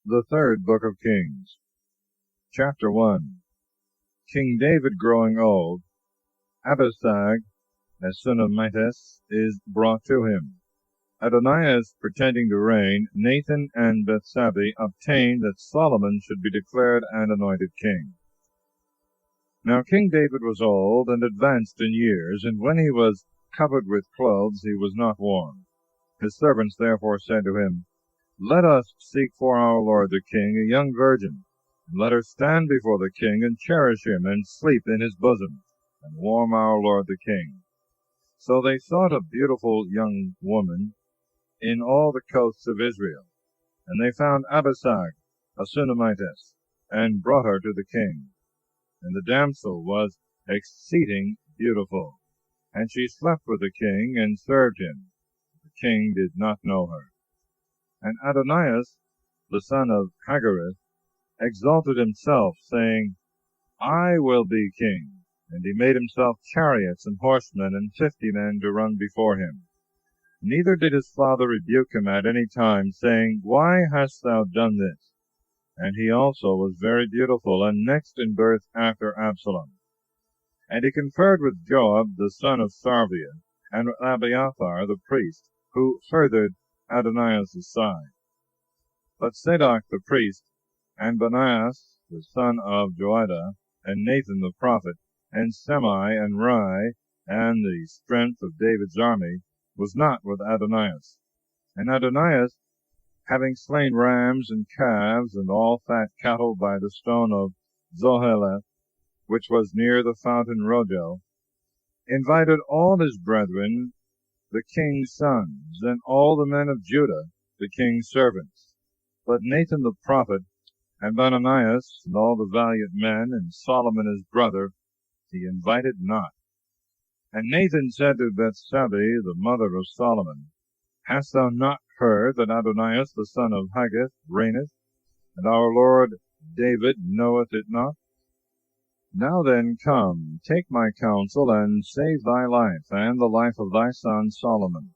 The third book of Kings. Chapter 1. King David growing old, Abishag, a son of Matthias, is brought to him. Adonias pretending to reign, Nathan and Bethsabe obtained that Solomon should be declared and anointed king. Now King David was old and advanced in years, and when he was covered with clothes he was not warm. His servants therefore said to him, Let us seek for our lord the king a young virgin, and let her stand before the king, and cherish him, and sleep in his bosom, and warm our lord the king. So they sought a beautiful young woman in all the coasts of Israel, and they found Abishag, a Sunammitess, and brought her to the king. And the damsel was exceeding beautiful, and she slept with the king, and served him. The king did not know her. And Adonias, the son of Haggith, exalted himself, saying, I will be king. And he made himself chariots and horsemen, and 50 men to run before him. Neither did his father rebuke him at any time, saying, Why hast thou done this? And he also was very beautiful, and next in birth after Absalom. And he conferred with Joab, the son of Sarvia, and with Abiathar the priest, who furthered Adonias' side. But Zadok the priest, and Benaias the son of Joiada, and Nathan the prophet, and Semai and Rai, and the strength of David's army, was not with Adonias. And Adonias, having slain rams and calves and all fat cattle by the stone of Zoheleth, which was near the fountain Rogel, invited all his brethren, the king's sons, and all the men of Judah, the king's servants. But Nathan the prophet, and Benanias, and all the valiant men, and Solomon his brother, he invited not. And Nathan said to Bethsabe, the mother of Solomon, Hast thou not heard that Adonias the son of Haggith reigneth, and our lord David knoweth it not? Now then, come, take my counsel, and save thy life, and the life of thy son Solomon.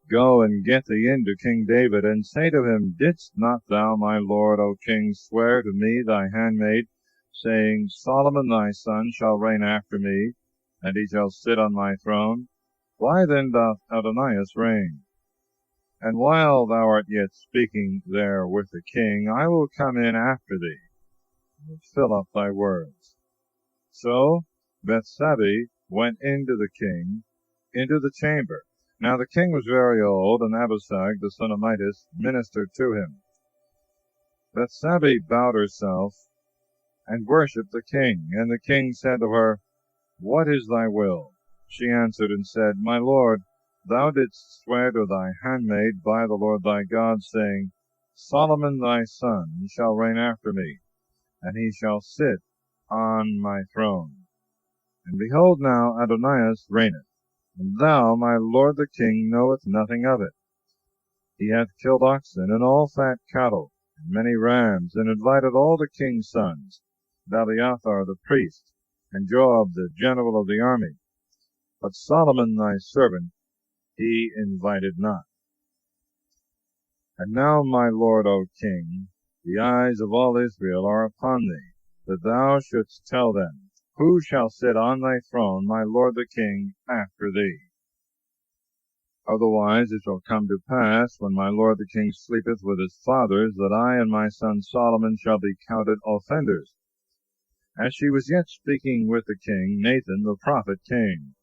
Go and get thee in to King David, and say to him, Didst not thou, my lord, O king, swear to me thy handmaid, saying, Solomon thy son shall reign after me, and he shall sit on my throne? Why then doth Adonias reign? And while thou art yet speaking there with the king, I will come in after thee, and fill up thy words. So Bethsabe went into the king, into the chamber. Now the king was very old, and Abishag the son of Matthias ministered to him. Bethsabe bowed herself, and worshipped the king. And the king said to her, What is thy will? She answered and said, My lord, thou didst swear to thy handmaid by the Lord thy God, saying, Solomon thy son shall reign after me, and he shall sit on my throne. And behold, now Adonias reigneth, and thou, my lord the king, knowest nothing of it. He hath killed oxen, and all fat cattle, and many rams, and invited all the king's sons, and Abiathar the priest, and Joab the general of the army. But Solomon thy servant he invited not. And now, my lord, O king, the eyes of all Israel are upon thee, that thou shouldst tell them, Who shall sit on thy throne, my lord the king, after thee? Otherwise it shall come to pass, when my lord the king sleepeth with his fathers, that I and my son Solomon shall be counted offenders. As she was yet speaking with the king, Nathan the prophet came.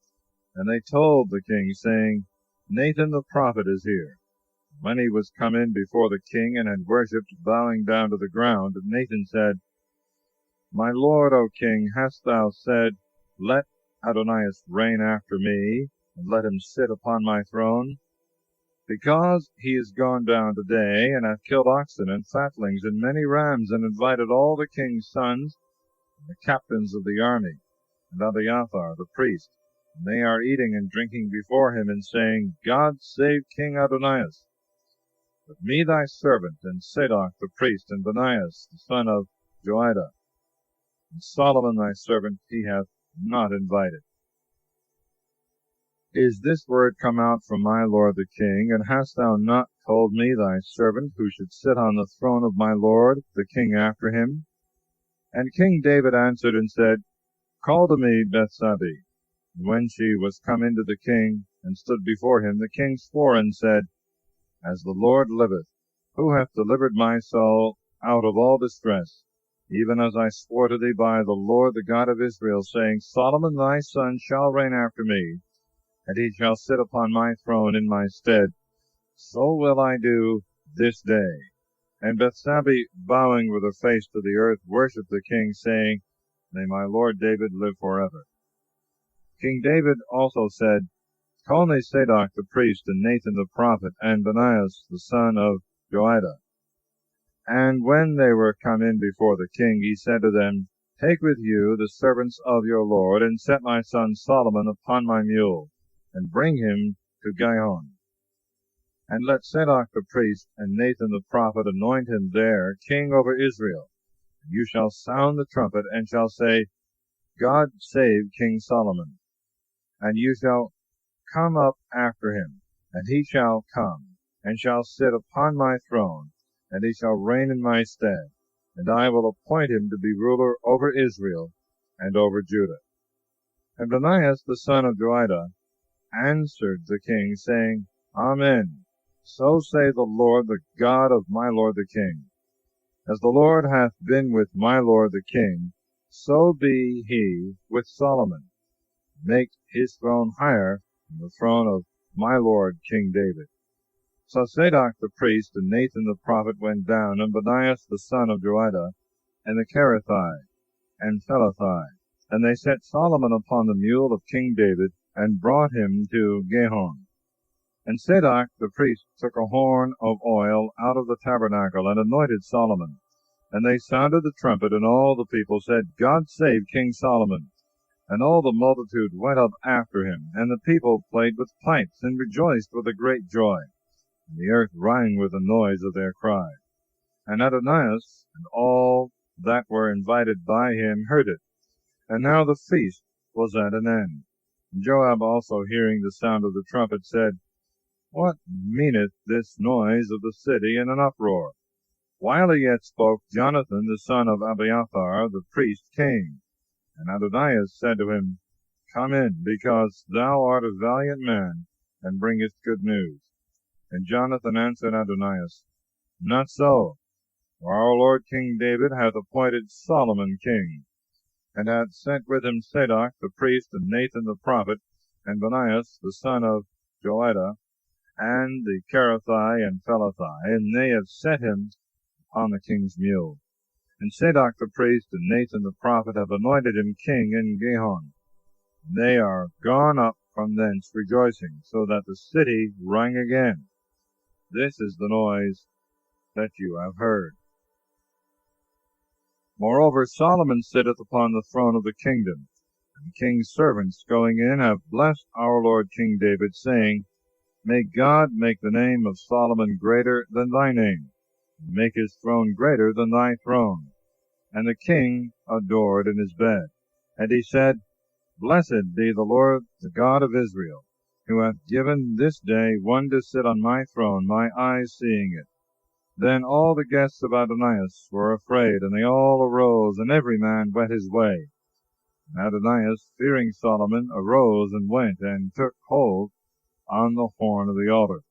And they told the king, saying, Nathan the prophet is here. When he was come in before the king, and had worshipped, bowing down to the ground, Nathan said, My lord, O king, hast thou said, Let Adonias reign after me, and let him sit upon my throne? Because he is gone down today, and hath killed oxen and fatlings, and many rams, and invited all the king's sons, and the captains of the army, and Abiathar the priest, and they are eating and drinking before him, and saying, God save King Adonias. But me thy servant, and Zadok the priest, and Benaias the son of Joiada, and Solomon thy servant he hath not invited. Is this word come out from my lord the king? And hast thou not told me thy servant who should sit on the throne of my lord the king after him? And King David answered and said, Call to me Bethsabe. And when she was come into the king, and stood before him, the king swore and said, As the Lord liveth, who hath delivered my soul out of all distress, even as I swore to thee by the Lord the God of Israel, saying, Solomon thy son shall reign after me, and he shall sit upon my throne in my stead. So will I do this day. And Bethsabe, bowing with her face to the earth, worshipped the king, saying, May my lord David live forever. King David also said, Call me Zadok the priest, and Nathan the prophet, and Benaiah the son of Joiada. And when they were come in before the king, he said to them, Take with you the servants of your lord, and set my son Solomon upon my mule, and bring him to Gihon. And let Zadok the priest and Nathan the prophet anoint him there king over Israel. And you shall sound the trumpet, and shall say, God save King Solomon. And you shall come up after him, and he shall come, and shall sit upon my throne, and he shall reign in my stead, and I will appoint him to be ruler over Israel and over Judah. And Benaiah the son of Joiada answered the king, saying, Amen. So say the Lord, the God of my lord the king. As the Lord hath been with my lord the king, so be he with Solomon. Make his throne higher than the throne of my lord King David. So Zadok the priest and Nathan the prophet went down, and Benaiah the son of Joiada, and the Cherethiah, and Phelathai. And they set Solomon upon the mule of King David, and brought him to Gihon. And Zadok the priest took a horn of oil out of the tabernacle, and anointed Solomon. And they sounded the trumpet, and all the people said, God save King Solomon. And all the multitude went up after him, and the people played with pipes, and rejoiced with a great joy. And the earth rang with the noise of their cry. And Adonias and all that were invited by him heard it. And now the feast was at an end. And Joab also, hearing the sound of the trumpet, said, What meaneth this noise of the city in an uproar? While he yet spoke, Jonathan the son of Abiathar the priest came. And Adonias said to him, Come in, because thou art a valiant man, and bringest good news. And Jonathan answered Adonias, Not so, for our lord King David hath appointed Solomon king, and hath sent with him Zadok the priest, and Nathan the prophet, and Benaiah the son of Joiada, and the Cherethiah and Phelathai, and they have set him upon the king's mule. And Zadok the priest and Nathan the prophet have anointed him king in Gihon. And they are gone up from thence rejoicing, so that the city rang again. This is the noise that you have heard. Moreover, Solomon sitteth upon the throne of the kingdom, and the king's servants going in have blessed our lord King David, saying, May God make the name of Solomon greater than thy name, and make his throne greater than thy throne. And the king adored in his bed. And he said, Blessed be the Lord, the God of Israel, who hath given this day one to sit on my throne, my eyes seeing it. Then all the guests of Adonias were afraid, and they all arose, and every man went his way. And Adonias, fearing Solomon, arose and went, and took hold on the horn of the altar.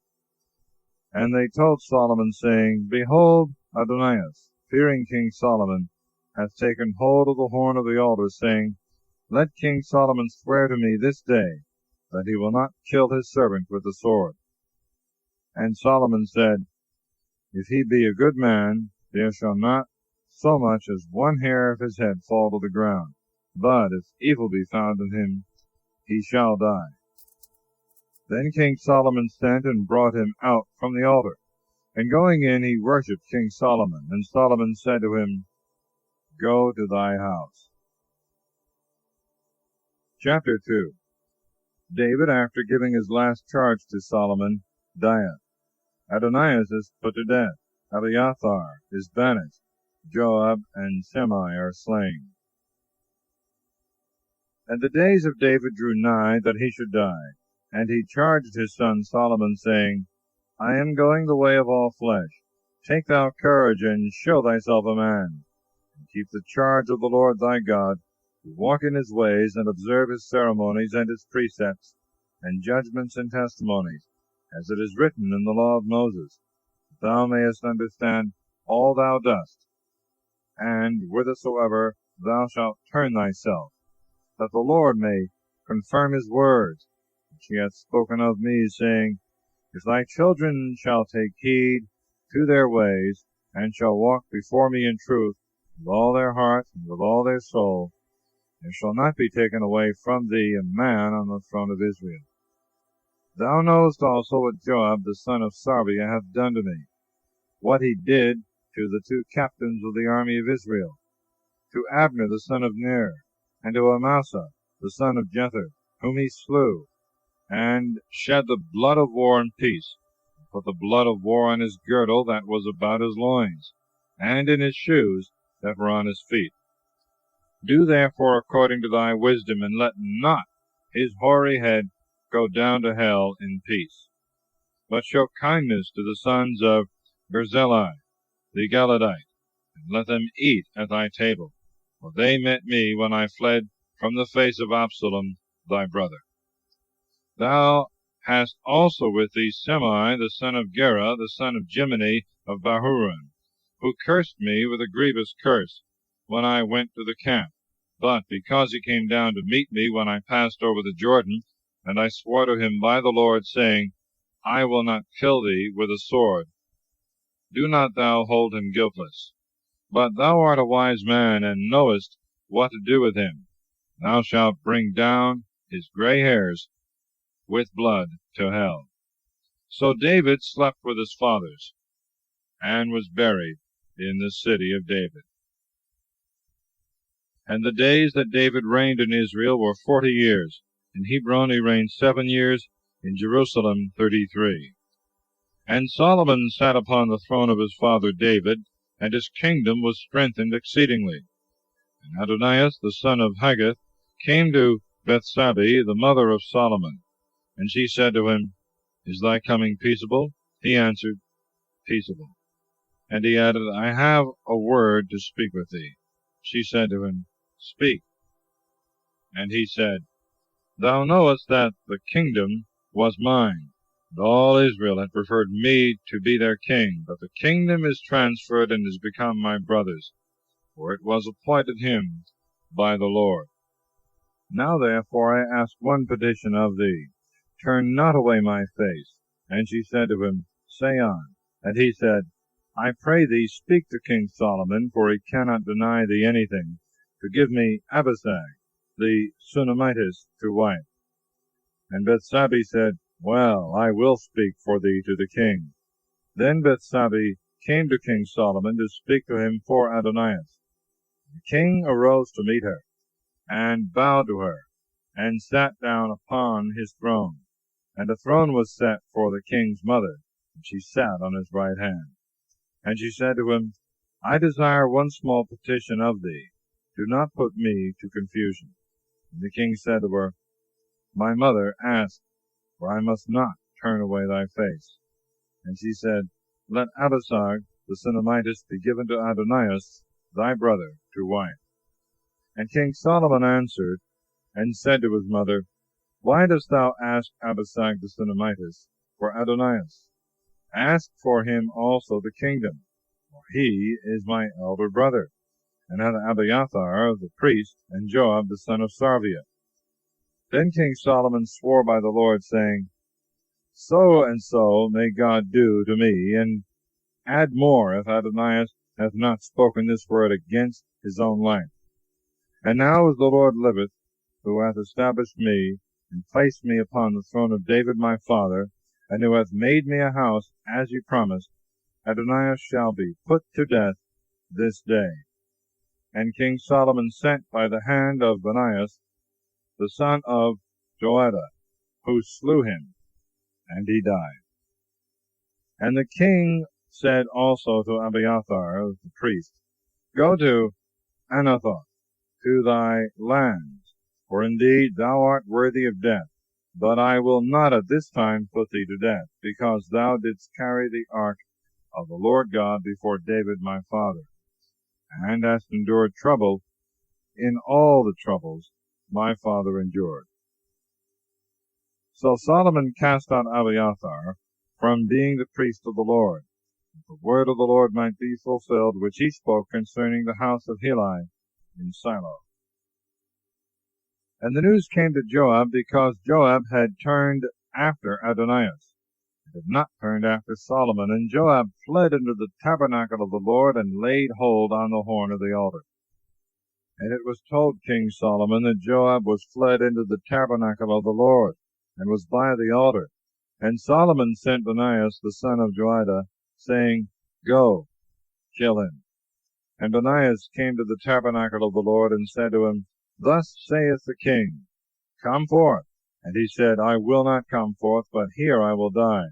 And they told Solomon, saying, Behold, Adonias, fearing King Solomon, hath taken hold of the horn of the altar, saying, Let King Solomon swear to me this day that he will not kill his servant with the sword. And Solomon said, If he be a good man, there shall not so much as one hair of his head fall to the ground. But if evil be found in him, he shall die. Then King Solomon sent and brought him out from the altar. And going in, he worshipped King Solomon. And Solomon said to him, Go to thy house. Chapter 2. David, after giving his last charge to Solomon, dieth. Adonias is put to death. Abiathar is banished. Joab and Shimei are slain. And the days of David drew nigh that he should die. And he charged his son Solomon, saying, I am going the way of all flesh. Take thou courage, and show thyself a man, and keep the charge of the Lord thy God, to walk in his ways, and observe his ceremonies, and his precepts, and judgments, and testimonies, as it is written in the law of Moses, that thou mayest understand all thou dost, and whithersoever thou shalt turn thyself, that the Lord may confirm his words, which he hath spoken of me, saying, If thy children shall take heed to their ways, and shall walk before me in truth, with all their heart and with all their soul, there shall not be taken away from thee a man on the throne of Israel. Thou knowest also what Joab the son of Sarvia hath done to me, what he did to the 2 captains of the army of Israel, to Abner the son of Ner, and to Amasa the son of Jether, whom he slew, and shed the blood of war in peace, and put the blood of war on his girdle that was about his loins, and in his shoes that were on his feet. Do therefore according to thy wisdom, and let not his hoary head go down to hell in peace. But show kindness to the sons of Barzillai the Galadite, and let them eat at thy table, for they met me when I fled from the face of Absalom thy brother. Thou hast also with thee Semai the son of Gera, the son of Jimini of Bahurim, who cursed me with a grievous curse when I went to the camp. But because he came down to meet me when I passed over the Jordan, and I swore to him by the Lord, saying, I will not kill thee with a sword, do not thou hold him guiltless. But thou art a wise man, and knowest what to do with him. Thou shalt bring down his gray hairs with blood to hell. So David slept with his fathers, and was buried in the city of David. And the days that David reigned in Israel were 40 years. In Hebron he reigned 7 years, in Jerusalem 33. And Solomon sat upon the throne of his father David, and his kingdom was strengthened exceedingly. And Adonias the son of Haggith came to Bethsabe, the mother of Solomon. And she said to him, Is thy coming peaceable? He answered, Peaceable. And he added, I have a word to speak with thee. She said to him, Speak. And he said, Thou knowest that the kingdom was mine, and all Israel had preferred me to be their king, but the kingdom is transferred and is become my brother's, for it was appointed him by the Lord. Now therefore I ask one petition of thee, turn not away my face. And she said to him, Say on. And he said, I pray thee speak to King Solomon, for he cannot deny thee anything, to give me Abishag the Shunammitess to wife. And Bethsabe said, Well, I will speak for thee to the king. Then Bethsabe came to King Solomon to speak to him for Adonias. The king arose to meet her, and bowed to her, and sat down upon his throne. And a throne was set for the king's mother, and she sat on his right hand. And she said to him, I desire one small petition of thee. Do not put me to confusion. And the king said to her, My mother, ask, for I must not turn away thy face. And she said, Let Abishag the Shunammitess be given to Adonias thy brother to wife. And King Solomon answered, and said to his mother, Why dost thou ask Abishag the Shunammitess for Adonias? Ask for him also the kingdom, for he is my elder brother, and hath Abiathar the priest, and Joab the son of Sarvia. Then King Solomon swore by the Lord, saying, So and so may God do to me, and add more, if Adonias hath not spoken this word against his own life. And now as the Lord liveth, who hath established me, and placed me upon the throne of David my father, and who hath made me a house, as he promised, Adonias shall be put to death this day. And King Solomon sent by the hand of Benaias, the son of Joiada, who slew him, and he died. And the king said also to Abiathar the priest, Go to Anathoth, to thy lands, for indeed thou art worthy of death. But I will not at this time put thee to death, because thou didst carry the ark of the Lord God before David my father, and hast endured trouble in all the troubles my father endured. So Solomon cast out Abiathar from being the priest of the Lord, that the word of the Lord might be fulfilled, which he spoke concerning the house of Heli in Shiloh. And the news came to Joab, because Joab had turned after Adonias, and had not turned after Solomon. And Joab fled into the tabernacle of the Lord, and laid hold on the horn of the altar. And it was told King Solomon that Joab was fled into the tabernacle of the Lord, and was by the altar. And Solomon sent Benaiah the son of Jehoiada, saying, Go, kill him. And Benaiah came to the tabernacle of the Lord, and said to him, Thus saith the king, Come forth. And he said, I will not come forth, but here I will die.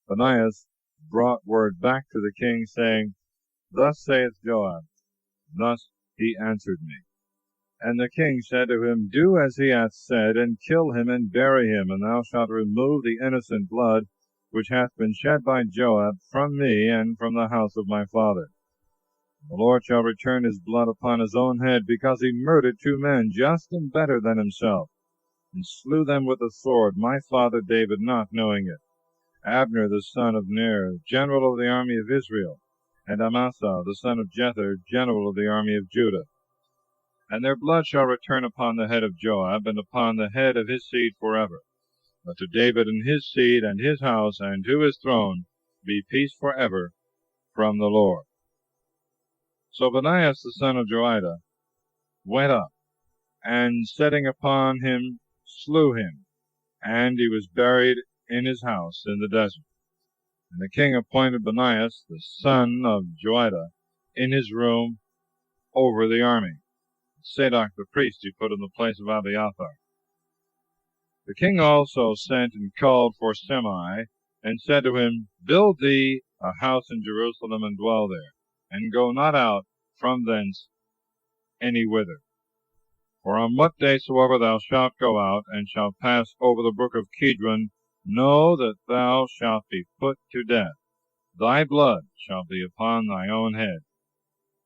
Benaiah brought word back to the king, saying, Thus saith Joab. Thus he answered me. And the king said to him, Do as he hath said, and kill him, and bury him, and thou shalt remove the innocent blood which hath been shed by Joab from me and from the house of my father. The Lord shall return his blood upon his own head, because he murdered 2 men, just and better than himself, and slew them with the sword, my father David not knowing it. Abner the son of Ner, general of the army of Israel, and Amasa the son of Jether, general of the army of Judah. And their blood shall return upon the head of Joab, and upon the head of his seed forever. But to David and his seed and his house and to his throne be peace forever from the Lord. So Benaiah the son of Jehoiada went up, and setting upon him slew him, and he was buried in his house in the desert. And the king appointed Benaiah the son of Jehoiada in his room over the army. Zadok the priest he put in the place of Abiathar. The king also sent and called for Shimei, and said to him, Build thee a house in Jerusalem, and dwell there, and go not out from thence any whither. For on what day soever thou shalt go out, and shalt pass over the brook of Kidron, know that thou shalt be put to death. Thy blood shall be upon thy own head.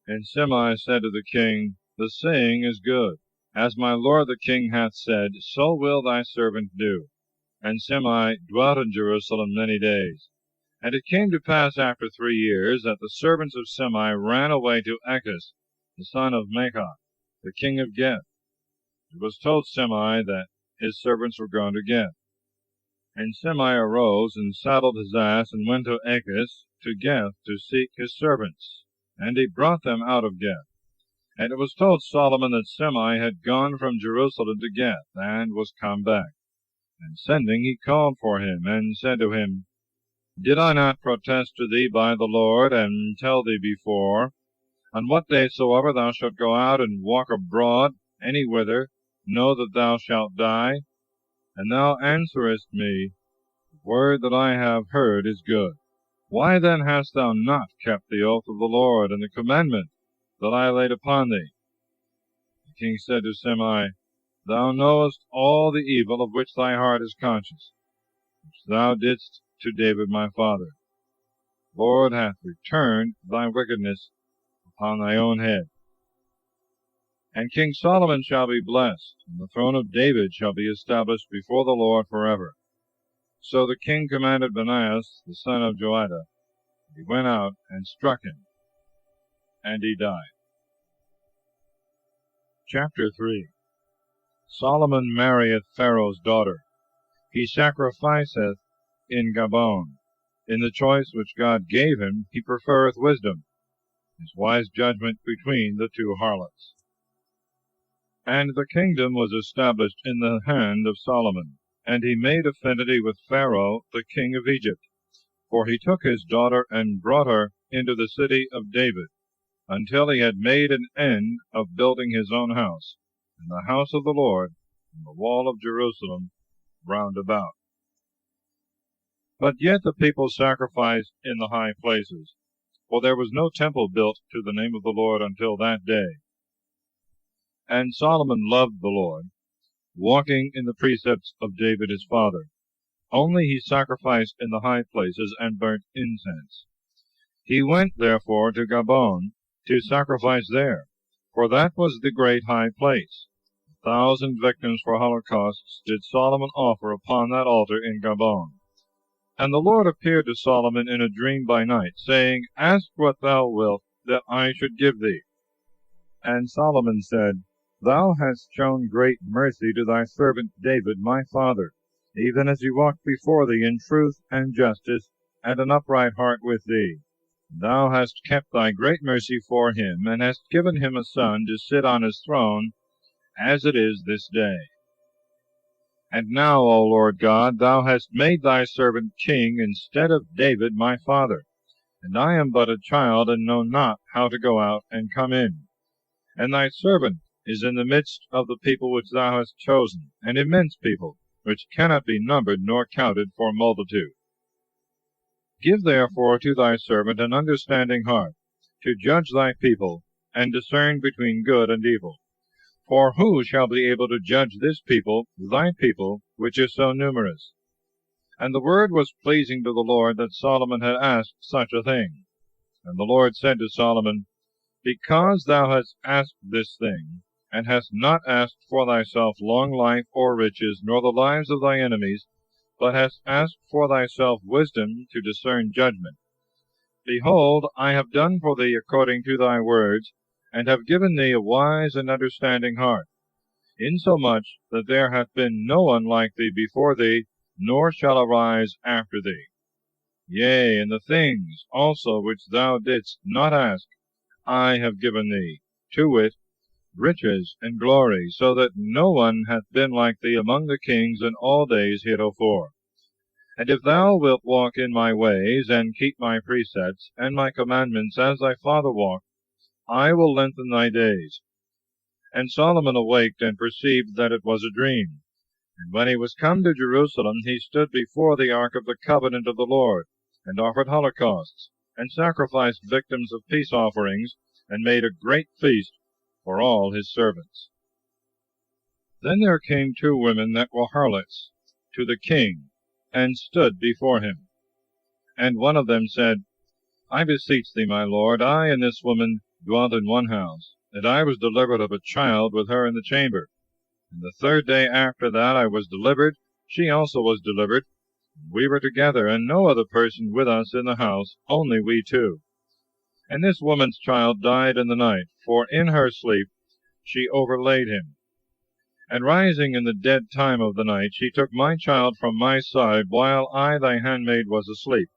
And Shimei said to the king, The saying is good. As my lord the king hath said, so will thy servant do. And Shimei dwelt in Jerusalem many days. And it came to pass after 3 years, that the servants of Shimei ran away to Achish, the son of Maachah, the king of Geth. It was told Shimei that his servants were gone to Geth. And Shimei arose, and saddled his ass, and went to Achish, to Geth, to seek his servants. And he brought them out of Geth. And it was told Solomon that Shimei had gone from Jerusalem to Geth, and was come back. And sending, he called for him, and said to him, Did I not protest to thee by the Lord, and tell thee before, on what day soever thou shalt go out and walk abroad any whither, know that thou shalt die? And thou answerest me, The word that I have heard is good. Why then hast thou not kept the oath of the Lord, and the commandment that I laid upon thee? The king said to Shimei, Thou knowest all the evil of which thy heart is conscious, which thou didst to David my father. The Lord hath returned thy wickedness upon thy own head. And King Solomon shall be blessed, and the throne of David shall be established before the Lord forever. So the king commanded Benaiah the son of Jehoiada. He went out and struck him, and he died. Chapter 3. Solomon marrieth Pharaoh's daughter. He sacrificeth in Gabon. In the choice which God gave him, he preferreth wisdom, his wise judgment between the 2 harlots. And the kingdom was established in the hand of Solomon, and he made affinity with Pharaoh the king of Egypt. For he took his daughter, and brought her into the city of David, until he had made an end of building his own house, and the house of the Lord, and the wall of Jerusalem round about. But yet the people sacrificed in the high places, for there was no temple built to the name of the Lord until that day. And Solomon loved the Lord, walking in the precepts of David his father. Only he sacrificed in the high places and burnt incense. He went therefore to Gabon to sacrifice there, for that was the great high place. 1,000 victims for holocausts did Solomon offer upon that altar in Gabon. And the Lord appeared to Solomon in a dream by night, saying, Ask what thou wilt that I should give thee. And Solomon said, Thou hast shown great mercy to thy servant David my father, even as he walked before thee in truth and justice, and an upright heart with thee. Thou hast kept thy great mercy for him, and hast given him a son to sit on his throne, as it is this day. And now, O Lord God, thou hast made thy servant king instead of David my father, and I am but a child, and know not how to go out and come in. And thy servant is in the midst of the people which thou hast chosen, an immense people, which cannot be numbered nor counted for multitude. Give therefore to thy servant an understanding heart, to judge thy people, and discern between good and evil. For who shall be able to judge this people, thy people, which is so numerous? And the word was pleasing to the Lord that Solomon had asked such a thing. And the Lord said to Solomon, Because thou hast asked this thing, and hast not asked for thyself long life or riches, nor the lives of thy enemies, but hast asked for thyself wisdom to discern judgment. Behold, I have done for thee according to thy words, and have given thee a wise and understanding heart, insomuch that there hath been no one like thee before thee, nor shall arise after thee. Yea, and the things also which thou didst not ask, I have given thee, to wit, riches and glory, so that no one hath been like thee among the kings in all days heretofore. And if thou wilt walk in my ways, and keep my precepts, and my commandments, as thy father walked, I will lengthen thy days. And Solomon awaked, and perceived that it was a dream. And when he was come to Jerusalem, he stood before the ark of the covenant of the Lord, and offered holocausts, and sacrificed victims of peace offerings, and made a great feast for all his servants. Then there came 2 women that were harlots to the king, and stood before him. And one of them said, I beseech thee, my lord, I and this woman dwelt in one house, and I was delivered of a child with her in the chamber. And the 3rd day after that I was delivered, she also was delivered. We were together, and no other person with us in the house, only we 2. And this woman's child died in the night, for in her sleep she overlaid him. And rising in the dead time of the night, she took my child from my side, while I thy handmaid was asleep,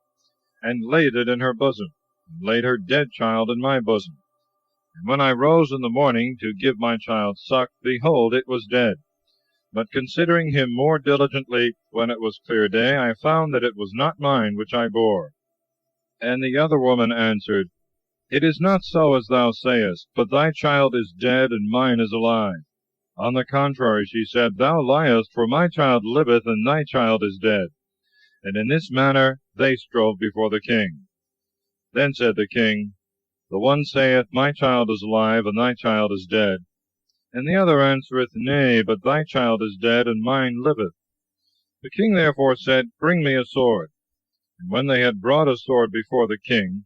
and laid it in her bosom, and laid her dead child in my bosom. And when I rose in the morning to give my child suck, behold, it was dead. But considering him more diligently when it was clear day, I found that it was not mine which I bore. And the other woman answered, It is not so as thou sayest, but thy child is dead, and mine is alive. On the contrary, she said, Thou liest, for my child liveth, and thy child is dead. And in this manner they strove before the king. Then said the king, The one saith, My child is alive, and thy child is dead. And the other answereth, Nay, but thy child is dead, and mine liveth. The king therefore said, Bring me a sword. And when they had brought a sword before the king,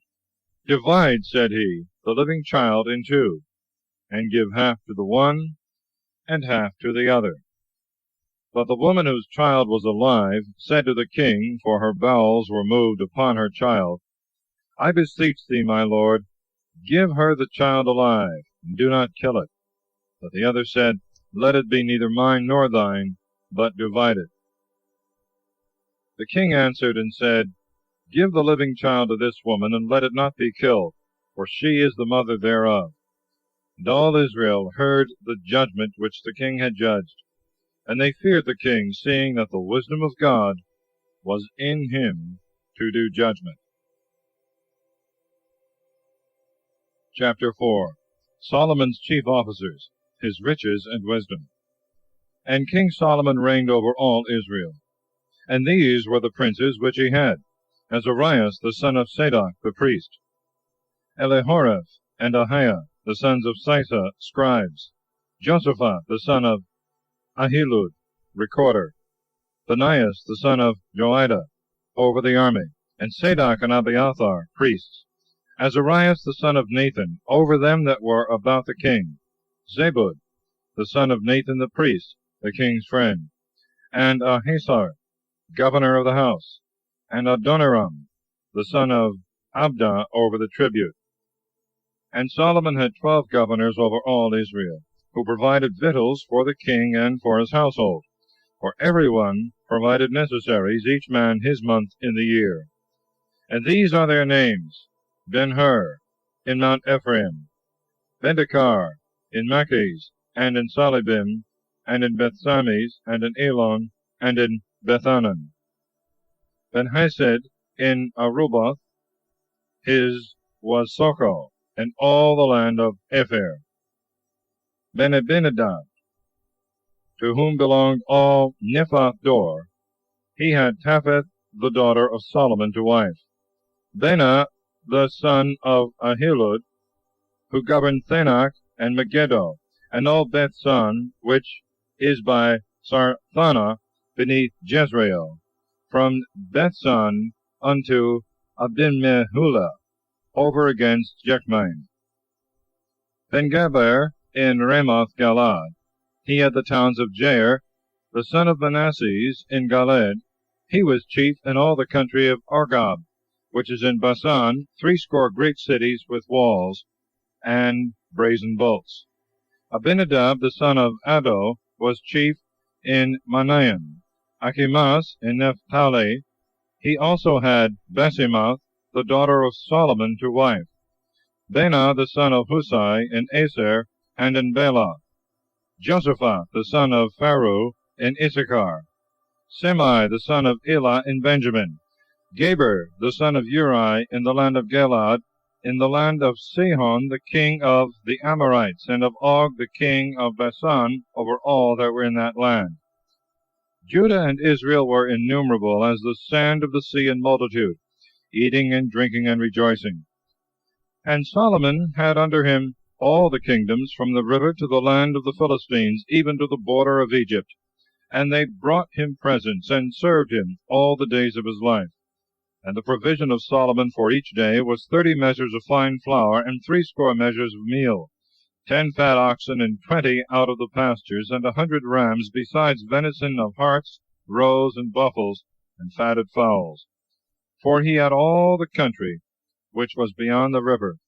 Divide, said he, the living child in 2, and give half to the one, and half to the other. But the woman whose child was alive said to the king, for her bowels were moved upon her child, I beseech thee, my lord, give her the child alive, and do not kill it. But the other said, Let it be neither mine nor thine, but divide it. The king answered and said, Give the living child to this woman, and let it not be killed, for she is the mother thereof. And all Israel heard the judgment which the king had judged. And they feared the king, seeing that the wisdom of God was in him to do judgment. Chapter 4. Solomon's chief officers, his riches and wisdom. And King Solomon reigned over all Israel. And these were the princes which he had: Azarias the son of Zadok the priest, Elihoreph and Ahiah the sons of Sisa scribes, Joshaphat the son of Ahilud, recorder, Benaias the son of Joiada, over the army, and Sadok and Abiathar, priests, Azarias the son of Nathan, over them that were about the king, Zabud, the son of Nathan the priest, the king's friend, and Ahasar, governor of the house, and Adoniram, the son of Abda, over the tribute. And Solomon had 12 governors over all Israel, who provided victuals for the king and for his household. For every one provided necessaries, each man his month in the year. And these are their names: Ben-Hur, in Mount Ephraim, Bendekar, in Machis, and in Salibim, and in Bethsames, and in Elon, and in Bethanan. Ben-Hesed, in Aruboth, his was Socho, and all the land of Epher. Ben-Abinadab, to whom belonged all Nephath Dor, he had Tapheth the daughter of Solomon to wife. Bena the son of Ahilud, who governed Thanach and Megiddo, and all Bethsan, which is by Sarthana beneath Jezreel, from Bethsan unto Abimmeholah, over against Jechmain. Ben-Gaber, in Ramoth Galad, he had the towns of Jair, the son of Manasses, in Galad. He was chief in all the country of Argob, which is in Basan, 80 great cities with walls and brazen bolts. Abinadab, the son of Addo, was chief in Manaim. Achimas, in Naphtali. He also had Basemath, the daughter of Solomon, to wife. Bena, the son of Husai, in Aser, and in Bela. Joshaphat, the son of Pharu, in Issachar. Semai, the son of Elah, in Benjamin. Geber, the son of Uri, in the land of Galaad, in the land of Sihon, the king of the Amorites, and of Og, the king of Basan, over all that were in that land. Judah and Israel were innumerable as the sand of the sea in multitude, eating and drinking and rejoicing. And Solomon had under him all the kingdoms, from the river to the land of the Philistines, even to the border of Egypt. And they brought him presents, and served him all the days of his life. And the provision of Solomon for each day was 30 measures of fine flour, and 80 measures of meal, 10 fat oxen, and 20 out of the pastures, and 100 rams, besides venison of harts, roes, and buffles, and fatted fowls. For he had all the country which was beyond the river,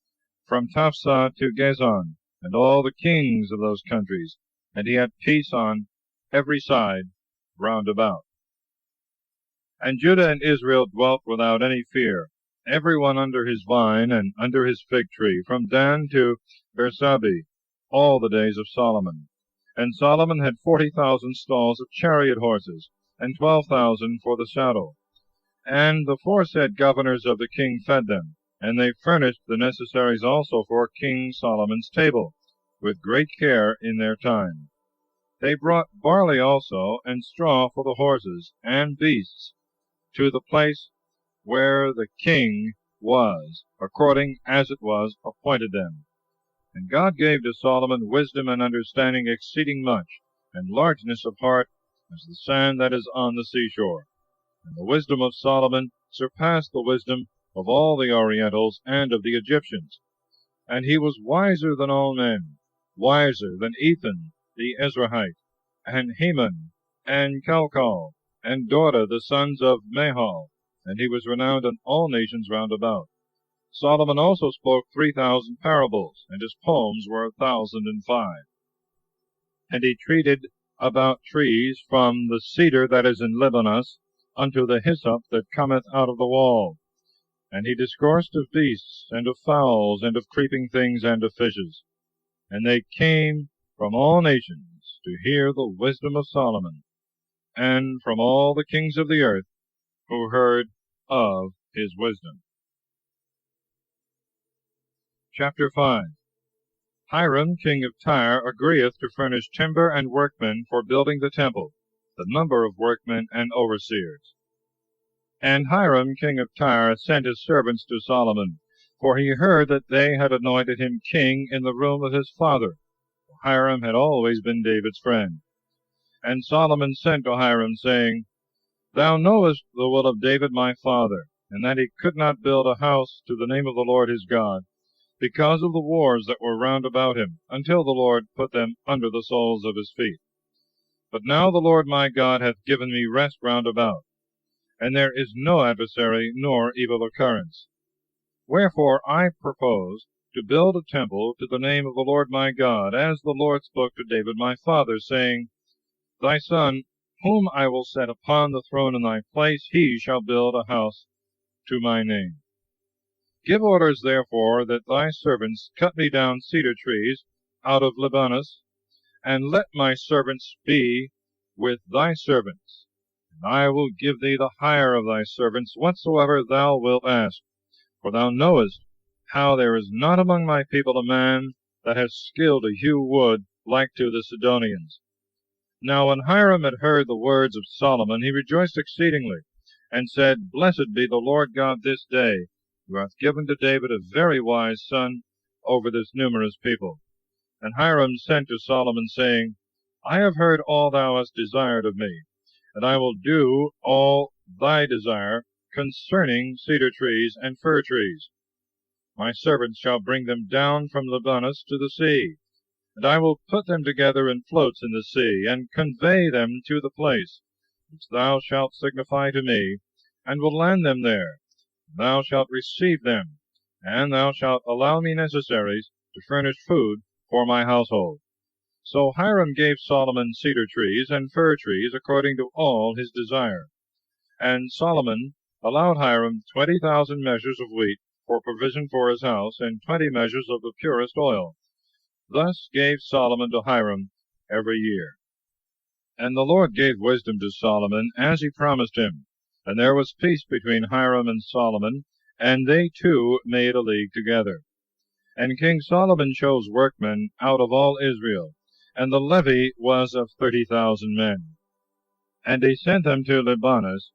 from Taphsah to Gazon, and all the kings of those countries, and he had peace on every side round about. And Judah and Israel dwelt without any fear, every one under his vine and under his fig tree, from Dan to Bersabeh, all the days of Solomon. And Solomon had 40,000 stalls of chariot horses, and 12,000 for the saddle. And the foresaid governors of the king fed them, and they furnished the necessaries also for King Solomon's table, with great care in their time. They brought barley also, and straw for the horses and beasts, to the place where the king was, according as it was appointed them. And God gave to Solomon wisdom and understanding exceeding much, and largeness of heart as the sand that is on the seashore. And the wisdom of Solomon surpassed the wisdom of all the Orientals and of the Egyptians. And he was wiser than all men, wiser than Ethan the Ezrahite, and Heman, and Calcol, and Dorda, the sons of Mahal, and he was renowned in all nations round about. Solomon also spoke 3,000 parables, and his poems were 1,005. And he treated about trees, from the cedar that is in Libanus unto the hyssop that cometh out of the wall. And he discoursed of beasts, and of fowls, and of creeping things, and of fishes. And they came from all nations to hear the wisdom of Solomon, and from all the kings of the earth who heard of his wisdom. Chapter 5. Hiram king of Tyre agreeth to furnish timber and workmen for building the temple, the number of workmen and overseers. And Hiram king of Tyre sent his servants to Solomon, for he heard that they had anointed him king in the room of his father. Hiram had always been David's friend. And Solomon sent to Hiram, saying, Thou knowest the will of David my father, and that he could not build a house to the name of the Lord his God, because of the wars that were round about him, until the Lord put them under the soles of his feet. But now the Lord my God hath given me rest round about, and there is no adversary nor evil occurrence. Wherefore I propose to build a temple to the name of the Lord my God, as the Lord spoke to David my father, saying, Thy son, whom I will set upon the throne in thy place, he shall build a house to my name. Give orders, therefore, that thy servants cut me down cedar trees out of Libanus, and let my servants be with thy servants. And I will give thee the hire of thy servants, whatsoever thou wilt ask. For thou knowest how there is not among my people a man that has skill to hew wood like to the Sidonians. Now when Hiram had heard the words of Solomon, he rejoiced exceedingly, and said, Blessed be the Lord God this day, who hath given to David a very wise son over this numerous people. And Hiram sent to Solomon, saying, I have heard all thou hast desired of me, and I will do all thy desire concerning cedar trees and fir trees. My servants shall bring them down from Libanus to the sea, and I will put them together in floats in the sea, and convey them to the place which thou shalt signify to me, and will land them there. Thou shalt receive them, and thou shalt allow me necessaries to furnish food for my household. So Hiram gave Solomon cedar trees and fir trees according to all his desire. And Solomon allowed Hiram 20,000 measures of wheat for provision for his house, and 20 measures of the purest oil. Thus gave Solomon to Hiram every year. And the Lord gave wisdom to Solomon, as he promised him. And there was peace between Hiram and Solomon, and they two made a league together. And King Solomon chose workmen out of all Israel, and the levy was of 30,000 men. And he sent them to Libanus,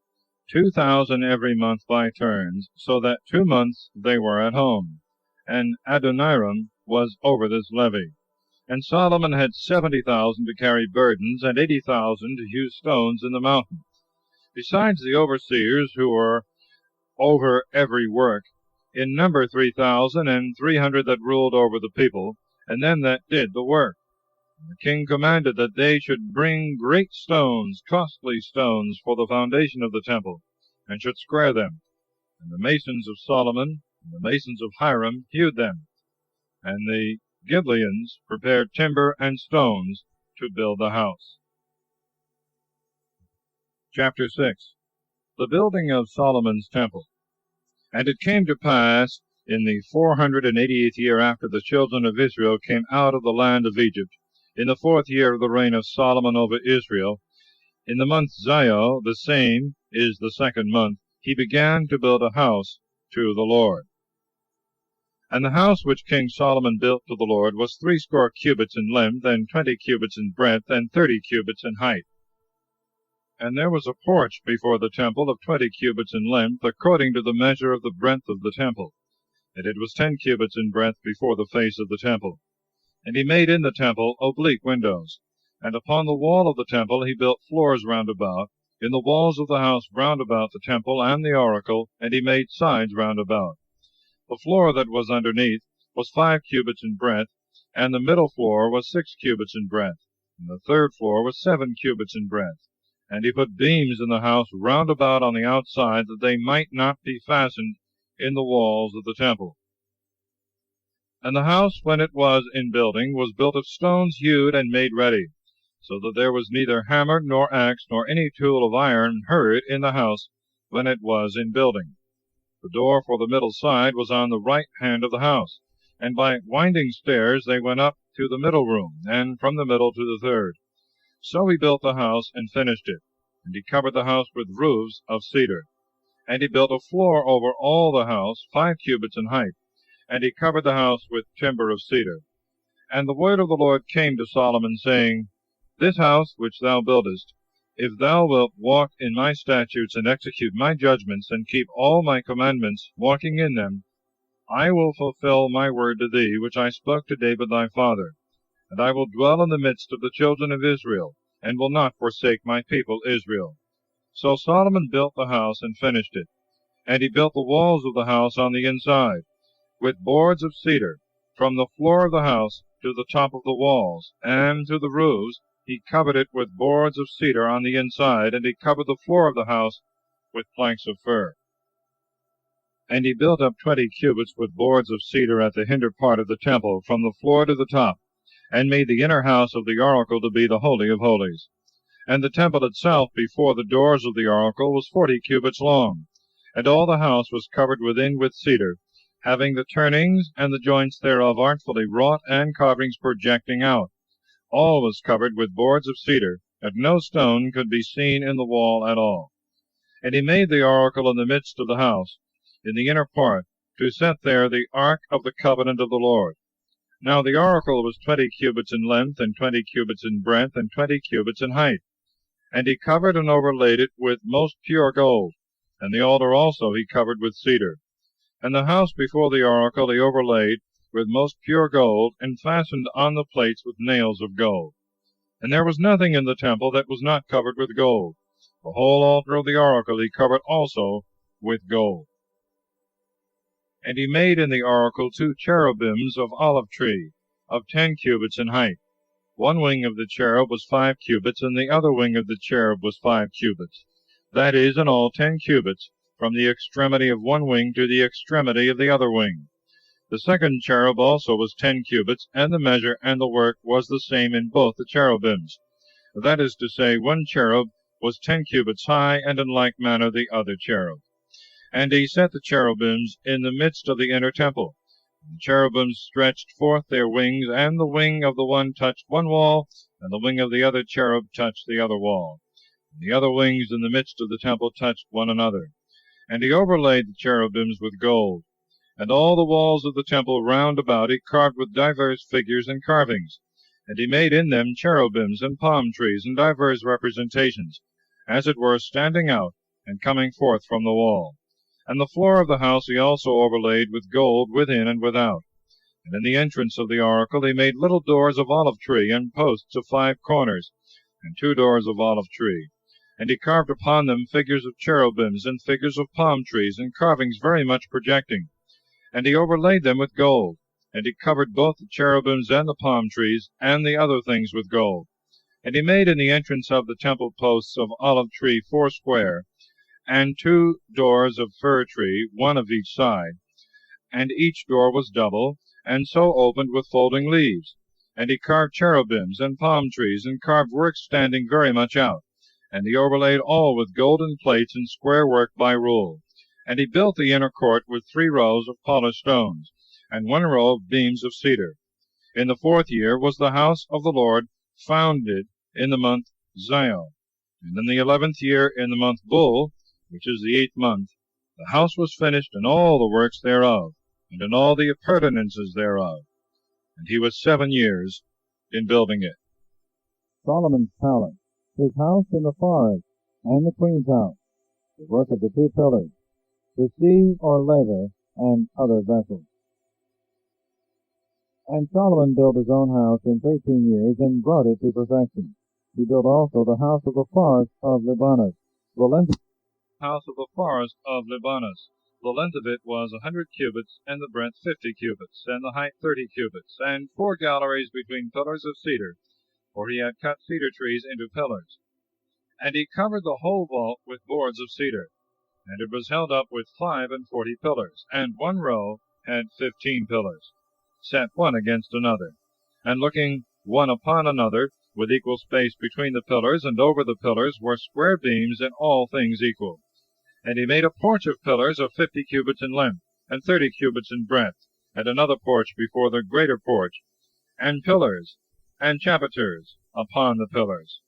2,000 every month by turns, so that 2 months they were at home. And Adoniram was over this levy. And Solomon had 70,000 to carry burdens, and 80,000 to hew stones in the mountain, besides the overseers who were over every work, in number 3,300 that ruled over the people, and them that did the work. And the king commanded that they should bring great stones, costly stones, for the foundation of the temple, and should square them. And the masons of Solomon and the masons of Hiram hewed them, and the Gibeons prepared timber and stones to build the house. Chapter 6. The building of Solomon's temple. And it came to pass in the 488th year after the children of Israel came out of the land of Egypt, in the 4th year of the reign of Solomon over Israel, in the month Zio, the same is the 2nd month, he began to build a house to the Lord. And the house which King Solomon built to the Lord was 80 cubits in length, and 20 cubits in breadth, and 30 cubits in height. And there was a porch before the temple of 20 cubits in length, according to the measure of the breadth of the temple, and it was 10 cubits in breadth before the face of the temple. And he made in the temple oblique windows. And upon the wall of the temple he built floors round about, in the walls of the house round about the temple and the oracle, and he made sides round about. The floor that was underneath was 5 cubits in breadth, and the middle floor was 6 cubits in breadth, and the third floor was 7 cubits in breadth. And he put beams in the house round about on the outside, that they might not be fastened in the walls of the temple. And the house, when it was in building, was built of stones hewed and made ready, so that there was neither hammer nor axe nor any tool of iron heard in the house when it was in building. The door for the middle side was on the right hand of the house, and by winding stairs they went up to the middle room, and from the middle to the third. So he built the house and finished it, and he covered the house with roofs of cedar. And he built a floor over all the house, 5 cubits in height, and he covered the house with timber of cedar. And the word of the Lord came to Solomon, saying, This house which thou buildest, if thou wilt walk in my statutes, and execute my judgments, and keep all my commandments, walking in them, I will fulfill my word to thee, which I spoke to David thy father. And I will dwell in the midst of the children of Israel, and will not forsake my people Israel. So Solomon built the house and finished it. And he built the walls of the house on the inside, with boards of cedar, from the floor of the house to the top of the walls, and to the roofs. He covered it with boards of cedar on the inside, and he covered the floor of the house with planks of fir. And he built up 20 cubits with boards of cedar at the hinder part of the temple, from the floor to the top, and made the inner house of the oracle to be the Holy of Holies. And the temple itself before the doors of the oracle was 40 cubits long, and all the house was covered within with cedar, having the turnings and the joints thereof artfully wrought, and carvings projecting out. All was covered with boards of cedar, that no stone could be seen in the wall at all. And he made the oracle in the midst of the house, in the inner part, to set there the ark of the covenant of the Lord. Now the oracle was 20 cubits in length, and 20 cubits in breadth, and 20 cubits in height. And he covered and overlaid it with most pure gold. And the altar also he covered with cedar. And the house before the oracle he overlaid with most pure gold, and fastened on the plates with nails of gold. And there was nothing in the temple that was not covered with gold. The whole altar of the oracle he covered also with gold. And he made in the oracle 2 cherubims of olive tree, of 10 cubits in height. One wing of the cherub was 5 cubits, and the other wing of the cherub was 5 cubits. That is, in all 10 cubits, from the extremity of one wing to the extremity of the other wing. The second cherub also was 10 cubits, and the measure and the work was the same in both the cherubims. That is to say, one cherub was 10 cubits high, and in like manner the other cherub. And he set the cherubims in the midst of the inner temple. The cherubims stretched forth their wings, and the wing of the one touched one wall, and the wing of the other cherub touched the other wall. And the other wings in the midst of the temple touched one another. And he overlaid the cherubims with gold. And all the walls of the temple round about he carved with divers figures and carvings. And he made in them cherubims and palm trees and divers representations, as it were standing out and coming forth from the wall. And the floor of the house he also overlaid with gold within and without. And in the entrance of the oracle he made little doors of olive tree, and posts of 5 corners, and 2 doors of olive tree. And he carved upon them figures of cherubims, and figures of palm trees, and carvings very much projecting. And he overlaid them with gold. And he covered both the cherubims and the palm trees, and the other things with gold. And he made in the entrance of the temple posts of olive tree 4 square, and 2 doors of fir tree, one of each side. And each door was double, and so opened with folding leaves. And he carved cherubims and palm trees, and carved work standing very much out. And he overlaid all with golden plates and square work by rule. And he built the inner court with 3 rows of polished stones, and 1 row of beams of cedar. In the 4th year was the house of the Lord founded in the month Zion. And in the 11th year, in the month Bul, which is the 8th month, the house was finished, and all the works thereof, and in all the appurtenances thereof. And he was 7 years in building it. Solomon's palace, his house in the forest, and the queen's house, the work of the 2 pillars, the sea or laver, and other vessels. And Solomon built his own house in 13 years, and brought it to perfection. He built also the house of the forest of Libanus. The length The length of it was 100 cubits, and the breadth 50 cubits, and the height 30 cubits, and 4 galleries between pillars of cedar, for he had cut cedar trees into pillars. And he covered the whole vault with boards of cedar, and it was held up with 45 pillars, and one row had 15 pillars, set one against another, and looking one upon another, with equal space between the pillars, and over the pillars were square beams in all things equal. And he made a porch of pillars of 50 cubits in length, and 30 cubits in breadth, and another porch before the greater porch, and pillars, and chapiters upon the pillars.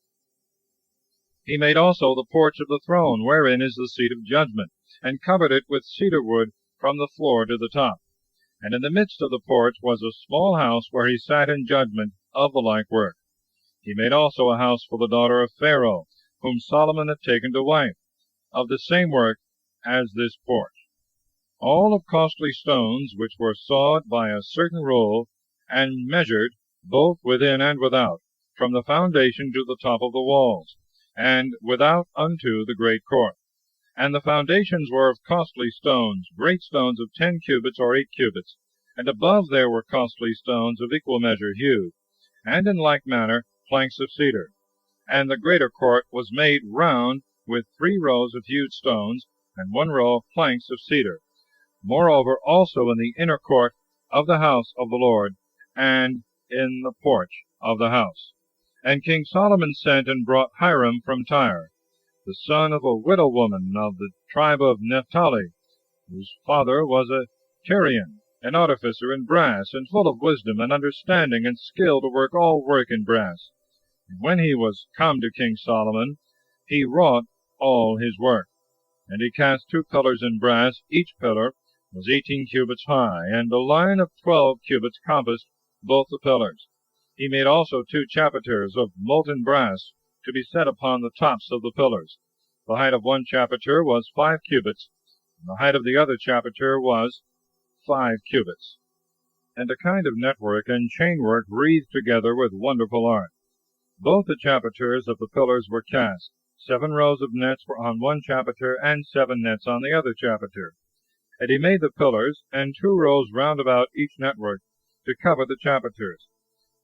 He made also the porch of the throne, wherein is the seat of judgment, and covered it with cedar wood from the floor to the top. And in the midst of the porch was a small house, where he sat in judgment of the like work. He made also a house for the daughter of Pharaoh, whom Solomon had taken to wife, of the same work as this porch, all of costly stones, which were sawed by a certain rule, and measured both within and without, from the foundation to the top of the walls, and without unto the great court. And the foundations were of costly stones, great stones of 10 cubits or 8 cubits, and above there were costly stones of equal measure hewed, and in like manner planks of cedar. And the greater court was made round with 3 rows of hewed stones, and 1 row of planks of cedar. Moreover also in the inner court of the house of the Lord, and in the porch of the house. And King Solomon sent and brought Hiram from Tyre, the son of a widow woman of the tribe of Naphtali, whose father was a Tyrian, an artificer in brass, and full of wisdom and understanding, and skill to work all work in brass. And when he was come to King Solomon, he wrought all his work. And he cast 2 pillars in brass, each pillar was 18 cubits high, and a line of 12 cubits compassed both the pillars. He made also 2 chapiters of molten brass, to be set upon the tops of the pillars. The height of one chapiter was 5 cubits, and the height of the other chapiter was 5 cubits. And a kind of network and chainwork wreathed together with wonderful art. Both the chapiters of the pillars were cast. 7 rows of nets were on one chapiter, and 7 nets on the other chapiter. And he made the pillars, and 2 rows round about each network, to cover the chapiters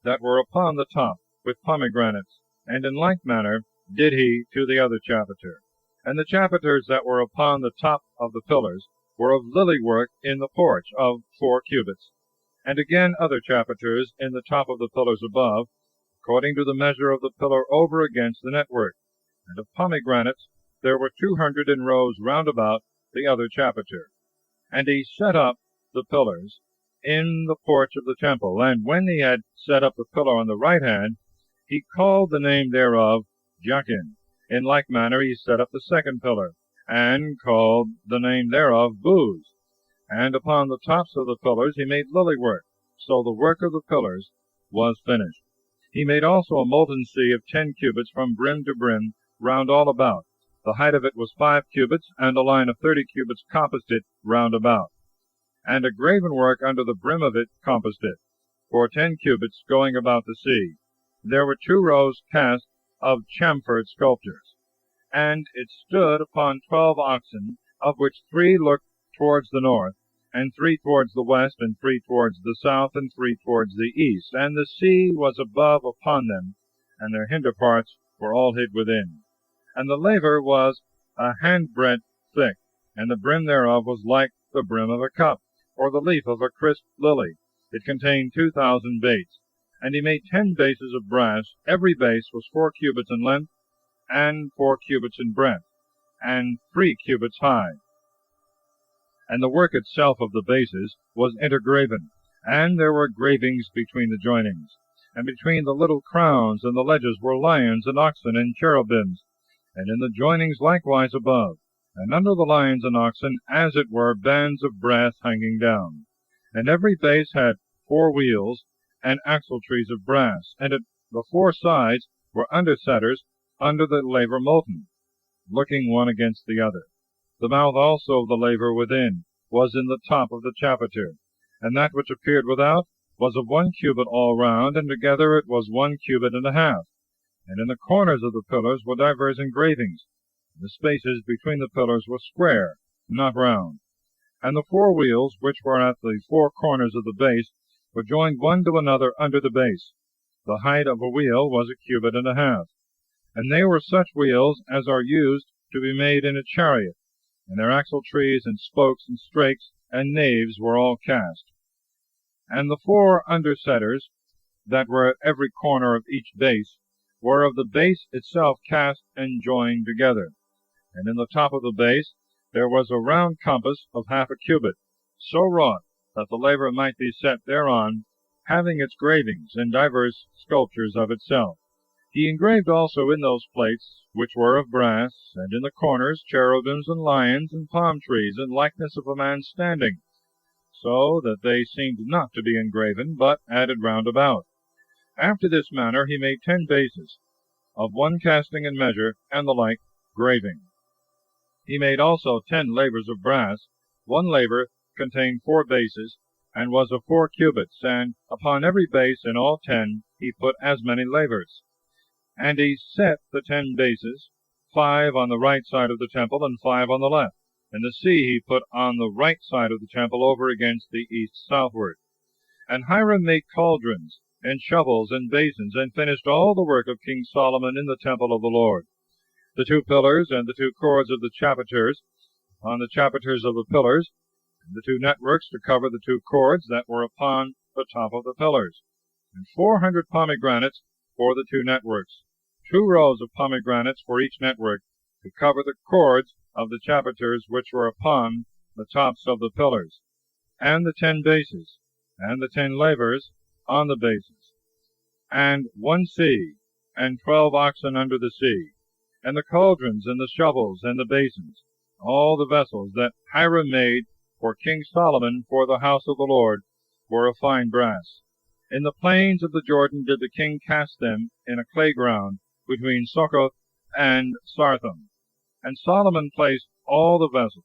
that were upon the top, with pomegranates. And in like manner did he to the other chapiter. And the chapiters that were upon the top of the pillars were of lily work in the porch of 4 cubits. And again other chapiters in the top of the pillars above, according to the measure of the pillar over against the network. And of pomegranates there were 200 in rows round about the other chapiter. And he set up the pillars in the porch of the temple. And when he had set up the pillar on the right hand, he called the name thereof Jachin. In like manner he set up the second pillar, and called the name thereof Booz. And upon the tops of the pillars he made lily work. So the work of the pillars was finished. He made also a molten sea of 10 cubits from brim to brim, round all about. The height of it was 5 cubits, and a line of 30 cubits compassed it round about. And a graven work under the brim of it compassed it, for 10 cubits, going about the sea. There were 2 rows cast of chamfered sculptures. And it stood upon 12 oxen, of which 3 looked towards the north, and 3 towards the west, and 3 towards the south, and 3 towards the east. And the sea was above upon them, and their hinder parts were all hid within. And the laver was a handbreadth thick, and the brim thereof was like the brim of a cup, or the leaf of a crisp lily. It contained 2,000 baits. And he made 10 bases of brass. Every base was 4 cubits in length, and 4 cubits in breadth, and 3 cubits high. And the work itself of the bases was intergraven, and there were gravings between the joinings. And between the little crowns and the ledges were lions and oxen and cherubims, and in the joinings likewise above, and under the lions and oxen, as it were, bands of brass hanging down. And every base had 4 wheels, and axletrees of brass, and at the 4 sides were undersetters under the laver molten, looking one against the other. The mouth also of the laver within was in the top of the chapiter, and that which appeared without was of 1 cubit all round, and together it was 1 cubit and a half. And in the corners of the pillars were divers engravings. The spaces between the pillars were square, not round. And the 4 wheels, which were at the 4 corners of the base, were joined one to another under the base. The height of a wheel was 1 cubit and a half. And they were such wheels as are used to be made in a chariot, and their axletrees and spokes and strakes and naves were all cast. And the 4 undersetters that were at every corner of each base were of the base itself cast and joined together. And in the top of the base there was a round compass of 1/2 cubit, so wrought that the laver might be set thereon, having its gravings and divers sculptures of itself. He engraved also in those plates, which were of brass, and in the corners cherubims and lions and palm trees, in likeness of a man standing, so that they seemed not to be engraven, but added round about. After this manner he made 10 bases, of 1 casting and measure, and the like graving. He made also 10 lavers of brass. 1 laver contained 4 bases, and was of 4 cubits, and upon every base in all 10 he put as many lavers. And he set the 10 bases, 5 on the right side of the temple, and 5 on the left. And the sea he put on the right side of the temple over against the east southward. And Hiram made cauldrons, and shovels, and basins, and finished all the work of King Solomon in the temple of the Lord. The 2 pillars and the 2 cords of the chapiters, on the chapiters of the pillars, and the 2 networks to cover the 2 cords that were upon the top of the pillars, and 400 pomegranates for the 2 networks, 2 rows of pomegranates for each network, to cover the cords of the chapiters which were upon the tops of the pillars, and the 10 bases, and the 10 lavers on the bases, and 1 sea, and 12 oxen under the sea, and the cauldrons, and the shovels, and the basins, all the vessels that Hiram made for King Solomon for the house of the Lord were of fine brass. In the plains of the Jordan did the king cast them in a clay ground between Succoth and Sartham. And Solomon placed all the vessels,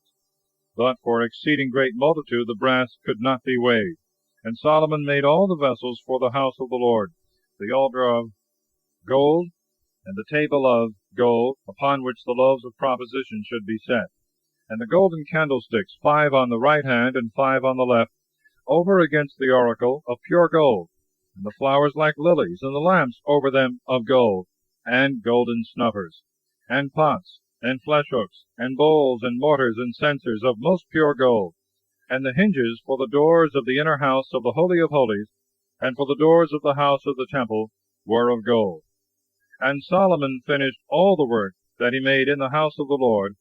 but for exceeding great multitude the brass could not be weighed. And Solomon made all the vessels for the house of the Lord, the altar of gold, and the table of gold, upon which the loaves of proposition should be set, and the golden candlesticks, 5 on the right hand and 5 on the left, over against the oracle, of pure gold, and the flowers like lilies, and the lamps over them of gold, and golden snuffers, and pots, and flesh hooks, and bowls, and mortars, and censers of most pure gold, and the hinges for the doors of the inner house of the Holy of Holies, and for the doors of the house of the temple, were of gold. And Solomon finished all the work that he made in the house of the Lord,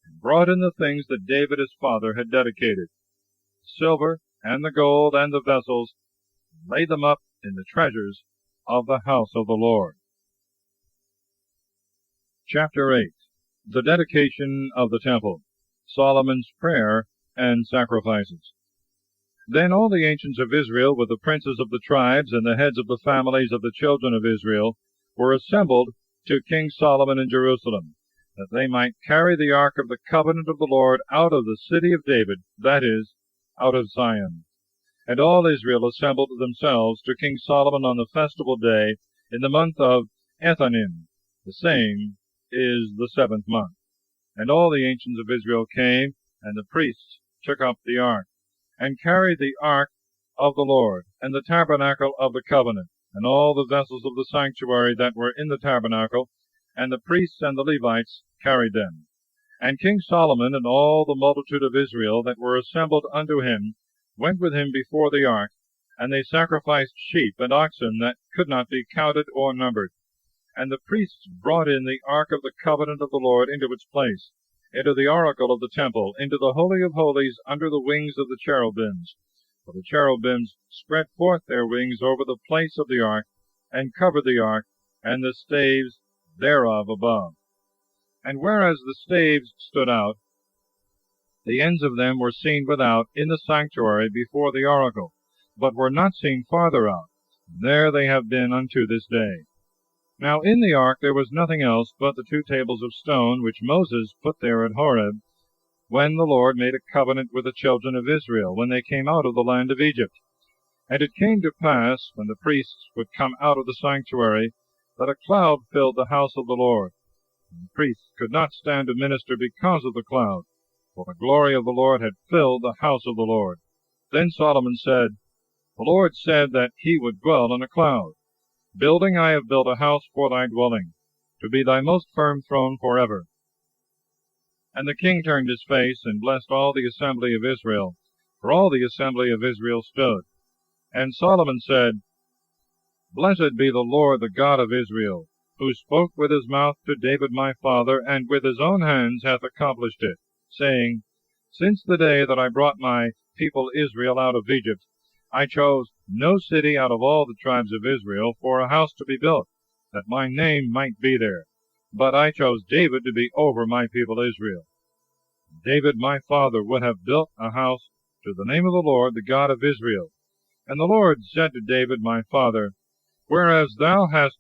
and brought in the things that David his father had dedicated, silver, and the gold, and the vessels, and laid them up in the treasures of the house of the Lord. Chapter 8. The dedication of the temple, Solomon's prayer and sacrifices. Then all the ancients of Israel, with the princes of the tribes and the heads of the families of the children of Israel, were assembled to King Solomon in Jerusalem, that they might carry the ark of the covenant of the Lord out of the city of David, that is, out of Zion. And all Israel assembled themselves to King Solomon on the festival day in the month of Ethanim, the same is the 7th month. And all the ancients of Israel came, and the priests took up the ark, and carried the ark of the Lord, and the tabernacle of the covenant, and all the vessels of the sanctuary that were in the tabernacle, and the priests and the Levites carried them. And King Solomon and all the multitude of Israel that were assembled unto him went with him before the ark, and they sacrificed sheep and oxen that could not be counted or numbered. And the priests brought in the ark of the covenant of the Lord into its place, into the oracle of the temple, into the Holy of Holies, under the wings of the cherubims. For the cherubims spread forth their wings over the place of the ark, and covered the ark, and the staves thereof above. And whereas the staves stood out, the ends of them were seen without in the sanctuary before the oracle, but were not seen farther out. There they have been unto this day. Now in the ark there was nothing else but the 2 tables of stone which Moses put there at Horeb, when the Lord made a covenant with the children of Israel, when they came out of the land of Egypt. And it came to pass, when the priests would come out of the sanctuary, that a cloud filled the house of the Lord. And the priests could not stand to minister because of the cloud, for the glory of the Lord had filled the house of the Lord. Then Solomon said, The Lord said that he would dwell in a cloud. Building, I have built a house for thy dwelling, to be thy most firm throne forever. And the king turned his face, and blessed all the assembly of Israel, for all the assembly of Israel stood. And Solomon said, Blessed be the Lord, the God of Israel, who spoke with his mouth to David my father, and with his own hands hath accomplished it, saying, Since the day that I brought my people Israel out of Egypt, I chose no city out of all the tribes of Israel for a house to be built, that my name might be there. But I chose David to be over my people Israel. David my father would have built a house to the name of the Lord, the God of Israel. And the Lord said to David my father, Whereas thou hast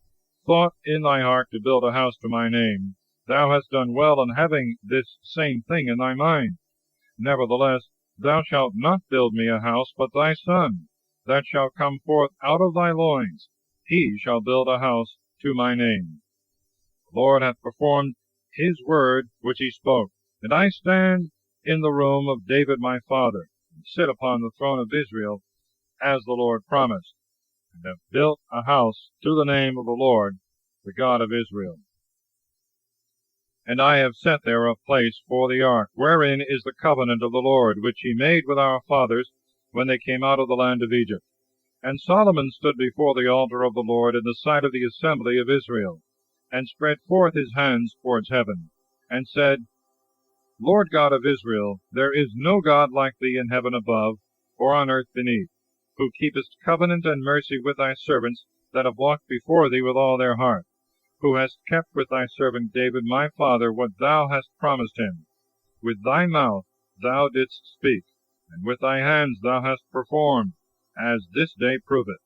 thought in thy heart to build a house to my name, thou hast done well in having this same thing in thy mind. Nevertheless, thou shalt not build me a house, but thy son, that shall come forth out of thy loins, he shall build a house to my name. The Lord hath performed his word which he spoke. And I stand in the room of David my father, and sit upon the throne of Israel, as the Lord promised, and have built a house to the name of the Lord, the God of Israel. And I have set there a place for the ark, wherein is the covenant of the Lord, which he made with our fathers when they came out of the land of Egypt. And Solomon stood before the altar of the Lord in the sight of the assembly of Israel, and spread forth his hands towards heaven, and said, Lord God of Israel, there is no God like thee in heaven above, or on earth beneath, who keepest covenant and mercy with thy servants that have walked before thee with all their heart, who hast kept with thy servant David my father what thou hast promised him. With thy mouth thou didst speak, and with thy hands thou hast performed, as this day proveth.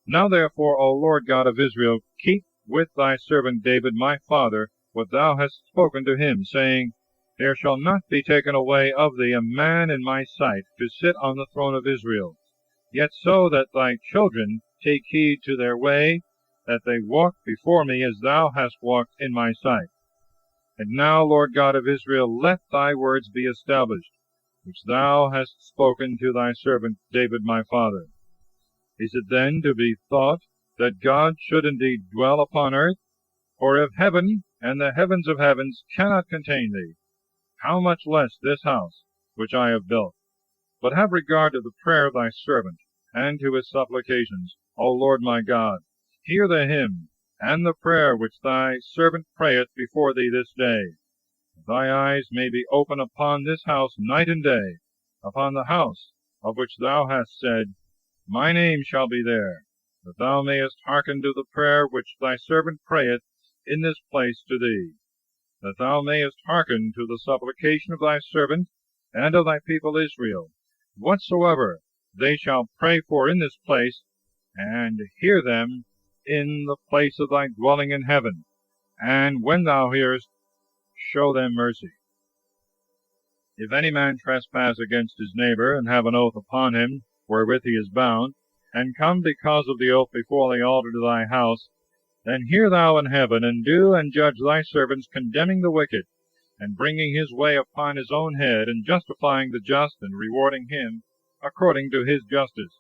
Now therefore, O Lord God of Israel, keep with thy servant David my father what thou hast spoken to him, saying, There shall not be taken away of thee a man in my sight to sit on the throne of Israel, yet so that thy children take heed to their way, that they walk before me as thou hast walked in my sight. And now, Lord God of Israel, let thy words be established, which thou hast spoken to thy servant David my father. Is it then to be thought that God should indeed dwell upon earth? For if heaven and the heavens of heavens cannot contain thee, how much less this house which I have built? But have regard to the prayer of thy servant, and to his supplications, O Lord my God. Hear the hymn and the prayer which thy servant prayeth before thee this day. That thy eyes may be open upon this house night and day, upon the house of which thou hast said, My name shall be there, that thou mayest hearken to the prayer which thy servant prayeth in this place to thee, that thou mayest hearken to the supplication of thy servant and of thy people Israel, whatsoever they shall pray for in this place, and hear them in the place of thy dwelling in heaven, and when thou hearest, show them mercy. If any man trespass against his neighbor, and have an oath upon him, wherewith he is bound, and come because of the oath before the altar to thy house, then hear thou in heaven, and do and judge thy servants, condemning the wicked, and bringing his way upon his own head, and justifying the just, and rewarding him according to his justice.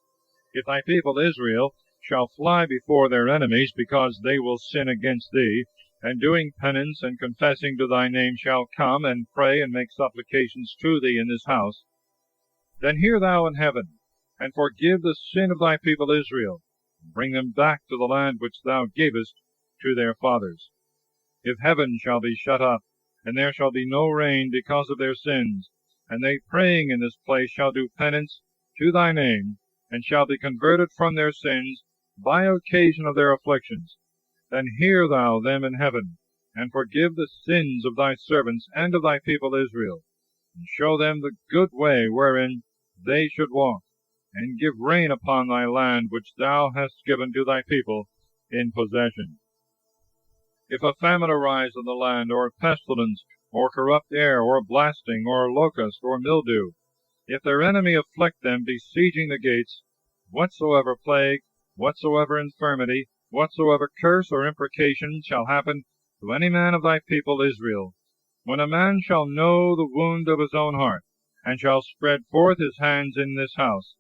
If thy people Israel shall fly before their enemies, because they will sin against thee, and doing penance and confessing to thy name shall come, and pray and make supplications to thee in this house, then hear thou in heaven, and forgive the sin of thy people Israel, and bring them back to the land which thou gavest to their fathers. If heaven shall be shut up, and there shall be no rain because of their sins, and they praying in this place shall do penance to thy name, and shall be converted from their sins by occasion of their afflictions, then hear thou them in heaven, and forgive the sins of thy servants and of thy people Israel, and show them the good way wherein they should walk, and give rain upon thy land which thou hast given to thy people in possession. If a famine arise in the land, or pestilence, or corrupt air, or blasting, or locust, or mildew, if their enemy afflict them, besieging the gates, whatsoever plague, whatsoever infirmity, whatsoever curse or imprecation shall happen to any man of thy people Israel, when a man shall know the wound of his own heart, and shall spread forth his hands in this house,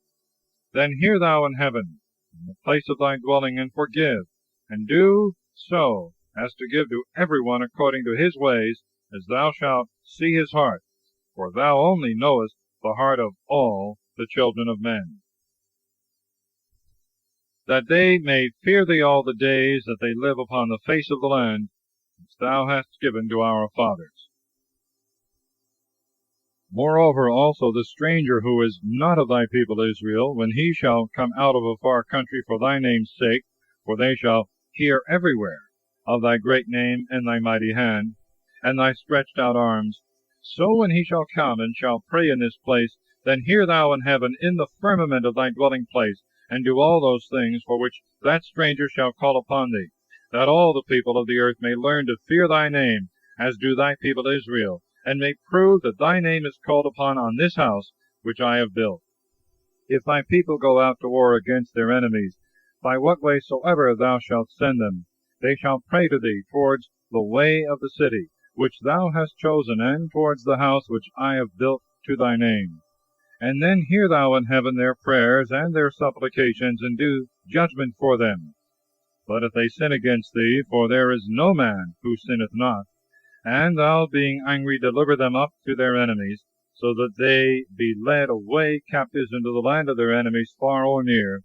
then hear thou in heaven, in the place of thy dwelling, and forgive, and do so as to give to every one according to his ways, as thou shalt see his heart, for thou only knowest the heart of all the children of men. That they may fear thee all the days that they live upon the face of the land which thou hast given to our fathers. Moreover also the stranger who is not of thy people Israel, when he shall come out of a far country for thy name's sake, for they shall hear everywhere of thy great name, and thy mighty hand, and thy stretched out arms, so when he shall come and shall pray in this place, then hear thou in heaven in the firmament of thy dwelling place, and do all those things for which that stranger shall call upon thee, that all the people of the earth may learn to fear thy name, as do thy people Israel, and may prove that thy name is called upon on this house which I have built. If thy people go out to war against their enemies, by what way soever thou shalt send them, they shall pray to thee towards the way of the city, which thou hast chosen, and towards the house which I have built to thy name. And then hear thou in heaven their prayers and their supplications, and do judgment for them. But if they sin against thee, for there is no man who sinneth not, and thou being angry deliver them up to their enemies, so that they be led away captives into the land of their enemies, far or near,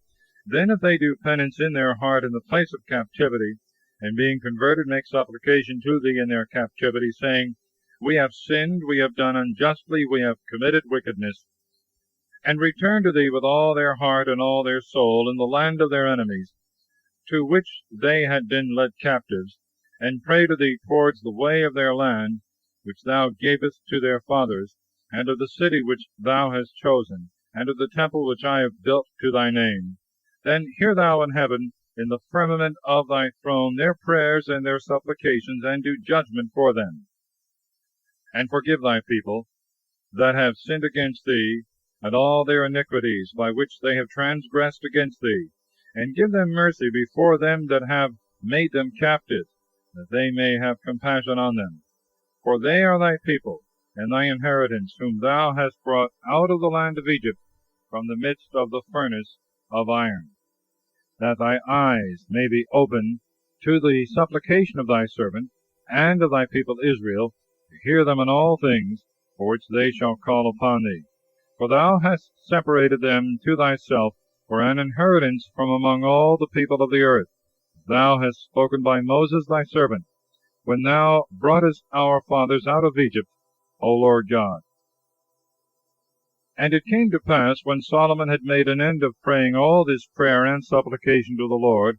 then if they do penance in their heart in the place of captivity, and being converted make supplication to thee in their captivity, saying, We have sinned, we have done unjustly, we have committed wickedness, and return to thee with all their heart and all their soul in the land of their enemies, to which they had been led captives, and pray to thee towards the way of their land, which thou gavest to their fathers, and of the city which thou hast chosen, and of the temple which I have built to thy name, then hear thou in heaven, in the firmament of thy throne, their prayers and their supplications, and do judgment for them. And forgive thy people that have sinned against thee, and all their iniquities by which they have transgressed against thee, and give them mercy before them that have made them captive, that they may have compassion on them. For they are thy people, and thy inheritance, whom thou hast brought out of the land of Egypt, from the midst of the furnace of iron, that thy eyes may be open to the supplication of thy servant, and of thy people Israel, to hear them in all things, for which they shall call upon thee. For thou hast separated them to thyself for an inheritance from among all the people of the earth. Thou hast spoken by Moses thy servant, when thou broughtest our fathers out of Egypt, O Lord God. And it came to pass, when Solomon had made an end of praying all this prayer and supplication to the Lord,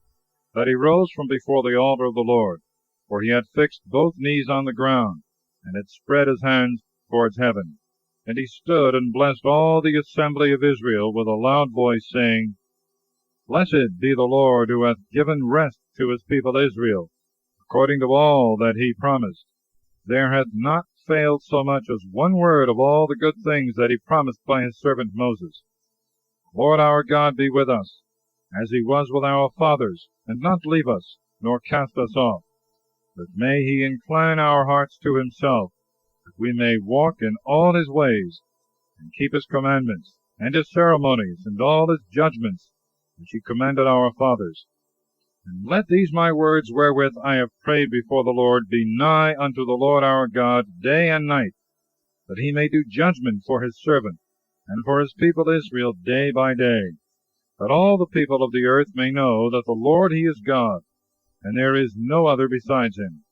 that he rose from before the altar of the Lord, for he had fixed both knees on the ground, and had spread his hands towards heaven. And he stood and blessed all the assembly of Israel with a loud voice, saying, Blessed be the Lord, who hath given rest to his people Israel, according to all that he promised. There hath not failed so much as one word of all the good things that he promised by his servant Moses. Lord our God be with us, as he was with our fathers, and not leave us, nor cast us off. But may he incline our hearts to himself, that we may walk in all his ways, and keep his commandments, and his ceremonies, and all his judgments, which he commanded our fathers. And let these my words wherewith I have prayed before the Lord be nigh unto the Lord our God day and night, that he may do judgment for his servant, and for his people Israel day by day, that all the people of the earth may know that the Lord he is God, and there is no other besides him.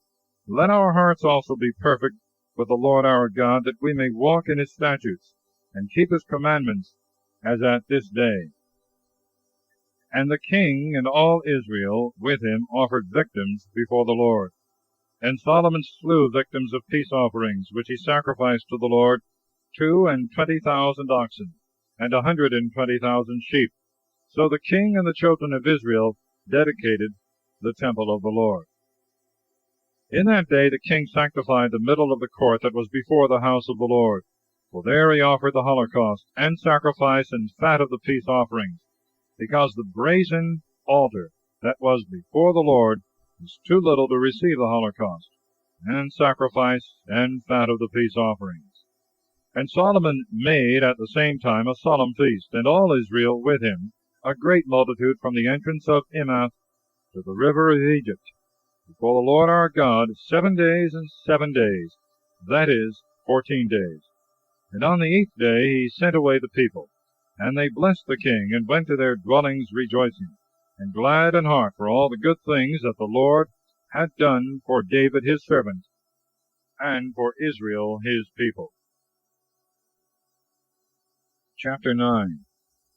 Let our hearts also be perfect with the Lord our God, that we may walk in his statutes, and keep his commandments, as at this day. And the king and all Israel with him offered victims before the Lord. And Solomon slew victims of peace offerings, which he sacrificed to the Lord, 22,000 oxen, and 120,000 sheep. So the king and the children of Israel dedicated the temple of the Lord. In that day the king sanctified the middle of the court that was before the house of the Lord, for there he offered the holocaust, and sacrifice, and fat of the peace offerings, because the brazen altar that was before the Lord was too little to receive the holocaust, and sacrifice, and fat of the peace offerings. And Solomon made at the same time a solemn feast, and all Israel with him, a great multitude, from the entrance of Emath to the river of Egypt, before the Lord our God 7 days and 7 days, that is, 14 days. And on the 8th day he sent away the people. And they blessed the king, and went to their dwellings rejoicing, and glad in heart for all the good things that the Lord had done for David his servant, and for Israel his people. Chapter 9.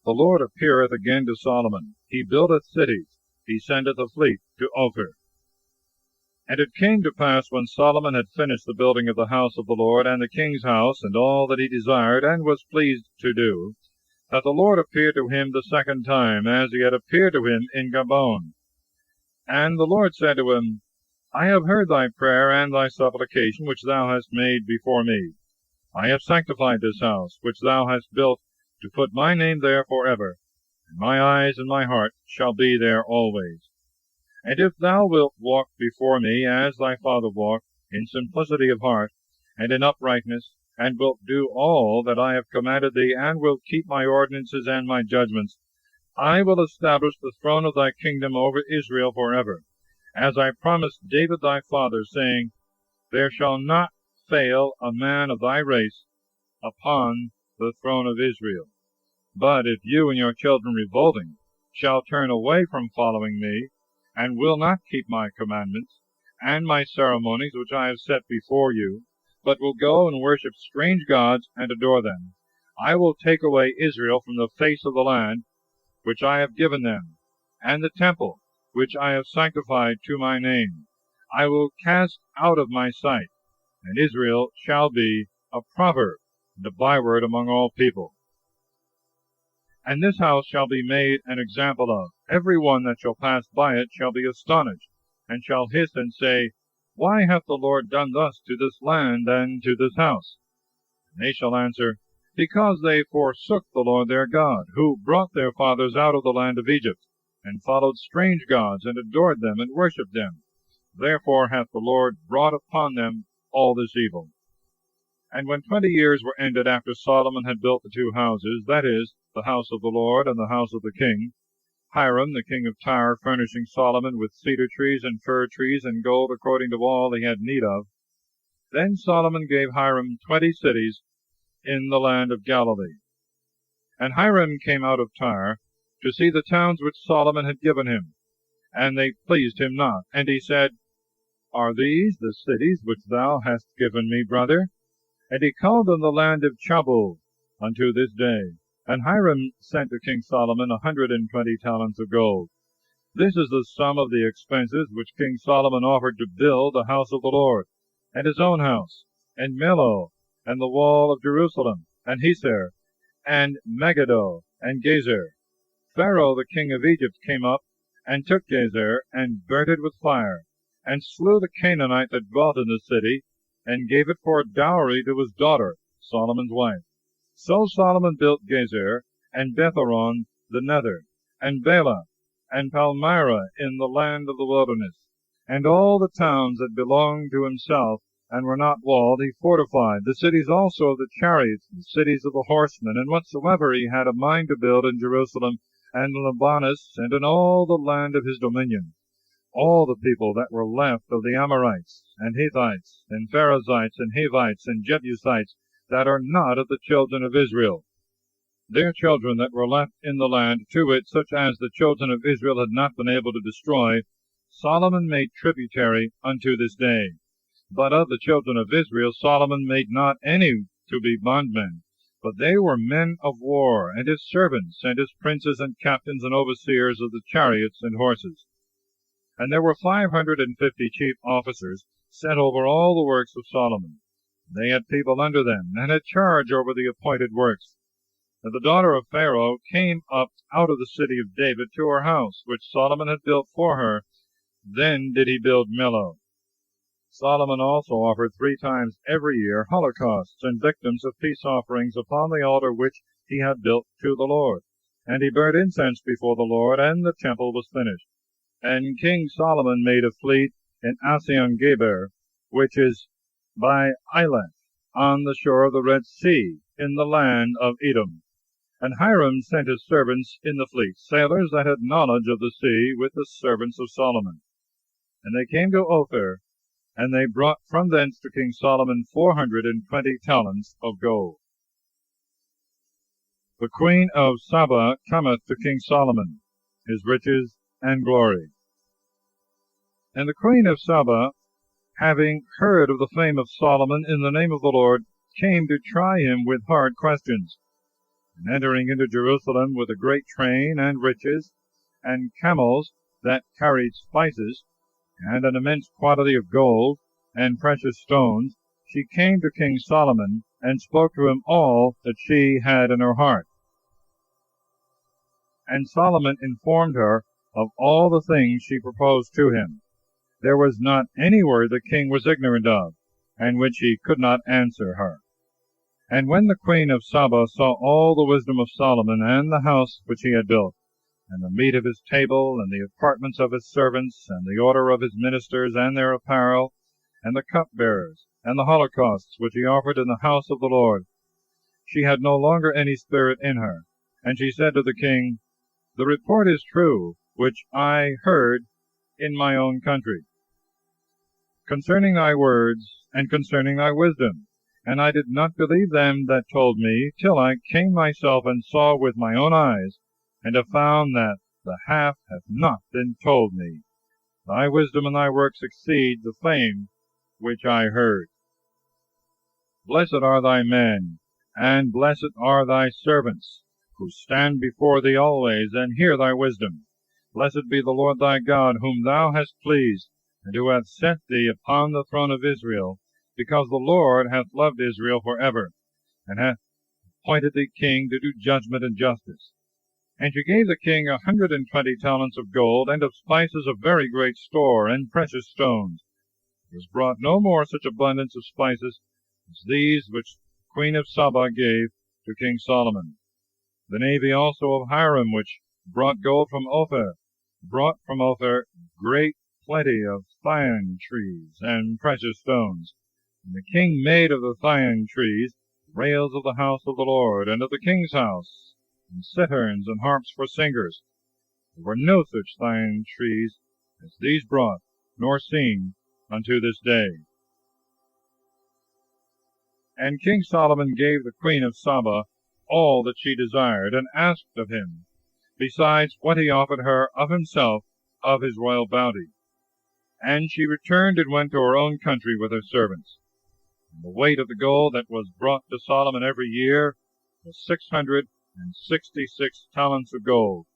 The Lord appeareth again to Solomon. He buildeth cities. He sendeth a fleet to Ophir. And it came to pass, when Solomon had finished the building of the house of the Lord, and the king's house, and all that he desired, and was pleased to do, that the Lord appeared to him the second time, as he had appeared to him in Gabon. And the Lord said to him, I have heard thy prayer and thy supplication, which thou hast made before me. I have sanctified this house, which thou hast built, to put my name there for ever, and my eyes and my heart shall be there always. And if thou wilt walk before me as thy father walked, in simplicity of heart, and in uprightness, and wilt do all that I have commanded thee, and wilt keep my ordinances and my judgments, I will establish the throne of thy kingdom over Israel forever, as I promised David thy father, saying, There shall not fail a man of thy race upon the throne of Israel. But if you and your children revolting shall turn away from following me, and will not keep my commandments, and my ceremonies which I have set before you, but will go and worship strange gods and adore them, I will take away Israel from the face of the land which I have given them, and the temple which I have sanctified to my name. I will cast out of my sight, and Israel shall be a proverb and a byword among all people. And this house shall be made an example of. Every one that shall pass by it shall be astonished, and shall hiss and say, Why hath the Lord done thus to this land and to this house? And they shall answer, Because they forsook the Lord their God, who brought their fathers out of the land of Egypt, and followed strange gods, and adored them, and worshipped them. Therefore hath the Lord brought upon them all this evil. And when 20 years were ended after Solomon had built the two houses, that is, the house of the Lord and the house of the king, Hiram the king of Tyre furnishing Solomon with cedar trees and fir trees and gold according to all he had need of, then Solomon gave Hiram 20 cities in the land of Galilee. And Hiram came out of Tyre to see the towns which Solomon had given him, and they pleased him not. And he said, Are these the cities which thou hast given me, brother? And he called them the land of Chabul unto this day. And Hiram sent to King Solomon 120 talents of gold. This is the sum of the expenses which King Solomon offered to build the house of the Lord, and his own house, and Millo, and the wall of Jerusalem, and Heser, and Megiddo, and Gezer. Pharaoh the king of Egypt came up, and took Gezer, and burnt it with fire, and slew the Canaanite that dwelt in the city, and gave it for a dowry to his daughter, Solomon's wife. So Solomon built Gezer, and Betharon the nether, and Bela, and Palmyra in the land of the wilderness, and all the towns that belonged to himself, and were not walled, he fortified, the cities also of the chariots, the cities of the horsemen, and whatsoever he had a mind to build in Jerusalem, and in Libanus, and in all the land of his dominion. All the people that were left of the Amorites, and Hittites, and Perizzites, and Hivites, and Jebusites, that are not of the children of Israel. Their children that were left in the land, to it, such as the children of Israel had not been able to destroy, Solomon made tributary unto this day. But of the children of Israel Solomon made not any to be bondmen, but they were men of war, and his servants, and his princes, and captains, and overseers of the chariots and horses. And there were 550 chief officers set over all the works of Solomon. They had people under them, and had charge over the appointed works. And the daughter of Pharaoh came up out of the city of David to her house, which Solomon had built for her. Then did he build Millo. Solomon also offered 3 times every year holocausts and victims of peace offerings upon the altar which he had built to the Lord. And he burnt incense before the Lord, and the temple was finished. And King Solomon made a fleet in Asion-Geber, which is by Eileth, on the shore of the Red Sea, in the land of Edom. And Hiram sent his servants in the fleet, sailors that had knowledge of the sea, with the servants of Solomon. And they came to Ophir, and they brought from thence to King Solomon 420 talents of gold. The queen of Saba cometh to King Solomon, his riches and glory. And the queen of Saba, having heard of the fame of Solomon in the name of the Lord, came to try him with hard questions. And entering into Jerusalem with a great train and riches, and camels that carried spices, and an immense quantity of gold and precious stones, she came to King Solomon, and spoke to him all that she had in her heart. And Solomon informed her of all the things she proposed to him. There was not any word the king was ignorant of, and which he could not answer her. And when the queen of Saba saw all the wisdom of Solomon, and the house which he had built, and the meat of his table, and the apartments of his servants, and the order of his ministers, and their apparel, and the cupbearers, and the holocausts which he offered in the house of the Lord. She had no longer any spirit in her. And she said to the king, The report is true, which I heard in my own country, concerning thy words, and concerning thy wisdom. And I did not believe them that told me, till I came myself and saw with my own eyes, and have found that the half hath not been told me. Thy wisdom and thy works exceed the fame which I heard. Blessed are thy men, and blessed are thy servants, who stand before thee always, and hear thy wisdom. Blessed be the Lord thy God, whom thou hast pleased, and who hath set thee upon the throne of Israel, because the Lord hath loved Israel for ever, and hath appointed thee king to do judgment and justice. And she gave the king 120 talents of gold, and of spices of very great store, and precious stones. There was brought no more such abundance of spices as these which the queen of Saba gave to King Solomon. The navy also of Hiram, which brought gold from Ophir, brought from Ophir great plenty of thyine trees and precious stones. And the king made of the thyine trees rails of the house of the Lord, and of the king's house, and citterns and harps for singers. There were no such thyine trees as these brought, nor seen unto this day. And King Solomon gave the queen of Saba all that she desired, and asked of him, besides what he offered her of himself, of his royal bounty. And she returned and went to her own country with her servants. And the weight of the gold that was brought to Solomon every year was 666 talents of gold,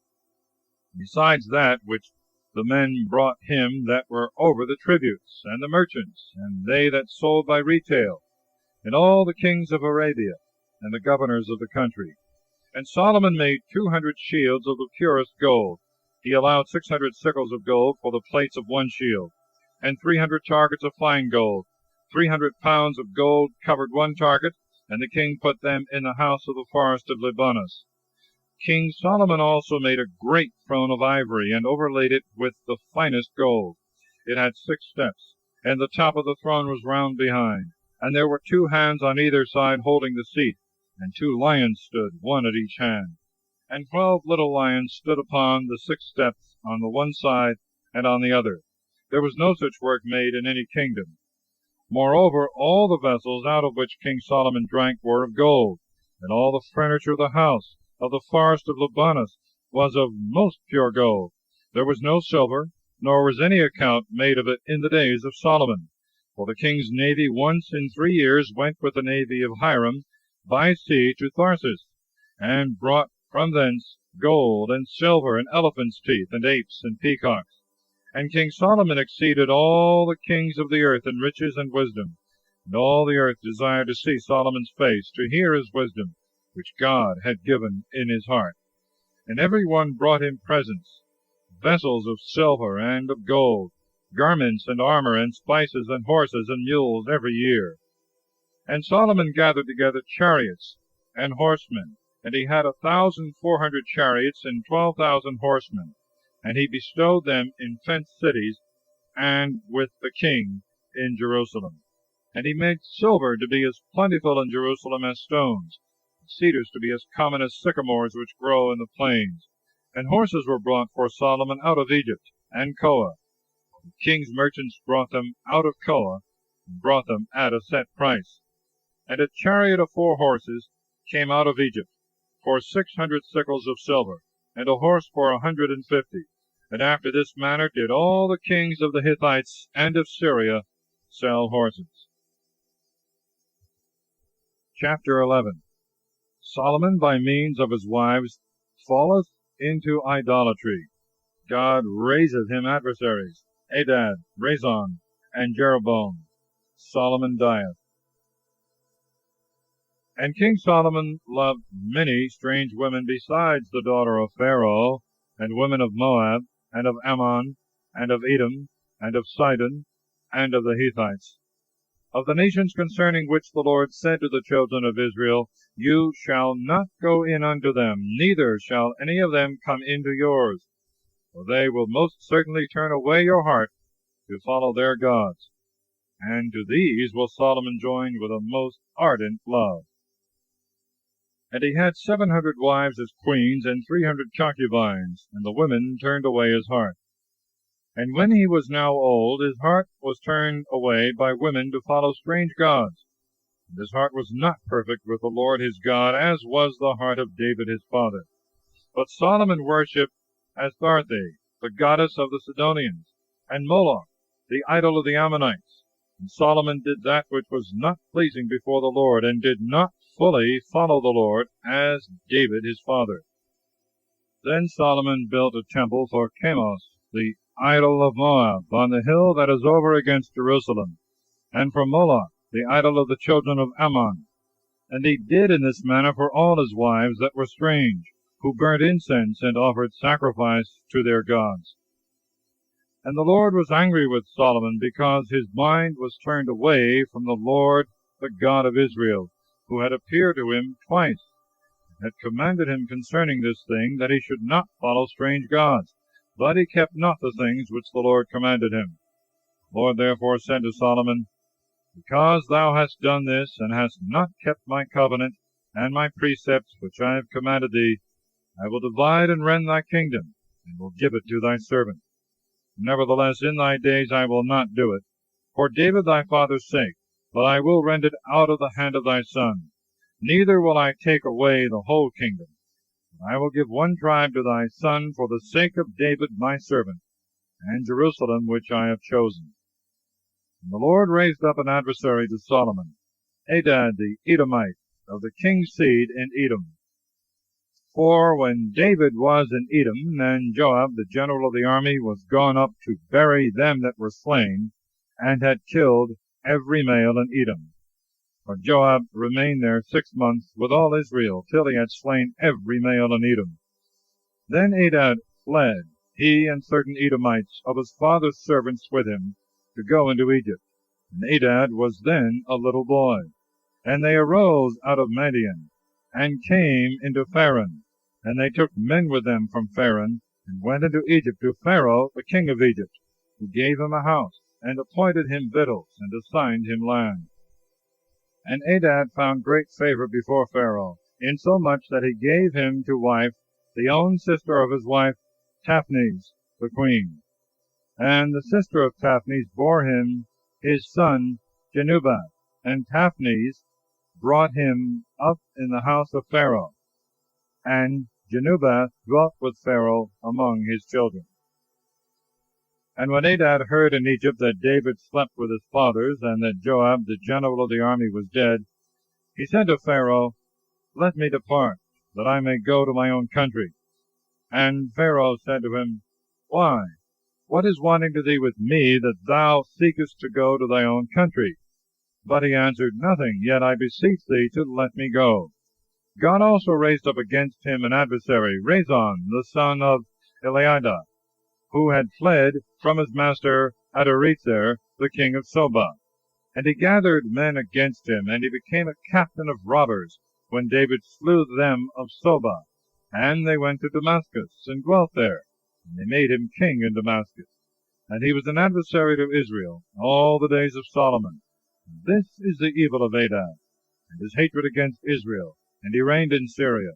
besides that which the men brought him that were over the tributes, and the merchants, and they that sold by retail, and all the kings of Arabia, and the governors of the country. And Solomon made 200 shields of the purest gold. He allowed 600 sickles of gold for the plates of one shield, and 300 targets of fine gold. 300 pounds of gold covered one target, and the king put them in the house of the forest of Libanus. King Solomon also made a great throne of ivory, and overlaid it with the finest gold. It had 6 steps, and the top of the throne was round behind. And there were 2 hands on either side holding the seat, and 2 lions stood, one at each hand. And 12 little lions stood upon the 6 steps on the one side and on the other. There was no such work made in any kingdom. Moreover, all the vessels out of which King Solomon drank were of gold, and all the furniture of the house of the forest of Libanus was of most pure gold. There was no silver, nor was any account made of it in the days of Solomon. For the king's navy once in 3 years went with the navy of Hiram by sea to Tharsis, and brought from thence gold and silver and elephants' teeth and apes and peacocks. And King Solomon exceeded all the kings of the earth in riches and wisdom. And all the earth desired to see Solomon's face, to hear his wisdom, which God had given in his heart. And every one brought him presents, vessels of silver and of gold, garments and armor, and spices, and horses, and mules every year. And Solomon gathered together chariots and horsemen, and he had 1,400 chariots and 12,000 horsemen, and he bestowed them in fenced cities, and with the king in Jerusalem. And he made silver to be as plentiful in Jerusalem as stones, and cedars to be as common as sycamores which grow in the plains. And horses were brought for Solomon out of Egypt and Coa. The king's merchants brought them out of Coa, and brought them at a set price. And a chariot of 4 horses came out of Egypt for 600 sickles of silver, and a horse for 150. And after this manner did all the kings of the Hittites and of Syria sell horses. Chapter 11. Solomon by means of his wives falleth into idolatry. God raiseth him adversaries, Adad, Rezon, and Jeroboam. Solomon dieth. And King Solomon loved many strange women besides the daughter of Pharaoh, and women of Moab, and of Ammon, and of Edom, and of Sidon, and of the Hittites. of the nations concerning which the Lord said to the children of Israel, You shall not go in unto them, neither shall any of them come into yours, for they will most certainly turn away your heart to follow their gods. And to these will Solomon join with a most ardent love. And he had 700 wives as queens, and 300 concubines, and the women turned away his heart. And when he was now old, his heart was turned away by women to follow strange gods. And his heart was not perfect with the Lord his God, as was the heart of David his father. But Solomon worshipped Astarte, the goddess of the Sidonians, and Moloch, the idol of the Ammonites. And Solomon did that which was not pleasing before the Lord, and did not fully follow the Lord, as David his father. Then Solomon built a temple for Chemosh, the idol of Moab, on the hill that is over against Jerusalem, and for Moloch, the idol of the children of Ammon. And he did in this manner for all his wives that were strange, who burnt incense and offered sacrifice to their gods. And the Lord was angry with Solomon, because his mind was turned away from the Lord, the God of Israel, who had appeared to him twice, and had commanded him concerning this thing, that he should not follow strange gods. But he kept not the things which the Lord commanded him. The Lord therefore said to Solomon, Because thou hast done this, and hast not kept my covenant, and my precepts which I have commanded thee, I will divide and rend thy kingdom, and will give it to thy servant. Nevertheless, in thy days I will not do it, for David thy father's sake, but I will rend it out of the hand of thy son. Neither will I take away the whole kingdom. I will give one tribe to thy son for the sake of David my servant, and Jerusalem which I have chosen. And the Lord raised up an adversary to Solomon, Hadad the Edomite, of the king's seed in Edom. For when David was in Edom, and Joab the general of the army was gone up to bury them that were slain, and had killed every male in Edom. For Joab remained there 6 months with all Israel, till he had slain every male in Edom. Then Hadad fled, he and certain Edomites of his father's servants with him, to go into Egypt. And Hadad was then a little boy. And they arose out of Madian, and came into Pharaoh. And they took men with them from Pharaoh, and went into Egypt to Pharaoh the king of Egypt, who gave him a house, and appointed him victuals, and assigned him land. And Hadad found great favor before Pharaoh, insomuch that he gave him to wife the own sister of his wife Taphnes the queen. And the sister of Taphnes bore him his son Genubath, and Taphnes brought him up in the house of Pharaoh. And Genubath dwelt with Pharaoh among his children. And when Hadad heard in Egypt that David slept with his fathers, and that Joab the general of the army was dead, he said to Pharaoh, Let me depart, that I may go to my own country. And Pharaoh said to him, Why? What is wanting to thee with me, that thou seekest to go to thy own country? But he answered, Nothing, yet I beseech thee to let me go. God also raised up against him an adversary, Rezon, the son of Eliada, who had fled from his master Hadarezer, the king of Sobah. And he gathered men against him, and he became a captain of robbers, when David slew them of Sobah. And they went to Damascus, and dwelt there, and they made him king in Damascus. And he was an adversary to Israel all the days of Solomon. This is the evil of Hadad, and his hatred against Israel, and he reigned in Syria.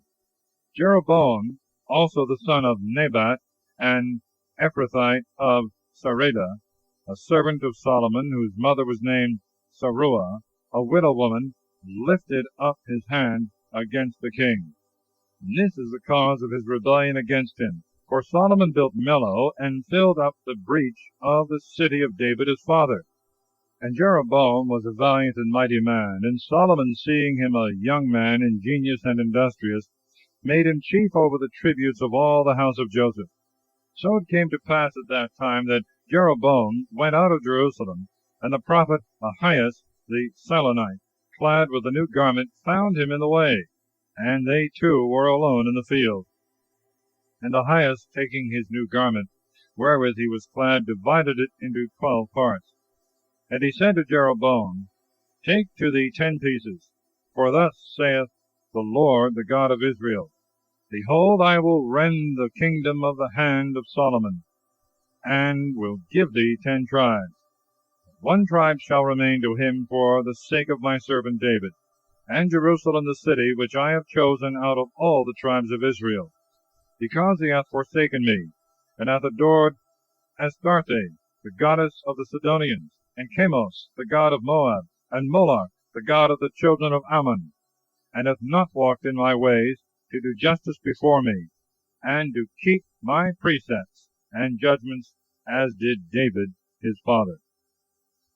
Jeroboam, also the son of Nebat, and Ephrathite of Sareda, a servant of Solomon, whose mother was named Saruah, a widow woman, lifted up his hand against the king. And this is the cause of his rebellion against him. For Solomon built Millo, and filled up the breach of the city of David his father. And Jeroboam was a valiant and mighty man, and Solomon, seeing him a young man, ingenious and industrious, made him chief over the tributes of all the house of Joseph. So it came to pass at that time that Jeroboam went out of Jerusalem, and the prophet Ahias the Silonite, clad with a new garment, found him in the way, and they two were alone in the field. And Ahias, taking his new garment, wherewith he was clad, divided it into 12 parts. And he said to Jeroboam, Take to thee 10 pieces, for thus saith the Lord, the God of Israel, Behold, I will rend the kingdom of the hand of Solomon, and will give thee 10 tribes. 1 tribe shall remain to him for the sake of my servant David, and Jerusalem the city which I have chosen out of all the tribes of Israel, because he hath forsaken me, and hath adored Astarte, the goddess of the Sidonians, and Chemos, the god of Moab, and Moloch, the god of the children of Ammon, and hath not walked in my ways, to do justice before me, and to keep my precepts and judgments, as did David his father.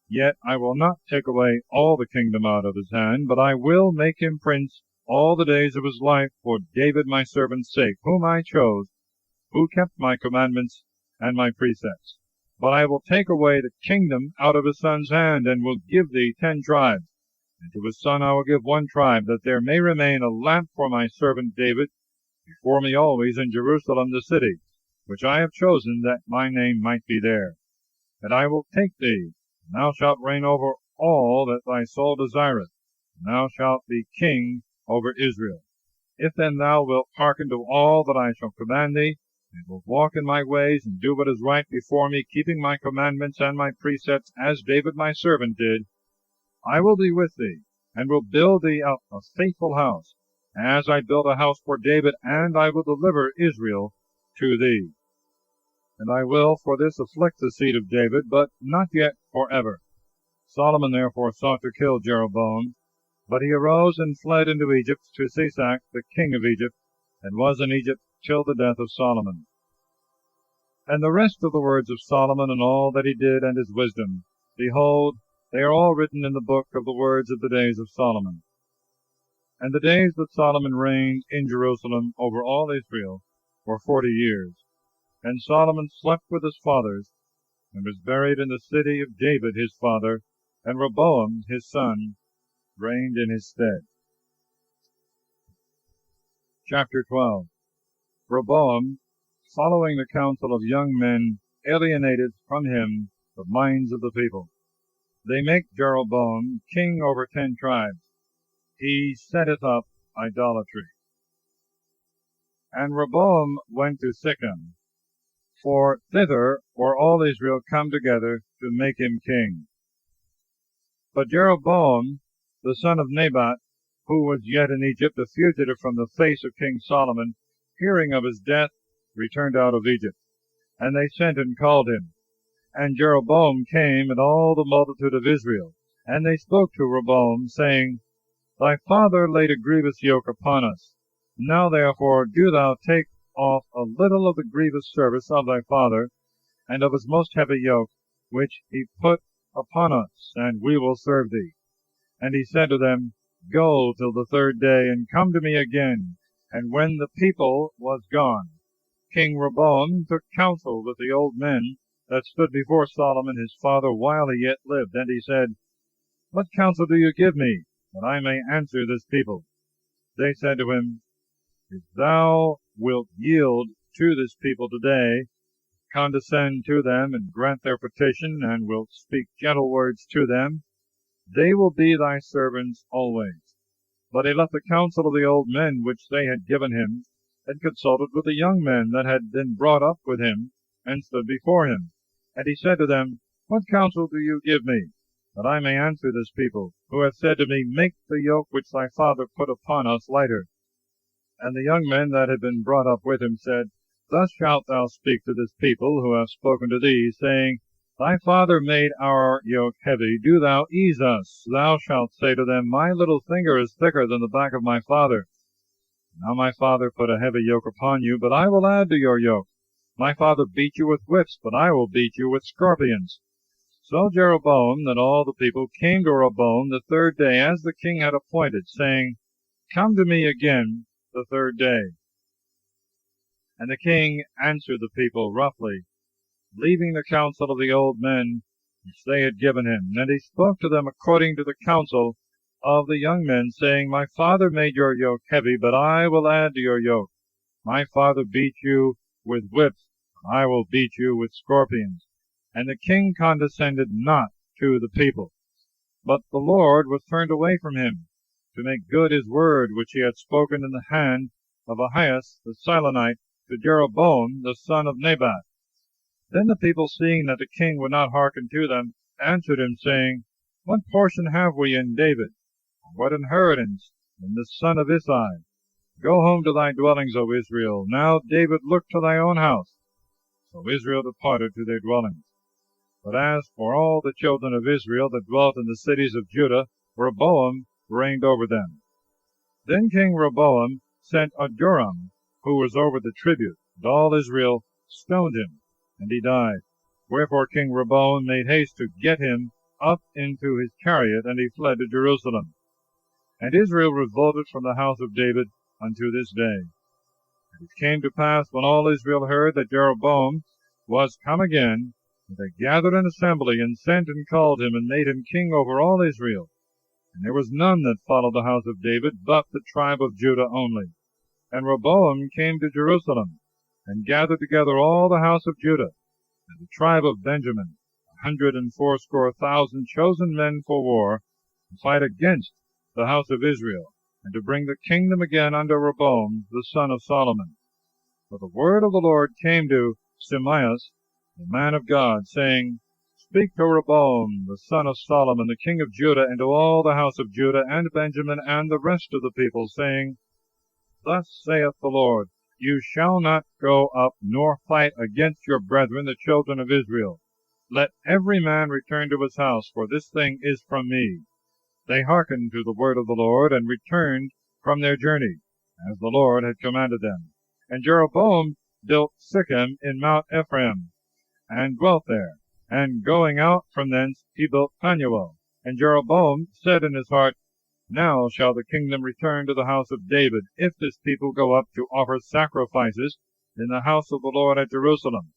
Yet I will not take away all the kingdom out of his hand, but I will make him prince all the days of his life for David my servant's sake, whom I chose, who kept my commandments and my precepts. But I will take away the kingdom out of his son's hand, and will give thee 10 tribes. And to his son I will give 1 tribe, that there may remain a lamp for my servant David before me always in Jerusalem the city, which I have chosen that my name might be there. And I will take thee, and thou shalt reign over all that thy soul desireth, and thou shalt be king over Israel. If then thou wilt hearken to all that I shall command thee, and wilt walk in my ways, and do what is right before me, keeping my commandments and my precepts, as David my servant did, I will be with thee, and will build thee up a faithful house, as I built a house for David, and I will deliver Israel to thee. And I will for this afflict the seed of David, but not yet forever. Solomon therefore sought to kill Jeroboam, but he arose and fled into Egypt to Shishak, the king of Egypt, and was in Egypt till the death of Solomon. And the rest of the words of Solomon, and all that he did, and his wisdom, behold, they are all written in the book of the words of the days of Solomon. And the days that Solomon reigned in Jerusalem over all Israel were 40 years. And Solomon slept with his fathers, and was buried in the city of David his father, and Rehoboam his son reigned in his stead. Chapter 12. Rehoboam, following the counsel of young men, alienated from him the minds of the people. They make Jeroboam king over 10 tribes. He setteth up idolatry. And Rehoboam went to Shechem, for thither were all Israel come together to make him king. But Jeroboam, the son of Nebat, who was yet in Egypt, a fugitive from the face of King Solomon, hearing of his death, returned out of Egypt. And they sent and called him. And Jeroboam came, and all the multitude of Israel. And they spoke to Rehoboam, saying, Thy father laid a grievous yoke upon us. Now therefore do thou take off a little of the grievous service of thy father, and of his most heavy yoke, which he put upon us, and we will serve thee. And he said to them, Go till the 3rd day, and come to me again. And when the people was gone, King Rehoboam took counsel with the old men that stood before Solomon his father while he yet lived. And he said, What counsel do you give me, that I may answer this people? They said to him, If thou wilt yield to this people today, condescend to them, and grant their petition, and wilt speak gentle words to them, they will be thy servants always. But he left the counsel of the old men which they had given him, and consulted with the young men that had been brought up with him, and stood before him. And he said to them, What counsel do you give me, that I may answer this people, who have said to me, Make the yoke which thy father put upon us lighter? And the young men that had been brought up with him said, Thus shalt thou speak to this people, who have spoken to thee, saying, Thy father made our yoke heavy, do thou ease us. Thou shalt say to them, My little finger is thicker than the back of my father. Now my father put a heavy yoke upon you, but I will add to your yoke. My father beat you with whips, but I will beat you with scorpions. So Jeroboam and all the people came to Rehoboam the 3rd day, as the king had appointed, saying, Come to me again the 3rd day. And the king answered the people roughly, leaving the counsel of the old men which they had given him. And he spoke to them according to the counsel of the young men, saying, My father made your yoke heavy, but I will add to your yoke. My father beat you with whips, and I will beat you with scorpions. And the king condescended not to the people. But the Lord was turned away from him, to make good his word which he had spoken in the hand of Ahijah the Silonite to Jeroboam the son of Nebat. Then the people, seeing that the king would not hearken to them, answered him, saying, What portion have we in David? Or what inheritance in the son of Isai? Go home to thy dwellings, O Israel. Now, David, look to thy own house. So Israel departed to their dwellings. But as for all the children of Israel that dwelt in the cities of Judah, Rehoboam reigned over them. Then King Rehoboam sent Joram, who was over the tribute, and all Israel stoned him, and he died. Wherefore King Rehoboam made haste to get him up into his chariot, and he fled to Jerusalem. And Israel revolted from the house of David unto this day. And it came to pass, when all Israel heard that Jeroboam was come again, that they gathered an assembly, and sent and called him, and made him king over all Israel. And there was none that followed the house of David, but the tribe of Judah only. And Rehoboam came to Jerusalem, and gathered together all the house of Judah, and the tribe of Benjamin, 180,000 chosen men for war, to fight against the house of Israel, and to bring the kingdom again unto Rehoboam the son of Solomon. For the word of the Lord came to Shemaiah, the man of God, saying, Speak to Rehoboam the son of Solomon, the king of Judah, and to all the house of Judah and Benjamin and the rest of the people, saying, Thus saith the Lord, You shall not go up nor fight against your brethren, the children of Israel. Let every man return to his house, for this thing is from me. They hearkened to the word of the Lord, and returned from their journey, as the Lord had commanded them. And Jeroboam built Sichem in Mount Ephraim, and dwelt there. And going out from thence he built Phanuel. And Jeroboam said in his heart, Now shall the kingdom return to the house of David, if this people go up to offer sacrifices in the house of the Lord at Jerusalem.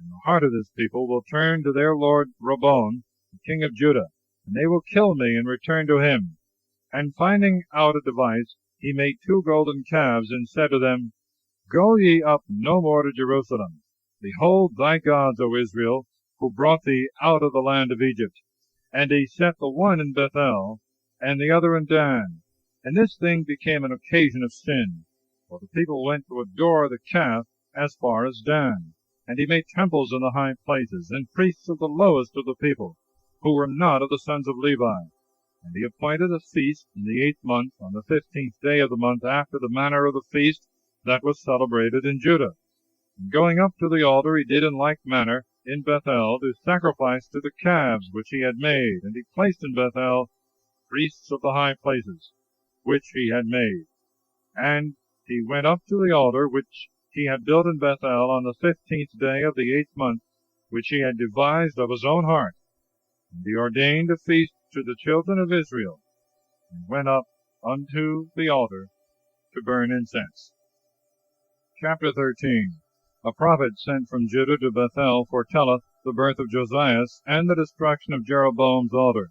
And the heart of this people will turn to their lord Rehoboam, the king of Judah, and they will kill me and return to him. And finding out a device, he made 2 golden calves, and said to them, Go ye up no more to Jerusalem. Behold thy gods, O Israel, who brought thee out of the land of Egypt. And he set the one in Bethel, and the other in Dan. And this thing became an occasion of sin, for the people went to adore the calf as far as Dan. And he made temples in the high places, and priests of the lowest of the people, who were not of the sons of Levi. And he appointed a feast in the 8th month, on the 15th day of the month, after the manner of the feast that was celebrated in Judah. And going up to the altar, he did in like manner in Bethel to sacrifice to the calves which he had made. And he placed in Bethel priests of the high places, which he had made. And he went up to the altar which he had built in Bethel on the 15th day of the 8th month, which he had devised of his own heart. And he ordained a feast to the children of Israel, and went up unto the altar to burn incense. Chapter 13. A prophet sent from Judah to Bethel foretelleth the birth of Josiah, and the destruction of Jeroboam's altar.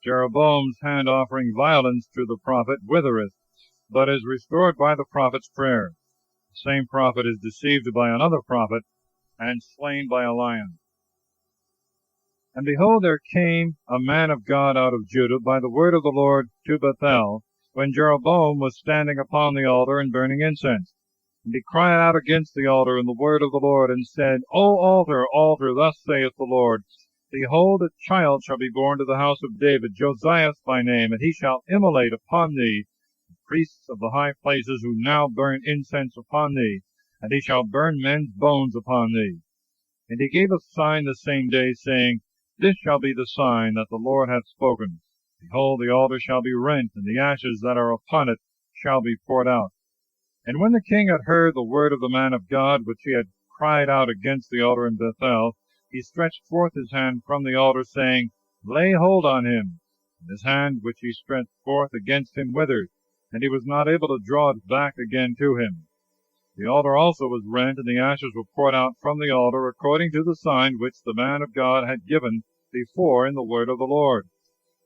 Jeroboam's hand offering violence to the prophet withereth, but is restored by the prophet's prayer. The same prophet is deceived by another prophet, and slain by a lion. And behold, there came a man of God out of Judah by the word of the Lord to Bethel, when Jeroboam was standing upon the altar and burning incense. And he cried out against the altar in the word of the Lord, and said, O altar, altar, thus saith the Lord, Behold, a child shall be born to the house of David, Josiah by name, and he shall immolate upon thee the priests of the high places, who now burn incense upon thee, and he shall burn men's bones upon thee. And he gave a sign the same day, saying, This shall be the sign that the Lord hath spoken. Behold, the altar shall be rent, and the ashes that are upon it shall be poured out. And when the king had heard the word of the man of God, which he had cried out against the altar in Bethel, he stretched forth his hand from the altar, saying, Lay hold on him. And his hand which he stretched forth against him withered, and he was not able to draw it back again to him. The altar also was rent, and the ashes were poured out from the altar, according to the sign which the man of God had given before in the word of the Lord.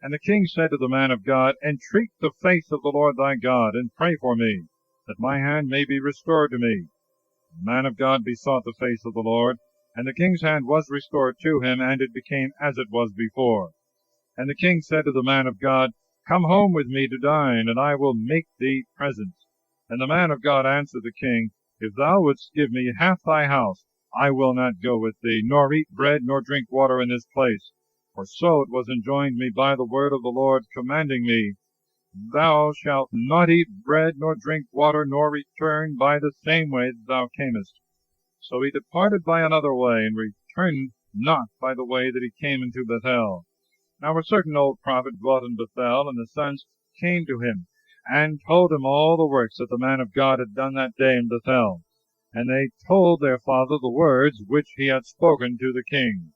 And the king said to the man of God, Entreat the face of the Lord thy God, and pray for me, that my hand may be restored to me. The man of God besought the face of the Lord, and the king's hand was restored to him, and it became as it was before. And the king said to the man of God, Come home with me to dine, and I will make thee presents. And the man of God answered the king, If thou wouldst give me half thy house, I will not go with thee, nor eat bread, nor drink water in this place. For so it was enjoined me by the word of the Lord, commanding me, Thou shalt not eat bread, nor drink water, nor return by the same way that thou camest. So he departed by another way, and returned not by the way that he came into Bethel. Now a certain old prophet dwelt in Bethel, and the sons came to him, and told him all the works that the man of God had done that day in Bethel. And they told their father the words which he had spoken to the king.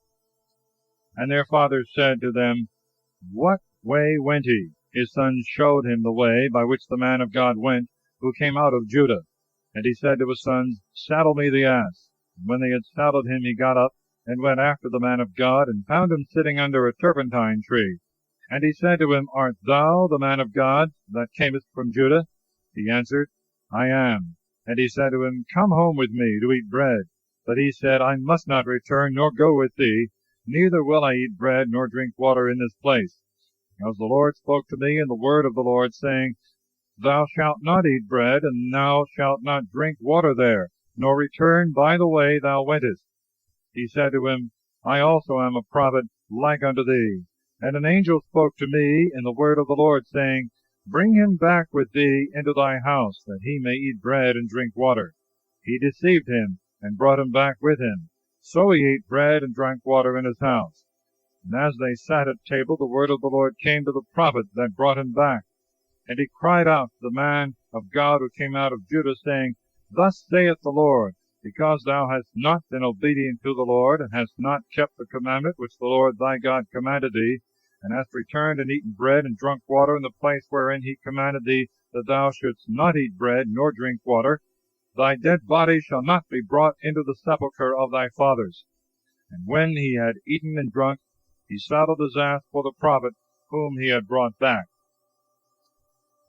And their father said to them, What way went he? His sons showed him the way by which the man of God went, who came out of Judah. And he said to his sons, Saddle me the ass. And when they had saddled him, he got up, and went after the man of God, and found him sitting under a turpentine tree. And he said to him, Art thou the man of God that camest from Judah? He answered, I am. And he said to him, Come home with me to eat bread. But he said, I must not return, nor go with thee, neither will I eat bread, nor drink water in this place. Because the Lord spoke to me in the word of the Lord, saying, Thou shalt not eat bread, and thou shalt not drink water there, nor return by the way thou wentest. He said to him, I also am a prophet like unto thee. And an angel spoke to me in the word of the Lord, saying, Bring him back with thee into thy house, that he may eat bread and drink water. He deceived him, and brought him back with him. So he ate bread and drank water in his house. And as they sat at table, the word of the Lord came to the prophet that brought him back. And he cried out to the man of God who came out of Judah, saying, Thus saith the Lord, because thou hast not been obedient to the Lord, and hast not kept the commandment which the Lord thy God commanded thee, and hast returned and eaten bread and drunk water in the place wherein he commanded thee that thou shouldst not eat bread nor drink water, thy dead body shall not be brought into the sepulchre of thy fathers. And when he had eaten and drunk, he saddled his ass for the prophet whom he had brought back.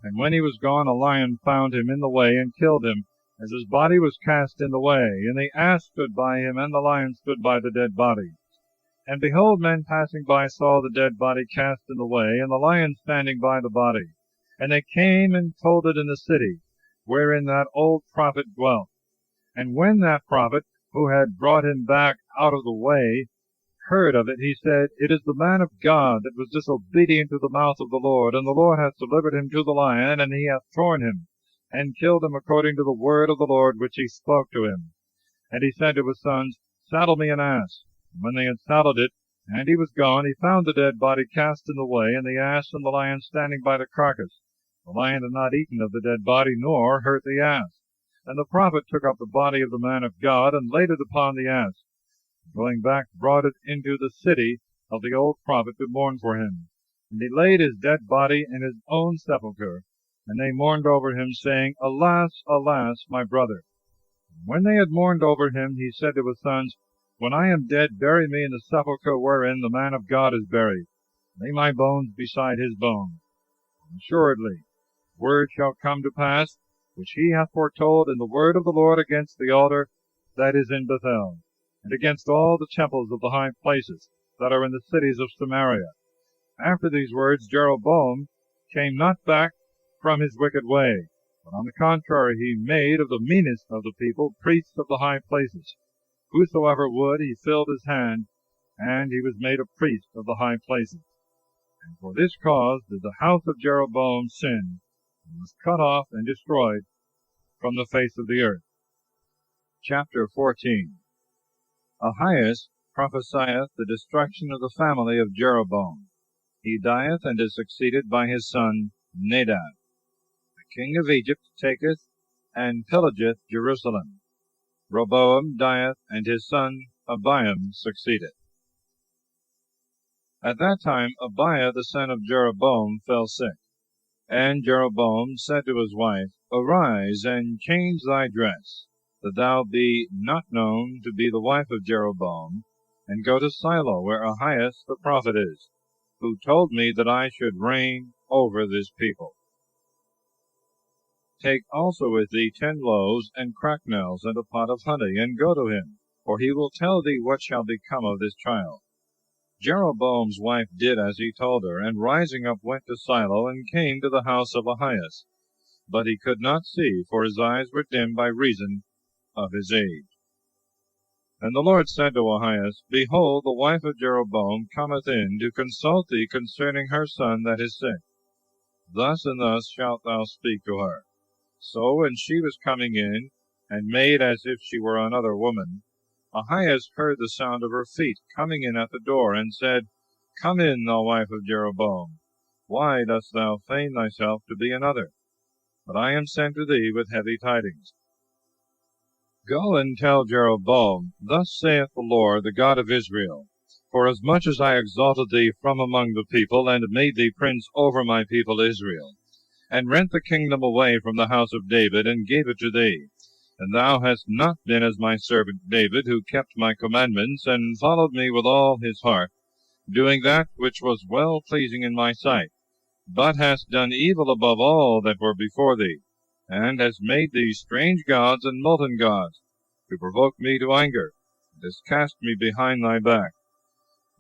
And when he was gone, a lion found him in the way, and killed him, as his body was cast in the way. And the ass stood by him, and the lion stood by the dead body. And behold, men passing by saw the dead body cast in the way, and the lion standing by the body. And they came and told it in the city, wherein that old prophet dwelt. And when that prophet, who had brought him back out of the way, heard of it, he said, It is the man of God that was disobedient to the mouth of the Lord, and the Lord hath delivered him to the lion, and he hath torn him, and killed him according to the word of the Lord which he spoke to him. And he said to his sons, Saddle me an ass. And when they had saddled it, and he was gone, he found the dead body cast in the way, and the ass and the lion standing by the carcass. The lion had not eaten of the dead body, nor hurt the ass. And the prophet took up the body of the man of God, and laid it upon the ass. Going back, brought it into the city of the old prophet to mourn for him. And he laid his dead body in his own sepulchre. And they mourned over him, saying, Alas, alas, my brother. And when they had mourned over him, he said to his sons, When I am dead, bury me in the sepulchre wherein the man of God is buried. Lay my bones beside his bones. And assuredly, word shall come to pass, which he hath foretold in the word of the Lord against the altar that is in Bethel, and against all the temples of the high places that are in the cities of Samaria. After these words, Jeroboam came not back from his wicked way, but on the contrary, he made of the meanest of the people priests of the high places. Whosoever would, he filled his hand, and he was made a priest of the high places. And for this cause did the house of Jeroboam sin, and was cut off and destroyed from the face of the earth. Chapter 14. Ahias prophesieth the destruction of the family of Jeroboam. He dieth, and is succeeded by his son Nadab. The king of Egypt taketh and pillageth Jerusalem. Rehoboam dieth, and his son Abiam succeedeth. At that time Abiah the son of Jeroboam fell sick. And Jeroboam said to his wife, Arise, and change thy dress, that thou be not known to be the wife of Jeroboam, and go to Silo, where Ahias the prophet is, who told me that I should reign over this people. Take also with thee 10 loaves and cracknels and a pot of honey, and go to him, for he will tell thee what shall become of this child. Jeroboam's wife did as he told her, and rising up went to Silo, and came to the house of Ahias. But he could not see, for his eyes were dim by reason of his age. And the Lord said to Ahias, Behold, the wife of Jeroboam cometh in to consult thee concerning her son that is sick. Thus and thus shalt thou speak to her. So when she was coming in, and made as if she were another woman, Ahias heard the sound of her feet coming in at the door, and said, Come in, thou wife of Jeroboam. Why dost thou feign thyself to be another? But I am sent to thee with heavy tidings. Go and tell Jeroboam, Thus saith the Lord, the God of Israel, Forasmuch as I exalted thee from among the people, and made thee prince over my people Israel, and rent the kingdom away from the house of David, and gave it to thee, and thou hast not been as my servant David, who kept my commandments, and followed me with all his heart, doing that which was well pleasing in my sight, but hast done evil above all that were before thee, and hast made thee strange gods and molten gods, to provoke me to anger, and hast cast me behind thy back.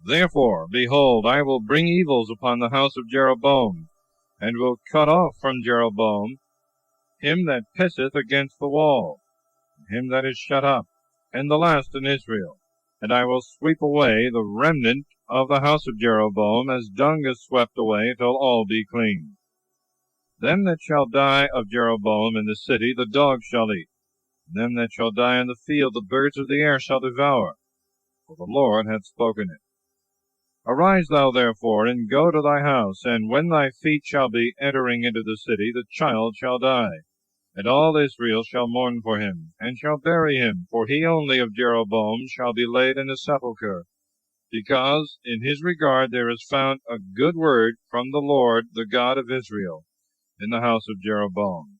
Therefore, behold, I will bring evils upon the house of Jeroboam, and will cut off from Jeroboam him that pisseth against the wall, him that is shut up, and the last in Israel. And I will sweep away the remnant of the house of Jeroboam, as dung is swept away, till all be clean. Them that shall die of Jeroboam in the city the dogs shall eat, and them that shall die in the field the birds of the air shall devour, for the Lord hath spoken it. Arise thou therefore, and go to thy house, and when thy feet shall be entering into the city, the child shall die. And all Israel shall mourn for him, and shall bury him, for he only of Jeroboam shall be laid in a sepulchre, because in his regard there is found a good word from the Lord, the God of Israel, in the house of Jeroboam.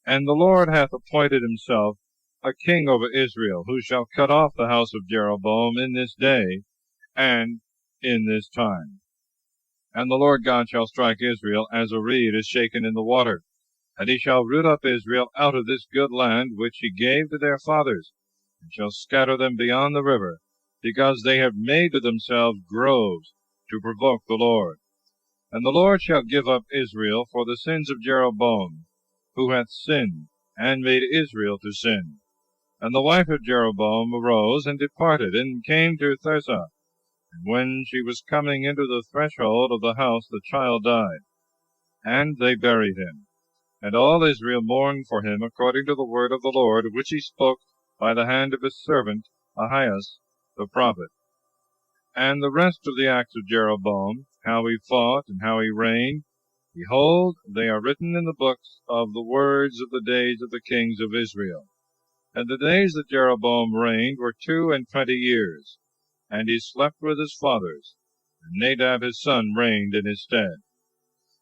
And the Lord hath appointed himself a king over Israel, who shall cut off the house of Jeroboam in this day, and in this time. And the Lord God shall strike Israel as a reed is shaken in the water, and he shall root up Israel out of this good land which he gave to their fathers, and shall scatter them beyond the river, because they have made to themselves groves to provoke the Lord. And the Lord shall give up Israel for the sins of Jeroboam, who hath sinned, and made Israel to sin. And the wife of Jeroboam arose and departed, and came to Tirzah. And when she was coming into the threshold of the house, the child died, and they buried him. And all Israel mourned for him according to the word of the Lord, which he spoke by the hand of his servant Ahias the prophet. And the rest of the acts of Jeroboam, how he fought and how he reigned, behold, they are written in the books of the words of the days of the kings of Israel. And the days that Jeroboam reigned were 22 years, and he slept with his fathers, and Nadab his son reigned in his stead.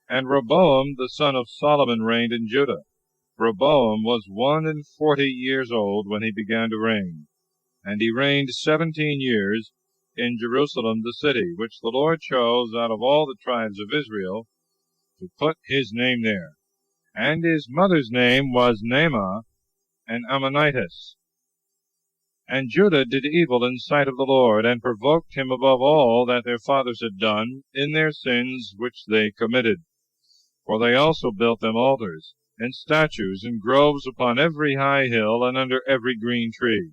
And Rehoboam the son of Solomon reigned in Judah. Rehoboam was 41 years old when he began to reign, and he reigned 17 years in Jerusalem the city, which the Lord chose out of all the tribes of Israel to put his name there. And his mother's name was Naamah, an Ammonitess. And Judah did evil in sight of the Lord, and provoked him above all that their fathers had done in their sins which they committed. For they also built them altars, and statues, and groves upon every high hill, and under every green tree.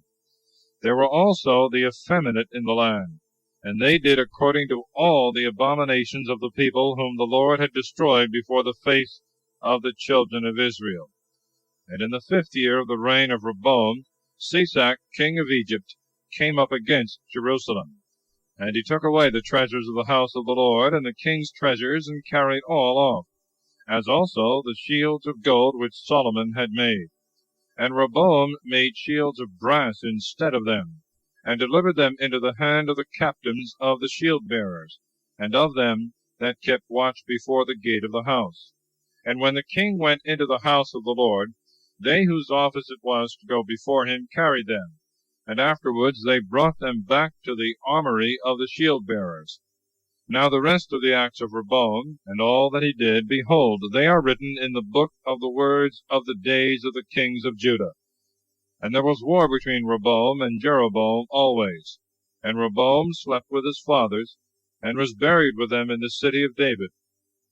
There were also the effeminate in the land, and they did according to all the abominations of the people whom the Lord had destroyed before the face of the children of Israel. And in the 5th year of the reign of Rehoboam, Shishak king of Egypt came up against Jerusalem. And he took away the treasures of the house of the Lord, and the king's treasures, and carried all off, as also the shields of gold which Solomon had made. And Rehoboam made shields of brass instead of them, and delivered them into the hand of the captains of the shield-bearers, and of them that kept watch before the gate of the house. And when the king went into the house of the Lord, they whose office it was to go before him carried them, and afterwards they brought them back to the armory of the shield-bearers. Now the rest of the acts of Rehoboam, and all that he did, behold, they are written in the book of the words of the days of the kings of Judah. And there was war between Rehoboam and Jeroboam always. And Rehoboam slept with his fathers, and was buried with them in the city of David.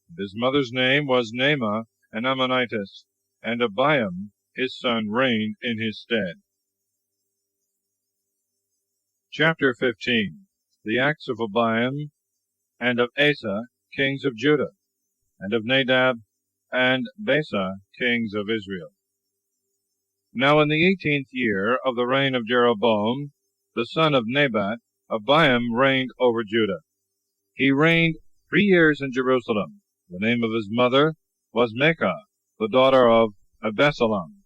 And his mother's name was Naamah, an Ammonitess, and Abiam his son reigned in his stead. Chapter 15. The acts of Abiam and of Asa, kings of Judah, and of Nadab and Baasa, kings of Israel. Now in the 18th year of the reign of Jeroboam, the son of Nebat, Abiam reigned over Judah. He reigned 3 years in Jerusalem. The name of his mother was Maachah, the daughter of Absalom.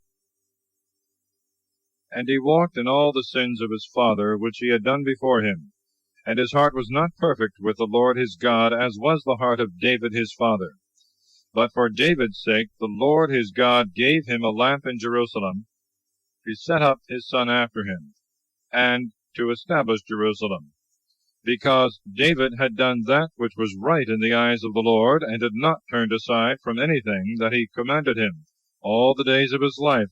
And he walked in all the sins of his father, which he had done before him. And his heart was not perfect with the Lord his God, as was the heart of David his father. But for David's sake the Lord his God gave him a lamp in Jerusalem, to set up his son after him, and to establish Jerusalem, because David had done that which was right in the eyes of the Lord, and had not turned aside from anything that he commanded him all the days of his life,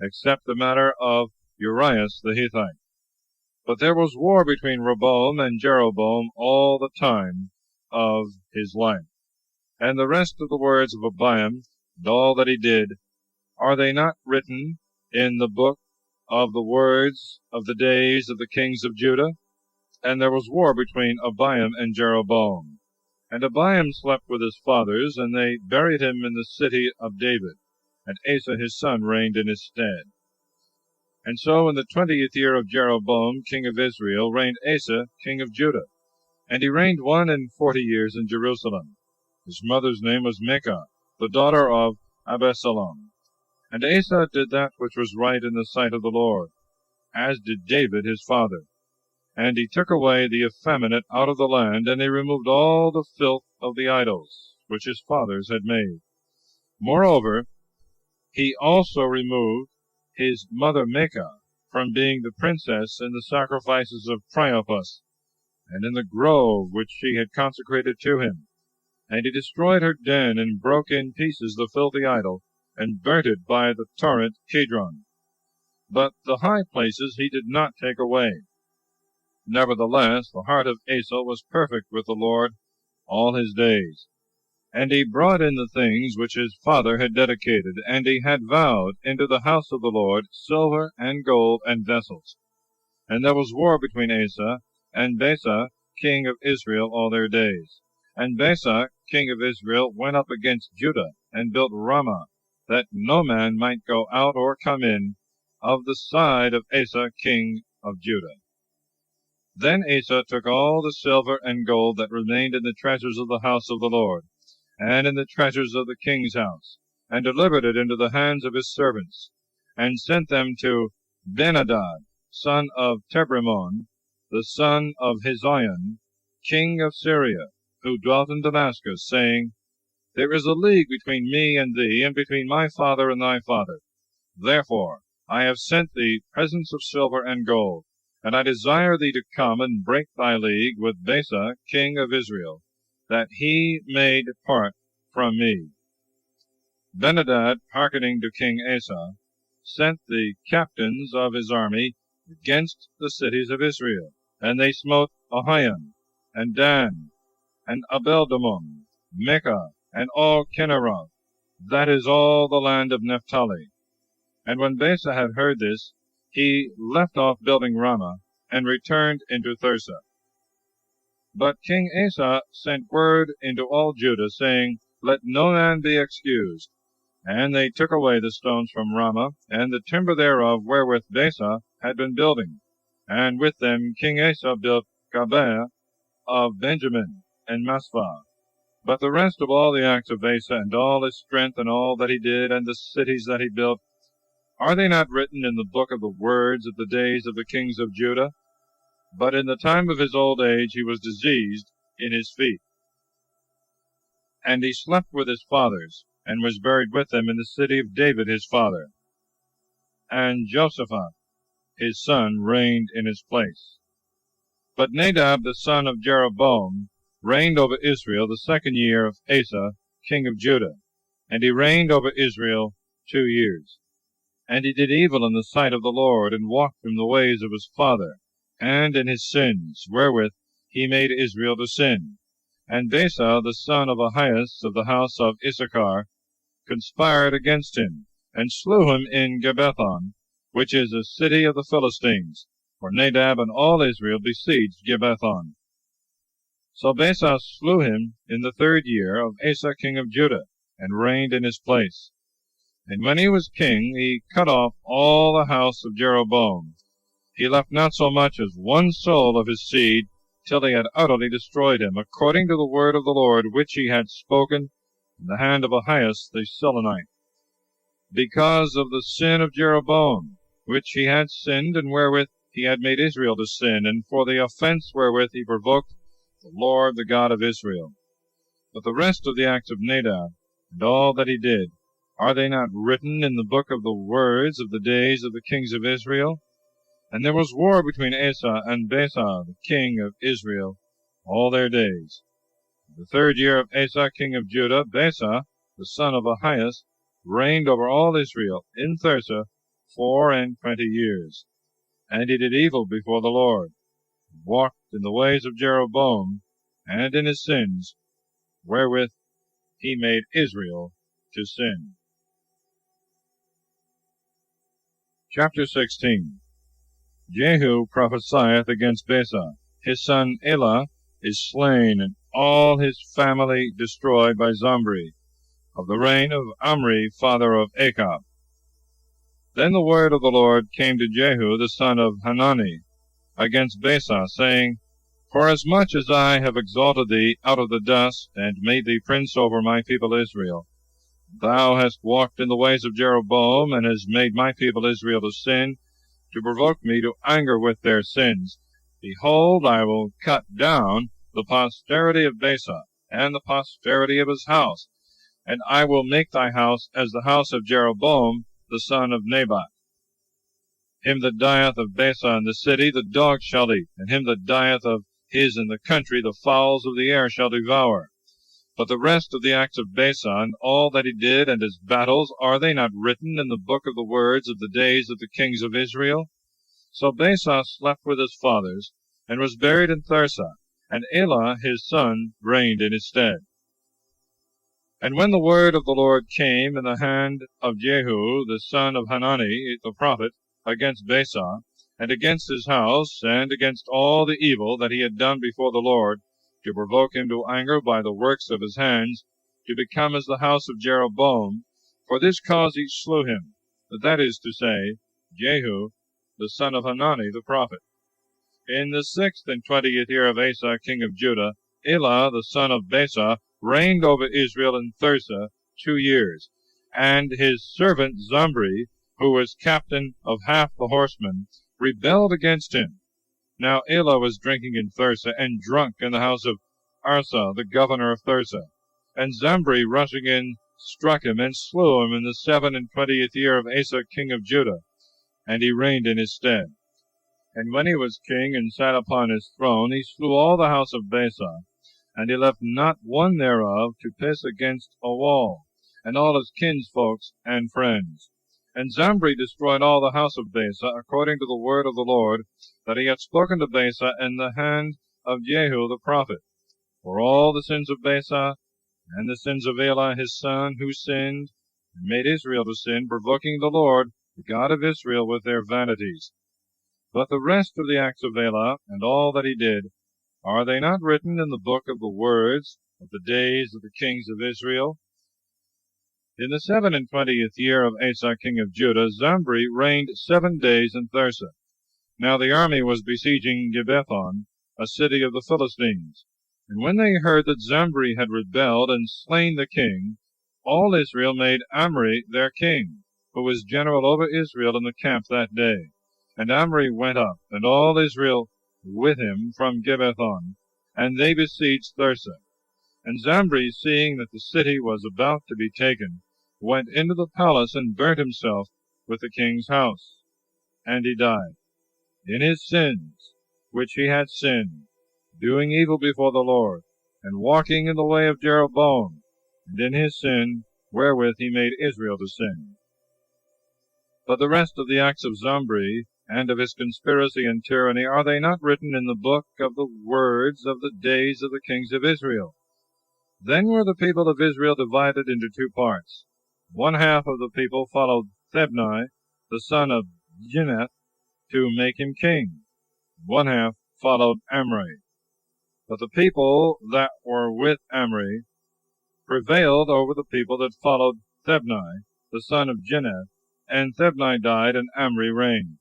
except the matter of Urias the Hittite. But there was war between Rehoboam and Jeroboam all the time of his life. And the rest of the words of Abiam, and all that he did, are they not written in the book of the words of the days of the kings of Judah? And there was war between Abiam and Jeroboam. And Abiam slept with his fathers, and they buried him in the city of David, and Asa his son reigned in his stead. And so in the 20th year of Jeroboam king of Israel reigned Asa king of Judah, and he reigned 41 years in Jerusalem. His mother's name was Maachah, the daughter of Absalom. And Asa did that which was right in the sight of the Lord, as did David his father. And he took away the effeminate out of the land, and he removed all the filth of the idols, which his fathers had made. Moreover, he also removed his mother Maachah from being the princess in the sacrifices of Priapus, and in the grove which she had consecrated to him. And he destroyed her den, and broke in pieces the filthy idol, and burnt it by the torrent Kidron. But the high places he did not take away. Nevertheless, the heart of Asa was perfect with the Lord all his days. And he brought in the things which his father had dedicated, and he had vowed into the house of the Lord silver and gold and vessels. And there was war between Asa and Baasa, king of Israel, all their days. And Baasa, king of Israel, went up against Judah, and built Ramah, that no man might go out or come in of the side of Asa, king of Judah. Then Asa took all the silver and gold that remained in the treasures of the house of the Lord, and in the treasures of the king's house, and delivered it into the hands of his servants, and sent them to Ben-Hadad, son of Tebrimon, the son of Hazael, king of Syria, who dwelt in Damascus, saying, There is a league between me and thee, and between my father and thy father. Therefore I have sent thee presents of silver and gold, and I desire thee to come and break thy league with Baasa, king of Israel, that he may depart from me. Ben-Hadad, hearkening to King Asa, sent the captains of his army against the cities of Israel, and they smote Ahiyam, and Dan, and Abeldamon, Mecca, and all Kinneroth, that is all the land of Naphtali. And when Baasa had heard this, he left off building Ramah, and returned into Thirsa. But King Asa sent word into all Judah, saying, Let no man be excused. And they took away the stones from Ramah, and the timber thereof wherewith Baasa had been building. And with them King Asa built Gibeah of Benjamin, and Maspah. But the rest of all the acts of Asa, and all his strength, and all that he did, and the cities that he built, are they not written in the book of the words of the days of the kings of Judah? But in the time of his old age he was diseased in his feet. And he slept with his fathers, and was buried with them in the city of David his father. And Joshaphat his son reigned in his place. But Nadab the son of Jeroboam reigned over Israel the 2nd year of Asa king of Judah, and he reigned over Israel 2 years. And he did evil in the sight of the Lord, and walked in the ways of his father, and in his sins, wherewith he made Israel to sin. And Baasa the son of Ahias of the house of Issachar conspired against him, and slew him in Gibbethon, which is a city of the Philistines, for Nadab and all Israel besieged Gibbethon. So Baasa slew him in the 3rd year of Asa king of Judah, and reigned in his place. And when he was king, he cut off all the house of Jeroboam. He left not so much as one soul of his seed, till he had utterly destroyed him, according to the word of the Lord, which he had spoken in the hand of Ahias the Silonite, because of the sin of Jeroboam, which he had sinned, and wherewith he had made Israel to sin, and for the offense wherewith he provoked the Lord, the God of Israel. But the rest of the acts of Nadab, and all that he did, are they not written in the book of the words of the days of the kings of Israel? And there was war between Asa and Baasa, the king of Israel, all their days. In the 3rd year of Asa king of Judah, Baasa, the son of Ahias, reigned over all Israel in Thirsa 24 years. And he did evil before the Lord, and walked in the ways of Jeroboam, and in his sins, wherewith he made Israel to sin. Chapter 16. Jehu prophesieth against Baasa. His son Elah is slain, and all his family destroyed by Zomri, of the reign of Omri father of Achab. Then the word of the Lord came to Jehu the son of Hanani against Baasa, saying, Forasmuch as I have exalted thee out of the dust, and made thee prince over my people Israel, thou hast walked in the ways of Jeroboam, and hast made my people Israel to sin, to provoke me to anger with their sins. Behold, I will cut down the posterity of Baasa, and the posterity of his house, and I will make thy house as the house of Jeroboam the son of Nebat. Him that dieth of Baasa in the city the dogs shall eat, and him that dieth of his in the country the fowls of the air shall devour. But the rest of the acts of Baasa, and all that he did, and his battles, are they not written in the book of the words of the days of the kings of Israel? So Baasa slept with his fathers, and was buried in Thirsa, and Elah his son reigned in his stead. And when the word of the Lord came in the hand of Jehu the son of Hanani the prophet against Baasa, and against his house, and against all the evil that he had done before the Lord, to provoke him to anger by the works of his hands, to become as the house of Jeroboam, for this cause he slew him, that is to say, Jehu the son of Hanani the prophet. In the 26th year of Asa king of Judah, Elah the son of Baasa reigned over Israel in Thirsa 2 years, and his servant Zomri, who was captain of half the horsemen, rebelled against him. Now Elah was drinking in Thirsa, and drunk in the house of Arsa, the governor of Thirsa. And Zomri, rushing in, struck him, and slew him in the 27th year of Asa king of Judah, and he reigned in his stead. And when he was king, and sat upon his throne, he slew all the house of Baasa, and he left not one thereof to piss against a wall, and all his kinsfolks and friends. And Zomri destroyed all the house of Baasa, according to the word of the Lord, that he had spoken to Baasa in the hand of Jehu the prophet. For all the sins of Baasa, and the sins of Elah his son, who sinned, and made Israel to sin, provoking the Lord, the God of Israel, with their vanities. But the rest of the acts of Elah, and all that he did, are they not written in the book of the words of the days of the kings of Israel? In the 27th year of Asa king of Judah, Zomri reigned 7 days in Thirsa. Now the army was besieging Gibbethon, a city of the Philistines. And when they heard that Zomri had rebelled and slain the king, all Israel made Omri their king, who was general over Israel in the camp that day. And Omri went up, and all Israel with him from Gibbethon, and they besieged Thirsa. And Zomri, seeing that the city was about to be taken, went into the palace and burnt himself with the king's house. And he died in his sins, which he had sinned, doing evil before the Lord, and walking in the way of Jeroboam, and in his sin, wherewith he made Israel to sin. But the rest of the acts of Zomri, and of his conspiracy and tyranny, are they not written in the book of the words of the days of the kings of Israel? Then were the people of Israel divided into two parts. One half of the people followed Thebni, the son of Gineth, to make him king. One half followed Amri. But the people that were with Amri prevailed over the people that followed Thebni, the son of Gineth, and Thebni died, and Amri reigned.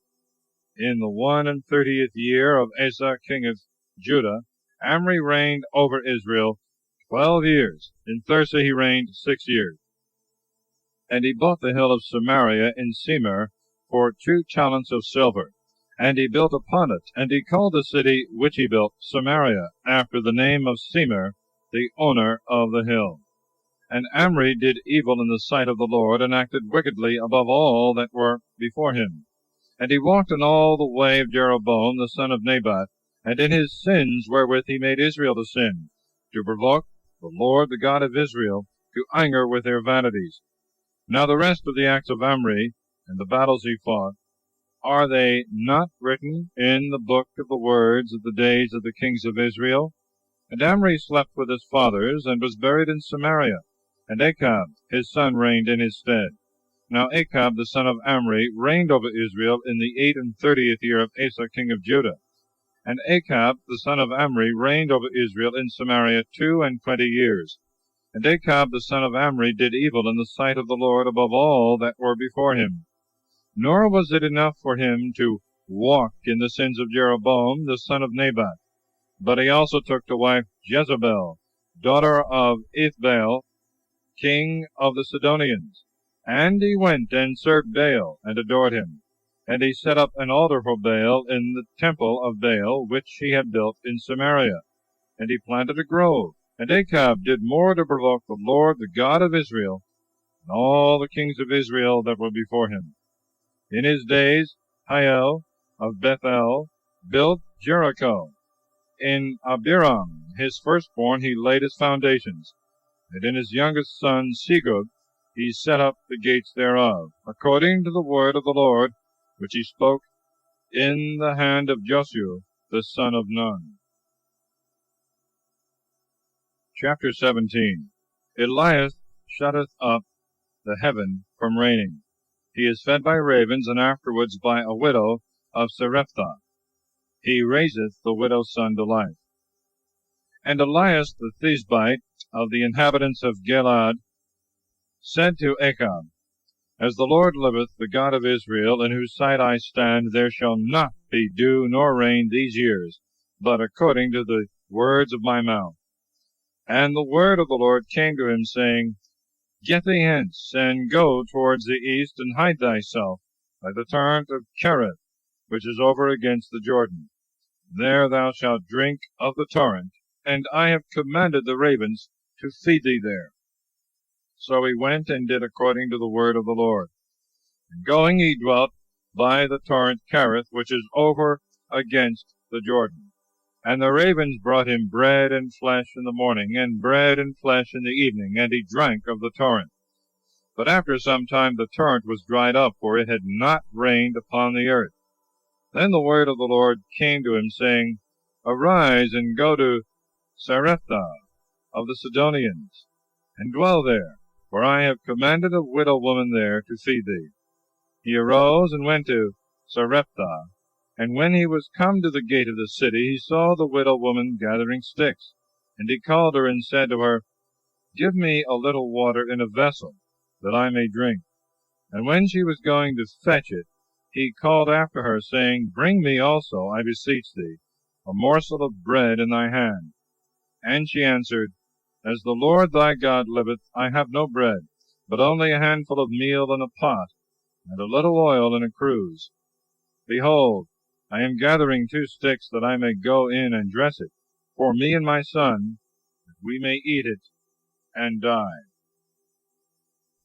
In the 31st year of Asa king of Judah, Amri reigned over Israel 12 years. In Thirsa he reigned 6 years. And he bought the hill of Samaria in Semer for 2 talents of silver. And he built upon it, and he called the city which he built Samaria, after the name of Semer, the owner of the hill. And Amri did evil in the sight of the Lord, and acted wickedly above all that were before him. And he walked in all the way of Jeroboam the son of Nebat, and in his sins wherewith he made Israel to sin, to provoke the Lord the God of Israel to anger with their vanities. Now the rest of the acts of Amri, and the battles he fought, are they not written in the book of the words of the days of the kings of Israel? And Amri slept with his fathers, and was buried in Samaria, and Achab his son reigned in his stead. Now Achab the son of Amri reigned over Israel in the 38th year of Asa king of Judah. And Achab the son of Amri reigned over Israel in Samaria 22 years. And Achab the son of Amri did evil in the sight of the Lord above all that were before him. Nor was it enough for him to walk in the sins of Jeroboam the son of Nebat, but he also took to wife Jezebel, daughter of Ethbaal, king of the Sidonians. And he went and served Baal, and adored him. And he set up an altar for Baal in the temple of Baal, which he had built in Samaria. And he planted a grove. And Achab did more to provoke the Lord, the God of Israel, than all the kings of Israel that were before him. In his days Hiel of Bethel built Jericho. In Abiram his firstborn he laid his foundations, and in his youngest son Segub he set up the gates thereof, according to the word of the Lord, which he spoke in the hand of Joshua the son of Nun. Chapter 17. Elias shutteth up the heaven from raining. He is fed by ravens, and afterwards by a widow of Sarepta. He raiseth the widow's son to life. And Elias the Thisbite of the inhabitants of Gilad said to Achab, As the Lord liveth, the God of Israel, in whose sight I stand, there shall not be dew nor rain these years, but according to the words of my mouth. And the word of the Lord came to him, saying, Get thee hence, and go towards the east, and hide thyself by the torrent of Cherith, which is over against the Jordan. There thou shalt drink of the torrent, and I have commanded the ravens to feed thee there. So he went and did according to the word of the Lord. And going he dwelt by the torrent Cherith, which is over against the Jordan. And the ravens brought him bread and flesh in the morning, and bread and flesh in the evening, and he drank of the torrent. But after some time the torrent was dried up, for it had not rained upon the earth. Then the word of the Lord came to him, saying, Arise, and go to Sarepta of the Sidonians, and dwell there, for I have commanded a widow woman there to feed thee. He arose and went to Sarepta. And when he was come to the gate of the city, he saw the widow woman gathering sticks. And he called her, and said to her, Give me a little water in a vessel, that I may drink. And when she was going to fetch it, he called after her, saying, Bring me also, I beseech thee, a morsel of bread in thy hand. And she answered, As the Lord thy God liveth, I have no bread, but only a handful of meal in a pot, and a little oil in a cruse. Behold, I am gathering 2 sticks, that I may go in and dress it, for me and my son, that we may eat it and die.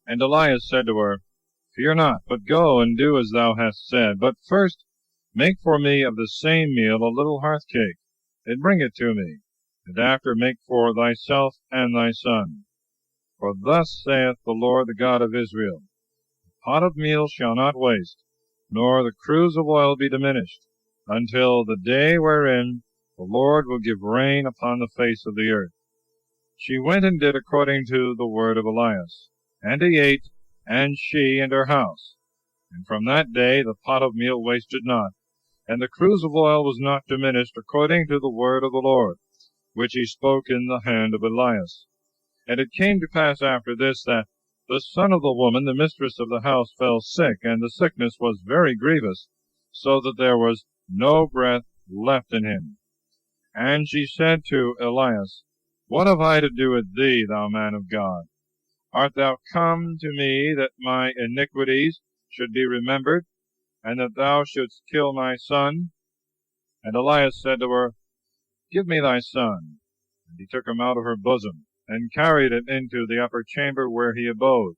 And Elias said to her, Fear not, but go and do as thou hast said. But first make for me of the same meal a little hearth cake, and bring it to me, and after make for thyself and thy son. For thus saith the Lord the God of Israel, The pot of meal shall not waste, nor the cruse of oil be diminished, until the day wherein the Lord will give rain upon the face of the earth. She went and did according to the word of Elias. And he ate, and she and her house. And from that day the pot of meal wasted not, and the cruse of oil was not diminished, according to the word of the Lord, which he spoke in the hand of Elias. And it came to pass after this, that the son of the woman, the mistress of the house, fell sick, and the sickness was very grievous, so that there was no breath left in him. And she said to Elias, What have I to do with thee, thou man of God? Art thou come to me that my iniquities should be remembered, and that thou shouldst kill my son? And Elias said to her, Give me thy son. And he took him out of her bosom, and carried him into the upper chamber where he abode,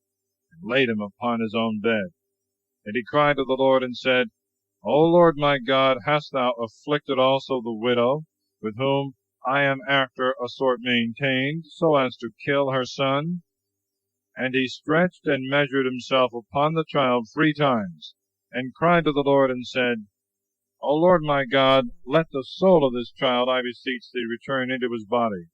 and laid him upon his own bed. And he cried to the Lord, and said, O Lord my God, hast thou afflicted also the widow, with whom I am after a sort maintained, so as to kill her son? And he stretched and measured himself upon the child 3 times, and cried to the Lord, and said, O Lord my God, let the soul of this child, I beseech thee, return into his body.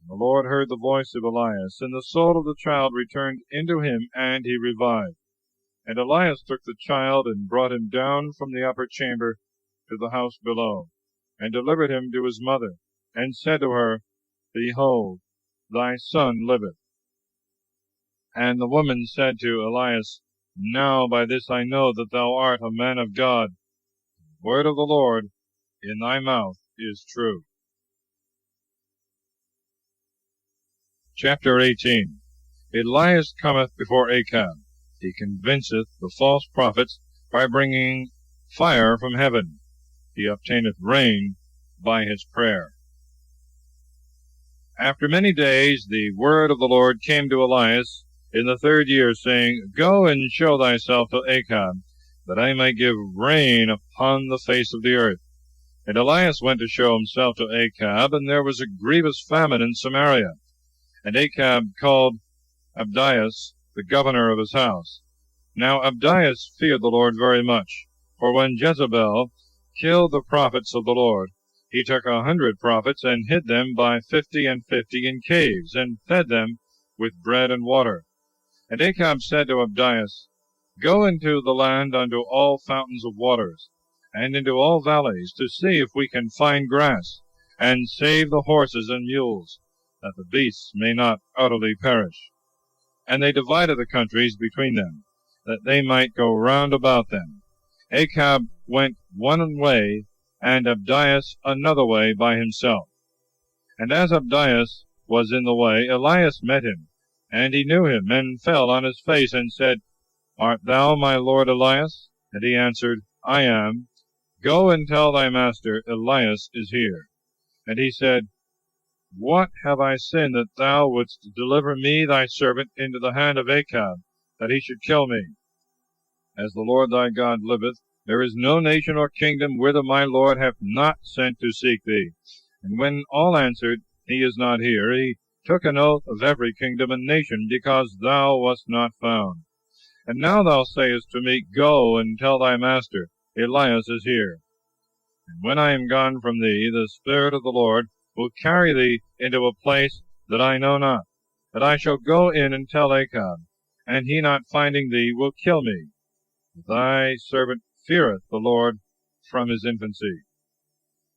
And the Lord heard the voice of Elias, and the soul of the child returned into him, and he revived. And Elias took the child, and brought him down from the upper chamber to the house below, and delivered him to his mother, and said to her, Behold, thy son liveth. And the woman said to Elias, Now by this I know that thou art a man of God. The word of the Lord in thy mouth is true. Chapter 18. Elias cometh before Achab. He convinceth the false prophets by bringing fire from heaven. He obtaineth rain by his prayer. After many days the word of the Lord came to Elias in the 3rd year, saying, Go and show thyself to Achab, that I may give rain upon the face of the earth. And Elias went to show himself to Achab, and there was a grievous famine in Samaria. And Achab called Abdias, the governor of his house. Now Abdias feared the Lord very much, for when Jezebel killed the prophets of the Lord, he took 100 prophets, and hid them by 50 and 50 in caves, and fed them with bread and water. And Achab said to Abdias, Go into the land unto all fountains of waters, and into all valleys, to see if we can find grass, and save the horses and mules, that the beasts may not utterly perish. And they divided the countries between them, that they might go round about them. Achab went one way, and Abdias another way by himself. And as Abdias was in the way, Elias met him, and he knew him, and fell on his face, and said, Art thou my lord Elias? And he answered, I am. Go and tell thy master, Elias is here. And he said, What have I sinned, that thou wouldst deliver me thy servant into the hand of Achab, that he should kill me? As the Lord thy God liveth, there is no nation or kingdom whither my Lord hath not sent to seek thee. And when all answered, He is not here, he took an oath of every kingdom and nation, because thou wast not found. And now thou sayest to me, Go and tell thy master, Elias is here. And when I am gone from thee, the Spirit of the Lord will carry thee into a place that I know not, that I shall go in and tell Achab, and he not finding thee will kill me. Thy servant feareth the Lord from his infancy.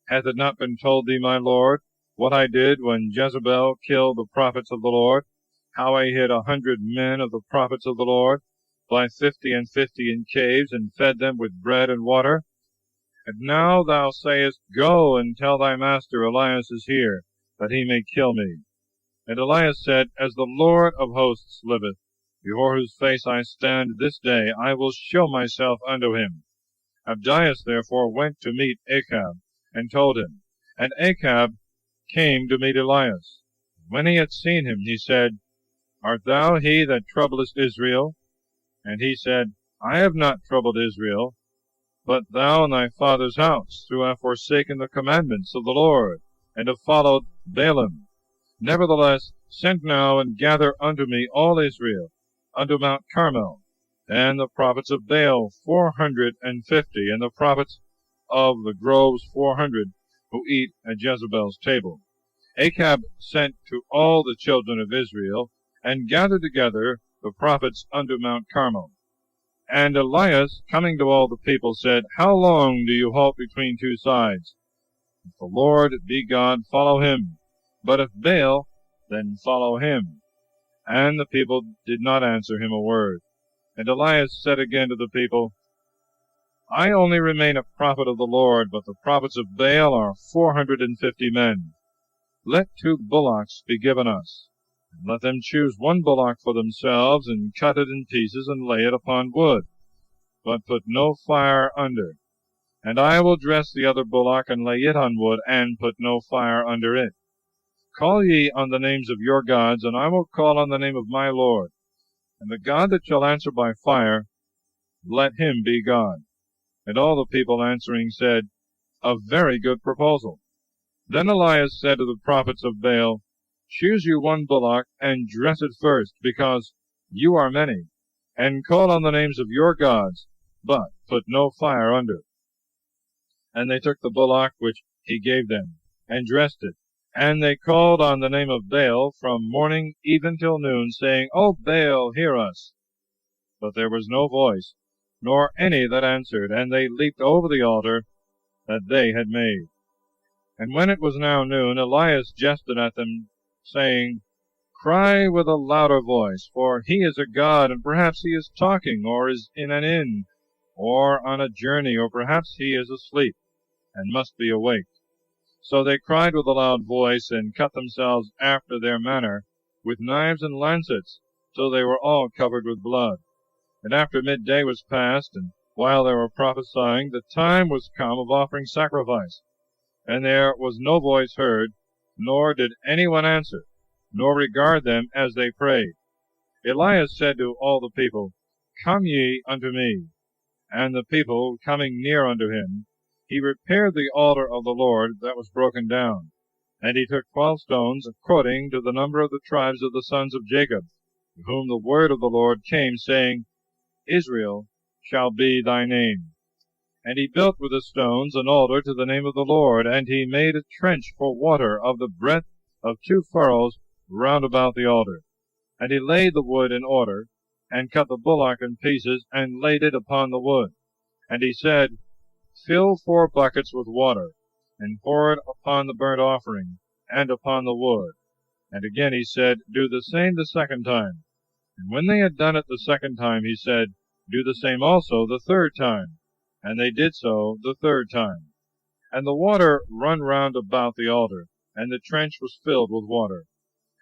Hath it not been told thee, my lord, what I did when Jezebel killed the prophets of the Lord, how I hid 100 men of the prophets of the Lord, by 50 and 50 in caves, and fed them with bread and water? And now thou sayest, Go and tell thy master, Elias is here, that he may kill me. And Elias said, As the Lord of hosts liveth, before whose face I stand this day, I will show myself unto him. Abdias therefore went to meet Achab, and told him. And Achab came to meet Elias. When he had seen him, he said, Art thou he that troublest Israel? And he said, I have not troubled Israel, but thou and thy father's house, who have forsaken the commandments of the Lord, and have followed Baalim. Nevertheless, send now and gather unto me all Israel, unto Mount Carmel, and the prophets of Baal 450, and the prophets of the groves 400, who eat at Jezebel's table. Achab sent to all the children of Israel, and gathered together the prophets unto Mount Carmel. And Elias, coming to all the people, said, How long do you halt between two sides? If the Lord be God, follow him. But if Baal, then follow him. And the people did not answer him a word. And Elias said again to the people, I only remain a prophet of the Lord, but the prophets of Baal are 450 men. Let 2 bullocks be given us, and let them choose 1 bullock for themselves, and cut it in pieces, and lay it upon wood, but put no fire under. And I will dress the other bullock, and lay it on wood, and put no fire under it. Call ye on the names of your gods, and I will call on the name of my Lord. And the God that shall answer by fire, let him be God. And all the people answering said, A very good proposal. Then Elias said to the prophets of Baal, Choose you 1 bullock, and dress it first, because you are many, and call on the names of your gods, but put no fire under. And they took the bullock which he gave them, and dressed it. And they called on the name of Baal from morning even till noon, saying, O Baal, hear us. But there was no voice, nor any that answered, and they leaped over the altar that they had made. And when it was now noon, Elias jested at them, saying, Cry with a louder voice, for he is a god, and perhaps he is talking, or is in an inn, or on a journey, or perhaps he is asleep, and must be awake. So they cried with a loud voice, and cut themselves after their manner, with knives and lancets, till they were all covered with blood. And after midday was past, and while they were prophesying, the time was come of offering sacrifice. And there was no voice heard, nor did any one answer, nor regard them as they prayed. Elias said to all the people, Come ye unto me. And the people coming near unto him, he repaired the altar of the Lord that was broken down. And he took 12 stones, according to the number of the tribes of the sons of Jacob, to whom the word of the Lord came, saying, Israel shall be thy name. And he built with the stones an altar to the name of the Lord, and he made a trench for water of the breadth of 2 furrows round about the altar. And he laid the wood in order, and cut the bullock in pieces, and laid it upon the wood. And he said, Fill 4 buckets with water, and pour it upon the burnt offering, and upon the wood. And again he said, Do the same the 2nd time. And when they had done it the 2nd time, he said, Do the same also the 3rd time. And they did so the 3rd time. And the water run round about the altar, and the trench was filled with water.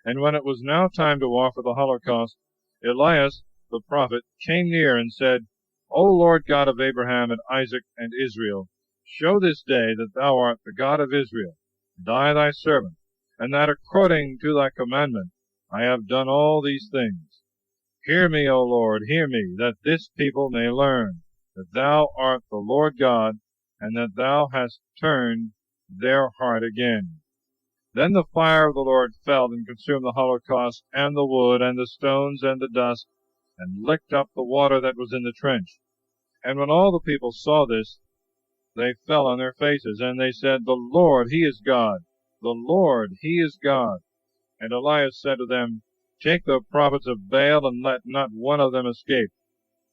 And when it was now time to offer the holocaust, Elias the prophet came near and said, O Lord God of Abraham and Isaac and Israel, show this day that thou art the God of Israel, and I thy servant, and that according to thy commandment I have done all these things. Hear me, O Lord, hear me, that this people may learn that thou art the Lord God, and that thou hast turned their heart again. Then the fire of the Lord fell and consumed the holocaust, and the wood, and the stones, and the dust, and licked up the water that was in the trench. And when all the people saw this, they fell on their faces, and they said, The Lord, he is God. The Lord, he is God. And Elias said to them, Take the prophets of Baal, and let not one of them escape.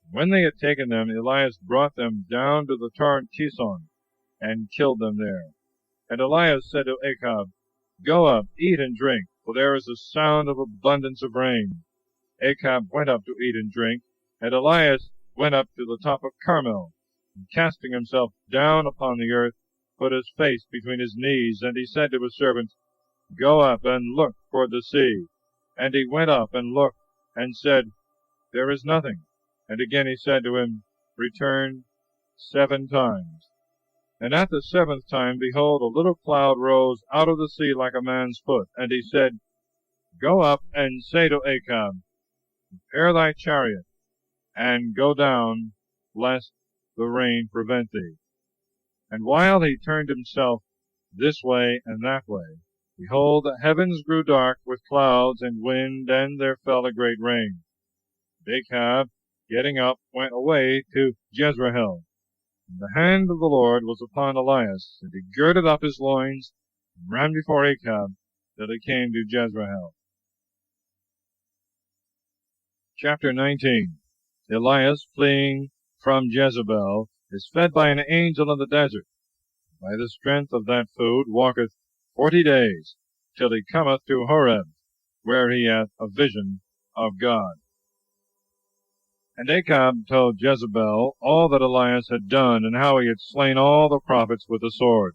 When they had taken them, Elias brought them down to the torrent Kishon, and killed them there. And Elias said to Achab, Go up, eat and drink, for there is a sound of abundance of rain. Achab went up to eat and drink, and Elias went up to the top of Carmel, and casting himself down upon the earth, put his face between his knees, and he said to his servants, Go up and look toward the sea. And he went up and looked, and said, There is nothing. And again he said to him, Return 7 times. And at the 7th time, behold, a little cloud rose out of the sea like a man's foot. And he said, Go up and say to Achab, Prepare thy chariot, and go down, lest the rain prevent thee. And while he turned himself this way and that way, behold, the heavens grew dark with clouds and wind, and there fell a great rain. And Achab getting up, went away to Jezreel. And the hand of the Lord was upon Elias, and he girded up his loins, and ran before Achab, till he came to Jezreel. Chapter 19. Elias, fleeing from Jezebel, is fed by an angel in the desert. By the strength of that food walketh 40 days, till he cometh to Horeb, where he hath a vision of God. And Achab told Jezebel all that Elias had done, and how he had slain all the prophets with the sword.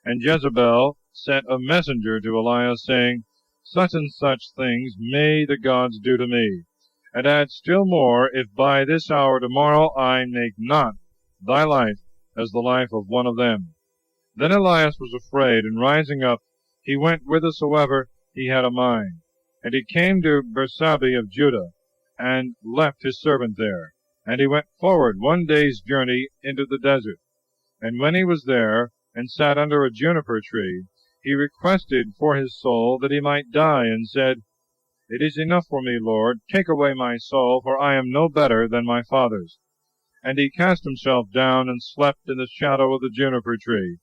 And Jezebel sent a messenger to Elias, saying, Such and such things may the gods do to me, and add still more, if by this hour tomorrow I make not thy life as the life of one of them. Then Elias was afraid, and rising up, he went whithersoever he had a mind. And he came to Bersabee of Judah, and left his servant there. And he went forward 1 day's journey into the desert. And when he was there, and sat under a juniper tree, he requested for his soul that he might die, and said, It is enough for me, Lord, take away my soul, for I am no better than my fathers. And he cast himself down, and slept in the shadow of the juniper tree.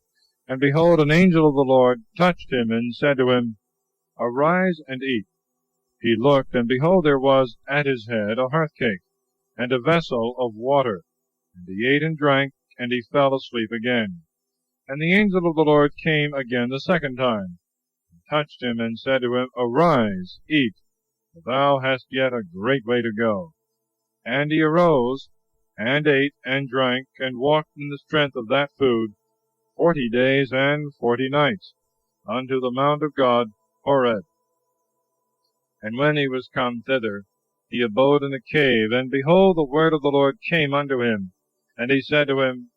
And behold, an angel of the Lord touched him, and said to him, Arise and eat. He looked, and behold, there was at his head a hearth cake, and a vessel of water. And he ate and drank, and he fell asleep again. And the angel of the Lord came again the second time, and touched him, and said to him, Arise, eat, for thou hast yet a great way to go. And he arose, and ate, and drank, and walked in the strength of that food 40 days and 40 nights, unto the mount of God, Horeb. And when he was come thither, he abode in a cave, and behold, the word of the Lord came unto him. And he said to him,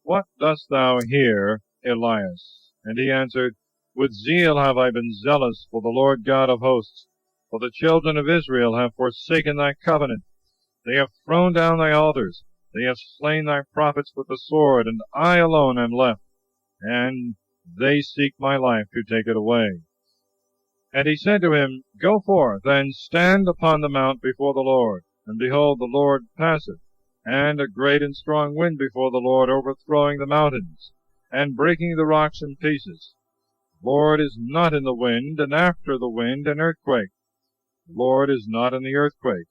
What dost thou here, Elias? And he answered, With zeal have I been zealous for the Lord God of hosts. For the children of Israel have forsaken thy covenant. They have thrown down thy altars. They have slain thy prophets with the sword, and I alone am left, and they seek my life to take it away. And he said to him, Go forth, and stand upon the mount before the Lord. And behold, the Lord passeth, and a great and strong wind before the Lord, overthrowing the mountains, and breaking the rocks in pieces. The Lord is not in the wind, and after the wind an earthquake. The Lord is not in the earthquake,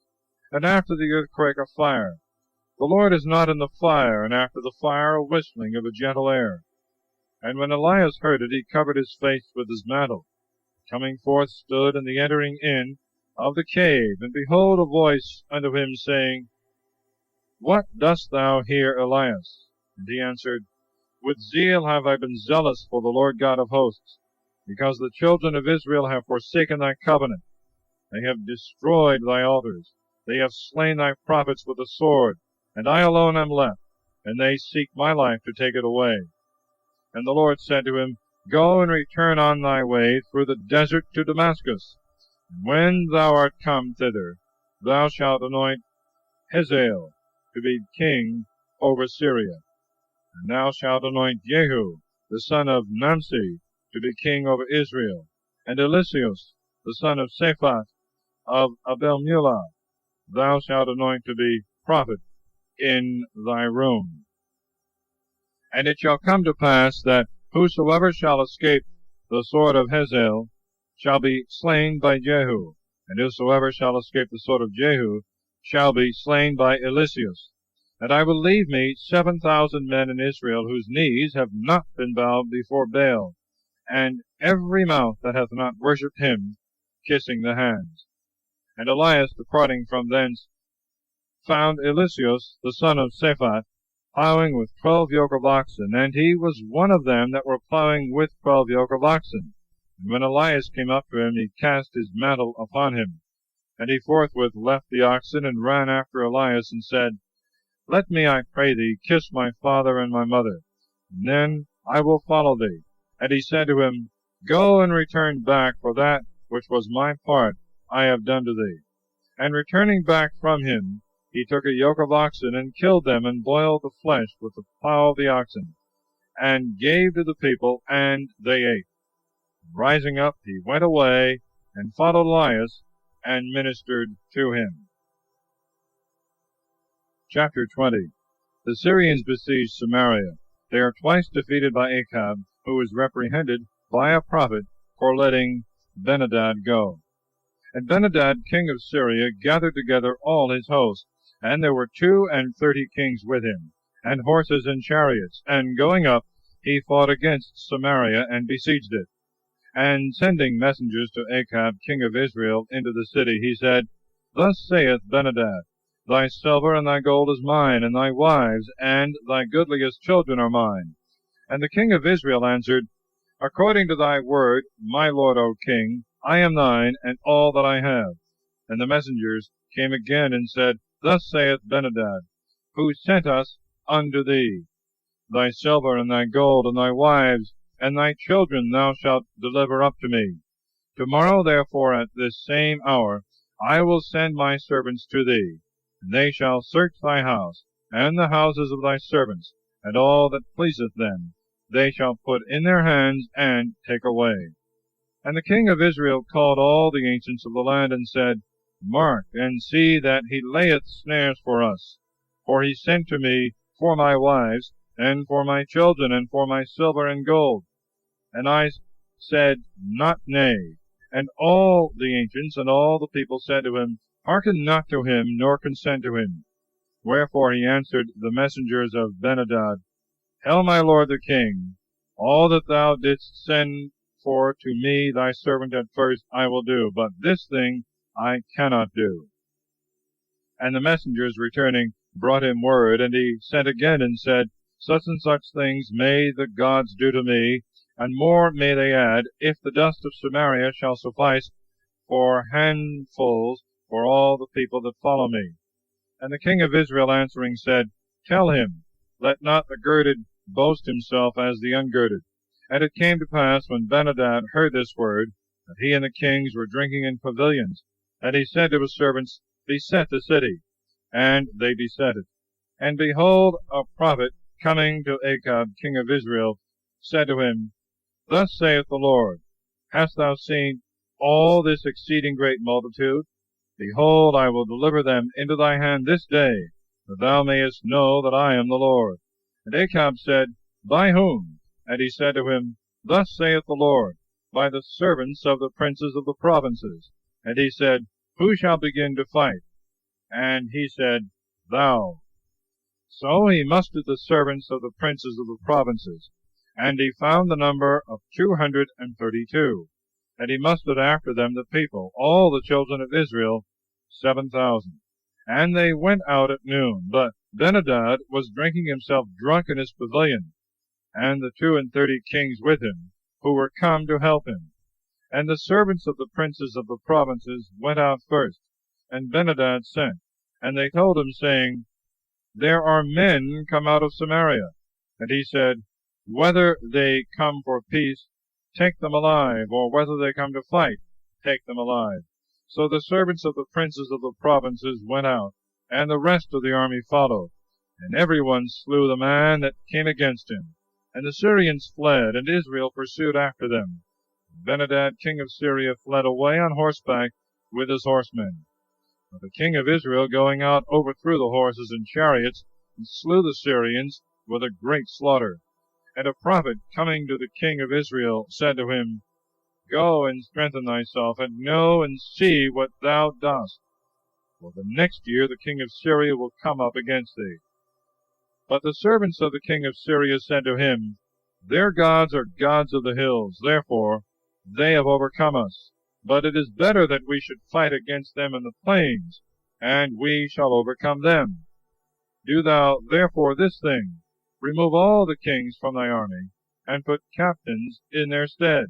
and after the earthquake a fire. The Lord is not in the fire, and after the fire a whistling of a gentle air. And when Elias heard it, he covered his face with his mantle. Coming forth stood in the entering in of the cave, and behold, a voice unto him, saying, What dost thou here, Elias? And he answered, With zeal have I been zealous for the Lord God of hosts, because the children of Israel have forsaken thy covenant. They have destroyed thy altars. They have slain thy prophets with the sword, and I alone am left, and they seek my life to take it away. And the Lord said to him, Go and return on thy way through the desert to Damascus. And when thou art come thither, thou shalt anoint Hazael to be king over Syria. And thou shalt anoint Jehu, the son of Nimshi, to be king over Israel. And Eliseus, the son of Shaphat of Abel-Meholah, thou shalt anoint to be prophet in thy room. And it shall come to pass that whosoever shall escape the sword of Hazael shall be slain by Jehu, and whosoever shall escape the sword of Jehu shall be slain by Eliseus. And I will leave me 7,000 men in Israel, whose knees have not been bowed before Baal, and every mouth that hath not worshipped him, kissing the hands. And Elias, departing from thence, found Eliseus, the son of Shaphat, plowing with 12 yoke of oxen, and he was one of them that were plowing with 12 yoke of oxen. And when Elias came up to him, he cast his mantle upon him. And he forthwith left the oxen, and ran after Elias, and said, Let me, I pray thee, kiss my father and my mother, and then I will follow thee. And he said to him, Go and return back, for that which was my part I have done to thee. And returning back from him, he took a yoke of oxen, and killed them, and boiled the flesh with the plow of the oxen, and gave to the people, and they ate. Rising up, he went away, and followed Elias, and ministered to him. Chapter 20. The Syrians besiege Samaria. They are twice defeated by Achab, who is reprehended by a prophet for letting Ben-Hadad go. And Ben-Hadad, king of Syria, gathered together all his host, and there were 32 kings with him, and horses and chariots, and going up, he fought against Samaria and besieged it. And sending messengers to Achab, king of Israel, into the city, he said, Thus saith Ben-Hadad, Thy silver and thy gold is mine, and thy wives and thy goodliest children are mine. And the king of Israel answered, According to thy word, my lord, O king, I am thine, and all that I have. And the messengers came again and said, Thus saith Ben-Hadad, who sent us unto thee, Thy silver and thy gold and thy wives and thy children thou shalt deliver up to me. Tomorrow therefore at this same hour I will send my servants to thee, and they shall search thy house, and the houses of thy servants, and all that pleaseth them, they shall put in their hands and take away. And the king of Israel called all the ancients of the land, and said, Mark, and see that he layeth snares for us. For he sent to me for my wives, and for my children, and for my silver and gold. And I said, Not nay. And all the ancients and all the people said to him, Hearken not to him, nor consent to him. Wherefore he answered the messengers of Ben-Hadad, Tell my lord the king, all that thou didst send for to me thy servant at first I will do, but this thing I cannot do. And the messengers returning brought him word, and he sent again and said, Such and such things may the gods do to me, and more may they add, if the dust of Samaria shall suffice for handfuls for all the people that follow me. And the king of Israel answering said, Tell him, let not the girded boast himself as the ungirded. And it came to pass, when Ben-Hadad heard this word, that he and the kings were drinking in pavilions, and he said to his servants, Beset the city. And they beset it. And behold, a prophet coming to Achab, king of Israel, said to him, Thus saith the Lord, Hast thou seen all this exceeding great multitude? Behold, I will deliver them into thy hand this day, that thou mayest know that I am the Lord. And Achab said, By whom? And he said to him, Thus saith the Lord, By the servants of the princes of the provinces. And he said, Who shall begin to fight? And he said, Thou. So he mustered the servants of the princes of the provinces, and he found the number of 232. And he mustered after them the people, all the children of Israel, 7,000. And they went out at noon. But Ben-Hadad was drinking himself drunk in his pavilion, and the 32 kings with him, who were come to help him. And the servants of the princes of the provinces went out first, and Ben-Hadad sent. And they told him, saying, There are men come out of Samaria. And he said, Whether they come for peace, take them alive, or whether they come to fight, take them alive. So the servants of the princes of the provinces went out, and the rest of the army followed, and every one slew the man that came against him. And the Syrians fled, and Israel pursued after them. Ben-Hadad, king of Syria, fled away on horseback with his horsemen. But the king of Israel, going out, overthrew the horses and chariots, and slew the Syrians with a great slaughter. And a prophet, coming to the king of Israel, said to him, Go and strengthen thyself, and know and see what thou dost. For the next year the king of Syria will come up against thee. But the servants of the king of Syria said to him, Their gods are gods of the hills, therefore they have overcome us. But it is better that we should fight against them in the plains, and we shall overcome them. Do thou therefore this thing, remove all the kings from thy army, and put captains in their stead,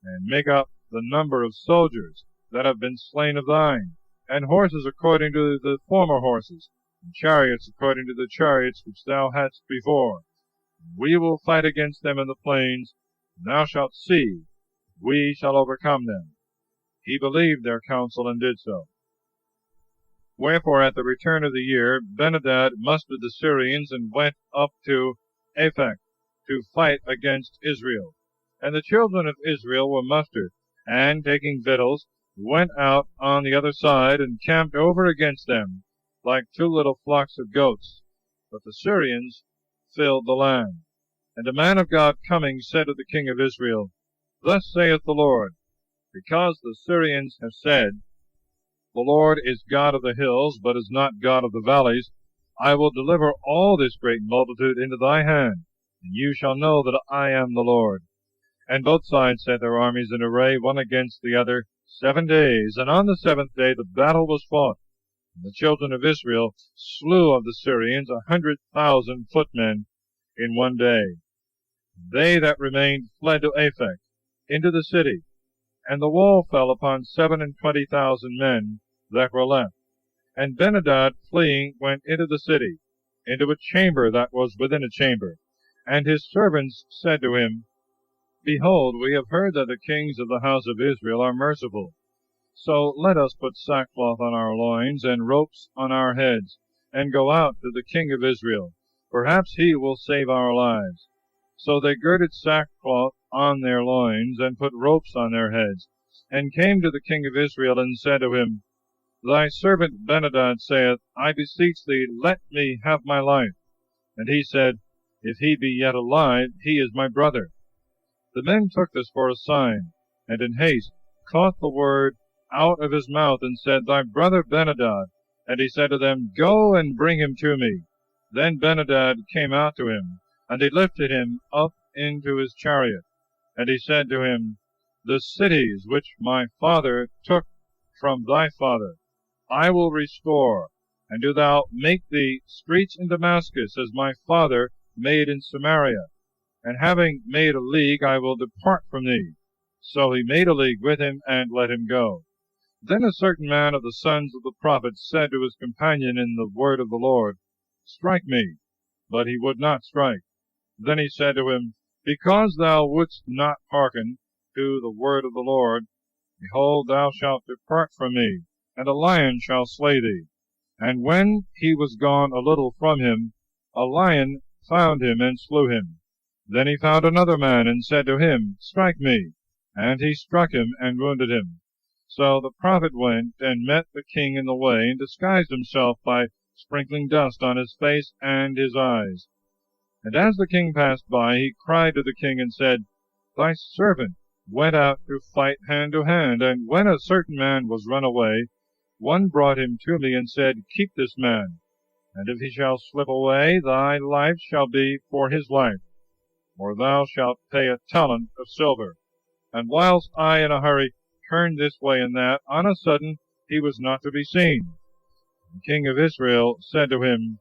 and make up the number of soldiers that have been slain of thine, and horses according to the former horses, and chariots according to the chariots which thou hadst before. We will fight against them in the plains, and thou shalt see, we shall overcome them. He believed their counsel, and did so. Wherefore at the return of the year Ben-Hadad mustered the Syrians, and went up to Aphek to fight against Israel. And the children of Israel were mustered, and taking victuals, went out on the other side, and camped over against them, like 2 little flocks of goats. But the Syrians filled the land. And a man of God coming said to the king of Israel, Thus saith the Lord, because the Syrians have said, The Lord is God of the hills, but is not God of the valleys, I will deliver all this great multitude into thy hand, and you shall know that I am the Lord. And both sides set their armies in array, one against the other, 7 days. And on the 7th day the battle was fought. And the children of Israel slew of the Syrians 100,000 footmen in 1 day. They that remained fled to Aphek, into the city. And the wall fell upon 27,000 men that were left. And Benhadad, fleeing, went into the city, into a chamber that was within a chamber. And his servants said to him, Behold, we have heard that the kings of the house of Israel are merciful. So let us put sackcloth on our loins, and ropes on our heads, and go out to the king of Israel. Perhaps he will save our lives. So they girded sackcloth on their loins, and put ropes on their heads, and came to the king of Israel, and said to him, Thy servant Benhadad saith, I beseech thee, let me have my life. And he said, If he be yet alive, he is my brother. The men took this for a sign, and in haste caught the word out of his mouth, and said, Thy brother Benhadad. And he said to them, Go and bring him to me. Then Benhadad came out to him, and he lifted him up into his chariot. And he said to him, The cities which my father took from thy father I will restore, and do thou make thee streets in Damascus, as my father made in Samaria. And having made a league, I will depart from thee. So he made a league with him, and let him go. Then a certain man of the sons of the prophets said to his companion in the word of the Lord, Strike me. But he would not strike. Then he said to him, Because thou wouldst not hearken to the word of the Lord, behold, thou shalt depart from me, and a lion shall slay thee. And when he was gone a little from him, a lion found him, and slew him. Then he found another man, and said to him, Strike me. And he struck him, and wounded him. So the prophet went, and met the king in the way, and disguised himself by sprinkling dust on his face and his eyes. And as the king passed by, he cried to the king, and said, Thy servant went out to fight hand to hand. And when a certain man was run away, one brought him to me, and said, Keep this man, and if he shall slip away, thy life shall be for his life, or thou shalt pay a talent of silver. And whilst I in a hurry turned this way and that, on a sudden he was not to be seen. The king of Israel said to him,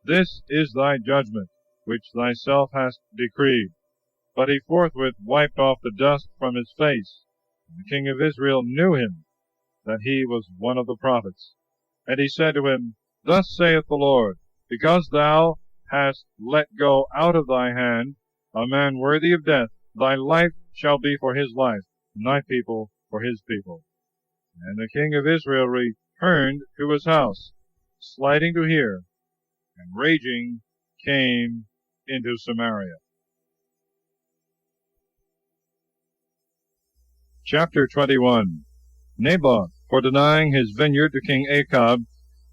This is thy judgment, which thyself hast decreed. But he forthwith wiped off the dust from his face. And the king of Israel knew him, that he was one of the prophets. And he said to him, Thus saith the Lord, Because thou hast let go out of thy hand a man worthy of death, thy life shall be for his life, and thy people for his people. And the king of Israel returned to his house, slighting to hear, and raging came into Samaria. Chapter 21. Naboth, for denying his vineyard to King Achab,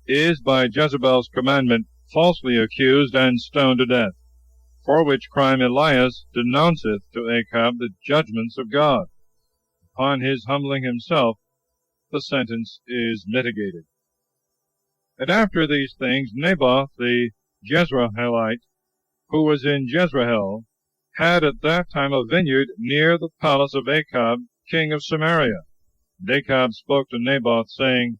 is by Jezebel's commandment falsely accused and stoned to death, for which crime Elias denounceth to Achab the judgments of God. Upon his humbling himself, the sentence is mitigated. And after these things Naboth the Jezreelite, who was in Jezreel, had at that time a vineyard near the palace of Achab, king of Samaria. And Achab spoke to Naboth, saying,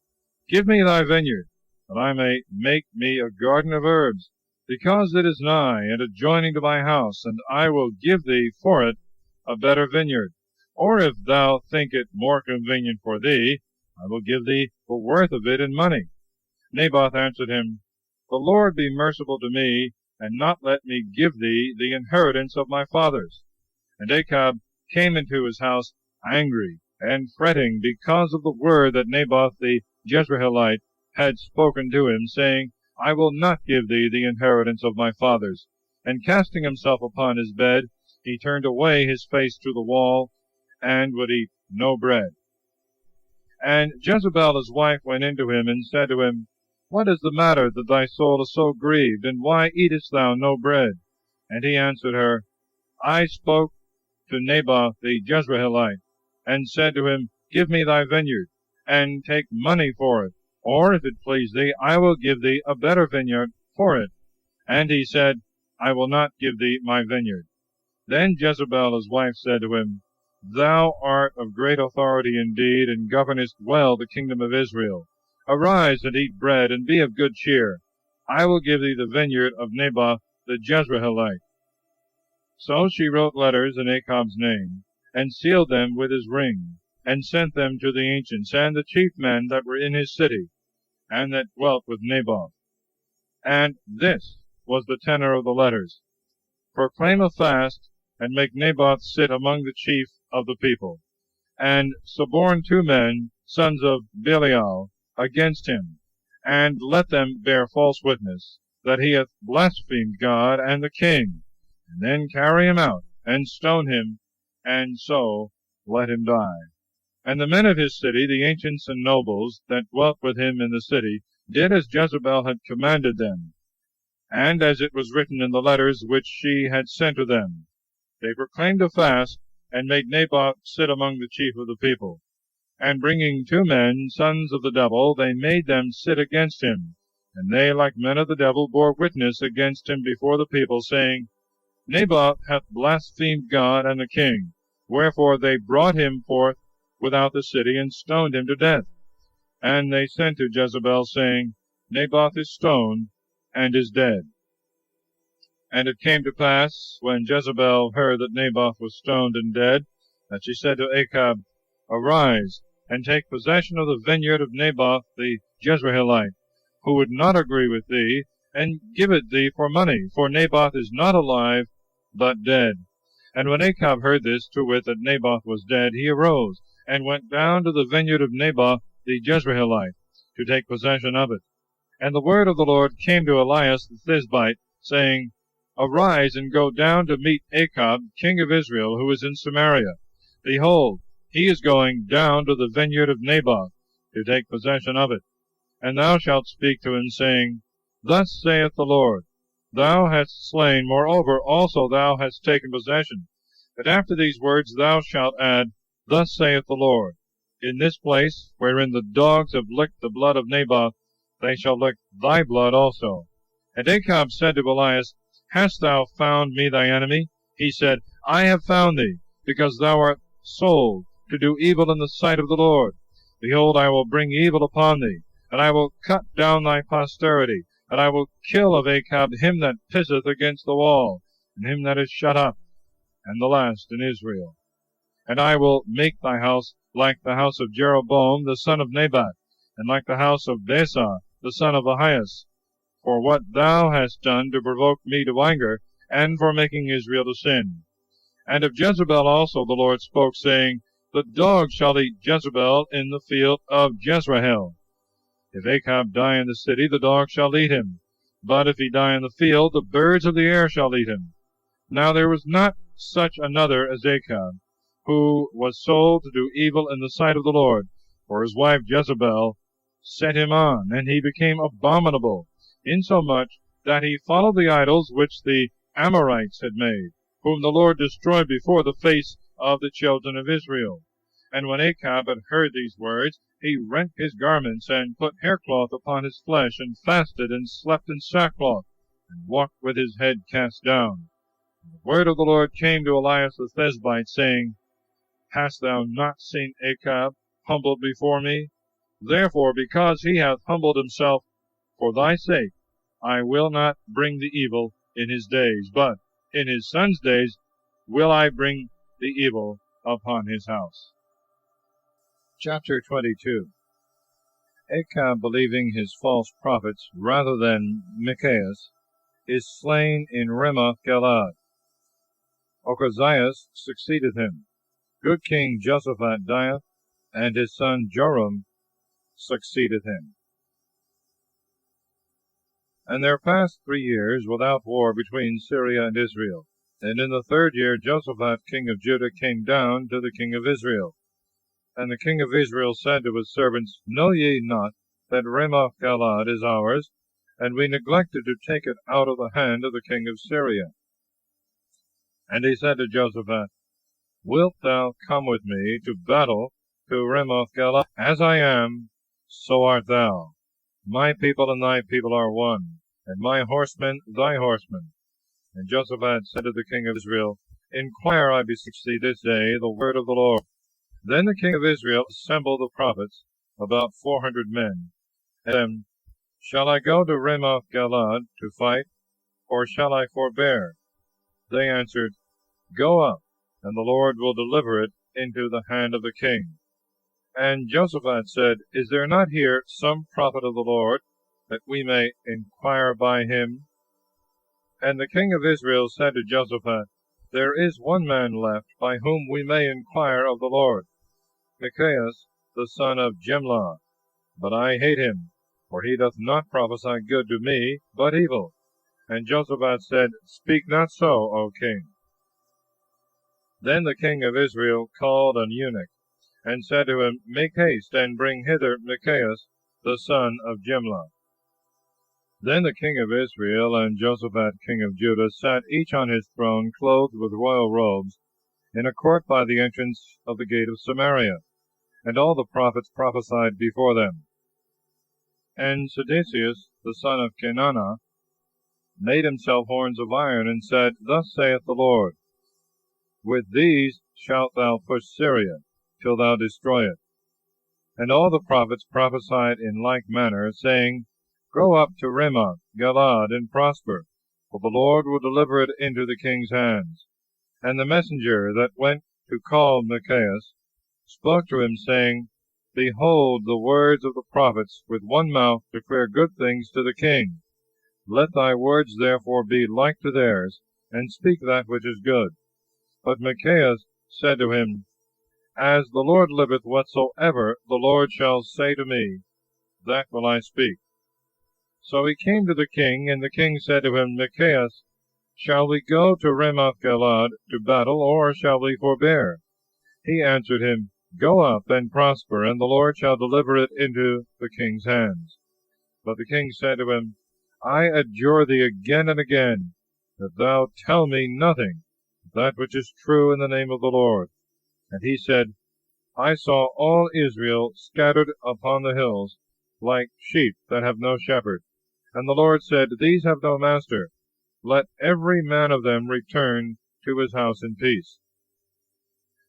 Give me thy vineyard, that I may make me a garden of herbs, because it is nigh and adjoining to my house, and I will give thee for it a better vineyard. Or if thou think it more convenient for thee, I will give thee the worth of it in money. Naboth answered him, The Lord be merciful to me, and not let me give thee the inheritance of my fathers. And Achab came into his house angry and fretting because of the word that Naboth the Jezreelite had spoken to him, saying, I will not give thee the inheritance of my fathers. And casting himself upon his bed, he turned away his face to the wall, and would eat no bread. And Jezebel his wife went in to him, and said to him, What is the matter that thy soul is so grieved, and why eatest thou no bread? And he answered her, I spoke to Naboth the Jezreelite, and said to him, Give me thy vineyard, and take money for it, or if it please thee, I will give thee a better vineyard for it. And he said, I will not give thee my vineyard. Then Jezebel his wife said to him, Thou art of great authority indeed, and governest well the kingdom of Israel. Arise and eat bread, and be of good cheer. I will give thee the vineyard of Naboth the Jezreelite. So she wrote letters in Achab's name, and sealed them with his ring, and sent them to the ancients and the chief men that were in his city, and that dwelt with Naboth. And this was the tenor of the letters: Proclaim a fast, and make Naboth sit among the chief of the people, and suborn 2 men, sons of Belial, against him, and let them bear false witness, that he hath blasphemed God and the king, and then carry him out, and stone him, and so let him die. And the men of his city, the ancients and nobles, that dwelt with him in the city, did as Jezebel had commanded them, and as it was written in the letters which she had sent to them. They proclaimed a fast, and made Naboth sit among the chief of the people. And bringing 2 men, sons of the devil, they made them sit against him. And they, like men of the devil, bore witness against him before the people, saying, Naboth hath blasphemed God and the king. Wherefore they brought him forth without the city, and stoned him to death. And they sent to Jezebel, saying, Naboth is stoned, and is dead. And it came to pass, when Jezebel heard that Naboth was stoned and dead, that she said to Achab, Arise, and take possession of the vineyard of Naboth the Jezreelite, who would not agree with thee, and give it thee for money, for Naboth is not alive, but dead. And when Achab heard this, to wit, that Naboth was dead, he arose, and went down to the vineyard of Naboth the Jezreelite, to take possession of it. And the word of the Lord came to Elias the Thisbite, saying, Arise, and go down to meet Achab, king of Israel, who is in Samaria. Behold, he is going down to the vineyard of Naboth, to take possession of it. And thou shalt speak to him, saying, Thus saith the Lord, Thou hast slain, moreover also thou hast taken possession. But after these words thou shalt add, Thus saith the Lord, In this place, wherein the dogs have licked the blood of Naboth, they shall lick thy blood also. And Achab said to Elias, Hast thou found me thy enemy? He said, I have found thee, because thou art sold to do evil in the sight of the Lord. Behold, I will bring evil upon thee, and I will cut down thy posterity, and I will kill of Achab him that pisseth against the wall, and him that is shut up, and the last in Israel. And I will make thy house like the house of Jeroboam the son of Nebat, and like the house of Baasah the son of Ahias, for what thou hast done to provoke me to anger, and for making Israel to sin. And of Jezebel also the Lord spoke, saying, The dogs shall eat Jezebel in the field of Jezreel. If Achab die in the city, the dogs shall eat him. But if he die in the field, the birds of the air shall eat him. Now there was not such another as Achab, who was sold to do evil in the sight of the Lord, for his wife Jezebel set him on, and he became abominable, insomuch that he followed the idols which the Amorites had made, whom the Lord destroyed before the face of the children of Israel. And when Achab had heard these words, he rent his garments, and put haircloth upon his flesh, and fasted, and slept in sackcloth, and walked with his head cast down. And the word of the Lord came to Elias the Thisbite, saying, Hast thou not seen Achab humbled before me? Therefore, because he hath humbled himself for thy sake, I will not bring the evil in his days, but in his son's days will I bring the evil upon his house. Chapter 22. Achab, believing his false prophets rather than Micaias, is slain in Ramoth-Gilead. Ochazias succeeded him. Good King Jehoshaphat dieth, and his son Jerome succeedeth him. And there passed 3 years without war between Syria and Israel. And in the 3rd year Jehoshaphat king of Judah came down to the king of Israel. And the king of Israel said to his servants, Know ye not that Ramoth-Galad is ours, and we neglected to take it out of the hand of the king of Syria. And he said to Jehoshaphat, Wilt thou come with me to battle to Ramoth-Galad? As I am, so art thou. My people and thy people are one, and my horsemen thy horsemen. And Jehoshaphat said to the king of Israel, Inquire, I beseech thee, this day the word of the Lord. Then the king of Israel assembled the prophets, about 400 men, and them, Shall I go to Ramoth-Galad to fight, or shall I forbear? They answered, Go up, and the Lord will deliver it into the hand of the king. And Jehoshaphat said, Is there not here some prophet of the Lord, that we may inquire by him? And the king of Israel said to Jehoshaphat, There is one man left, by whom we may inquire of the Lord, Micaias, the son of Jimlah. But I hate him, for he doth not prophesy good to me, but evil. And Jehoshaphat said, Speak not so, O king. Then the king of Israel called an eunuch, and said to him, Make haste, and bring hither Micaias, the son of Jimlah. Then the king of Israel and Jehoshaphat king of Judah sat each on his throne, clothed with royal robes, in a court by the entrance of the gate of Samaria, and all the prophets prophesied before them. And Sedecius, the son of Kenana, made himself horns of iron, and said, Thus saith the Lord, With these shalt thou push Syria, till thou destroy it. And all the prophets prophesied in like manner, saying, Go up to Ramoth-Galad, and prosper, for the Lord will deliver it into the king's hands. And the messenger that went to call Micaias spoke to him, saying, Behold, the words of the prophets with one mouth declare good things to the king. Let thy words therefore be like to theirs, and speak that which is good. But Micaias said to him, As the Lord liveth, whatsoever the Lord shall say to me, that will I speak. So he came to the king, and the king said to him, Micaias, shall we go to Ramoth-Galad to battle, or shall we forbear? He answered him, Go up and prosper, and the Lord shall deliver it into the king's hands. But the king said to him, I adjure thee again and again, that thou tell me nothing, that which is true in the name of the Lord. And he said, I saw all Israel scattered upon the hills, like sheep that have no shepherd. And the Lord said, These have no master. Let every man of them return to his house in peace.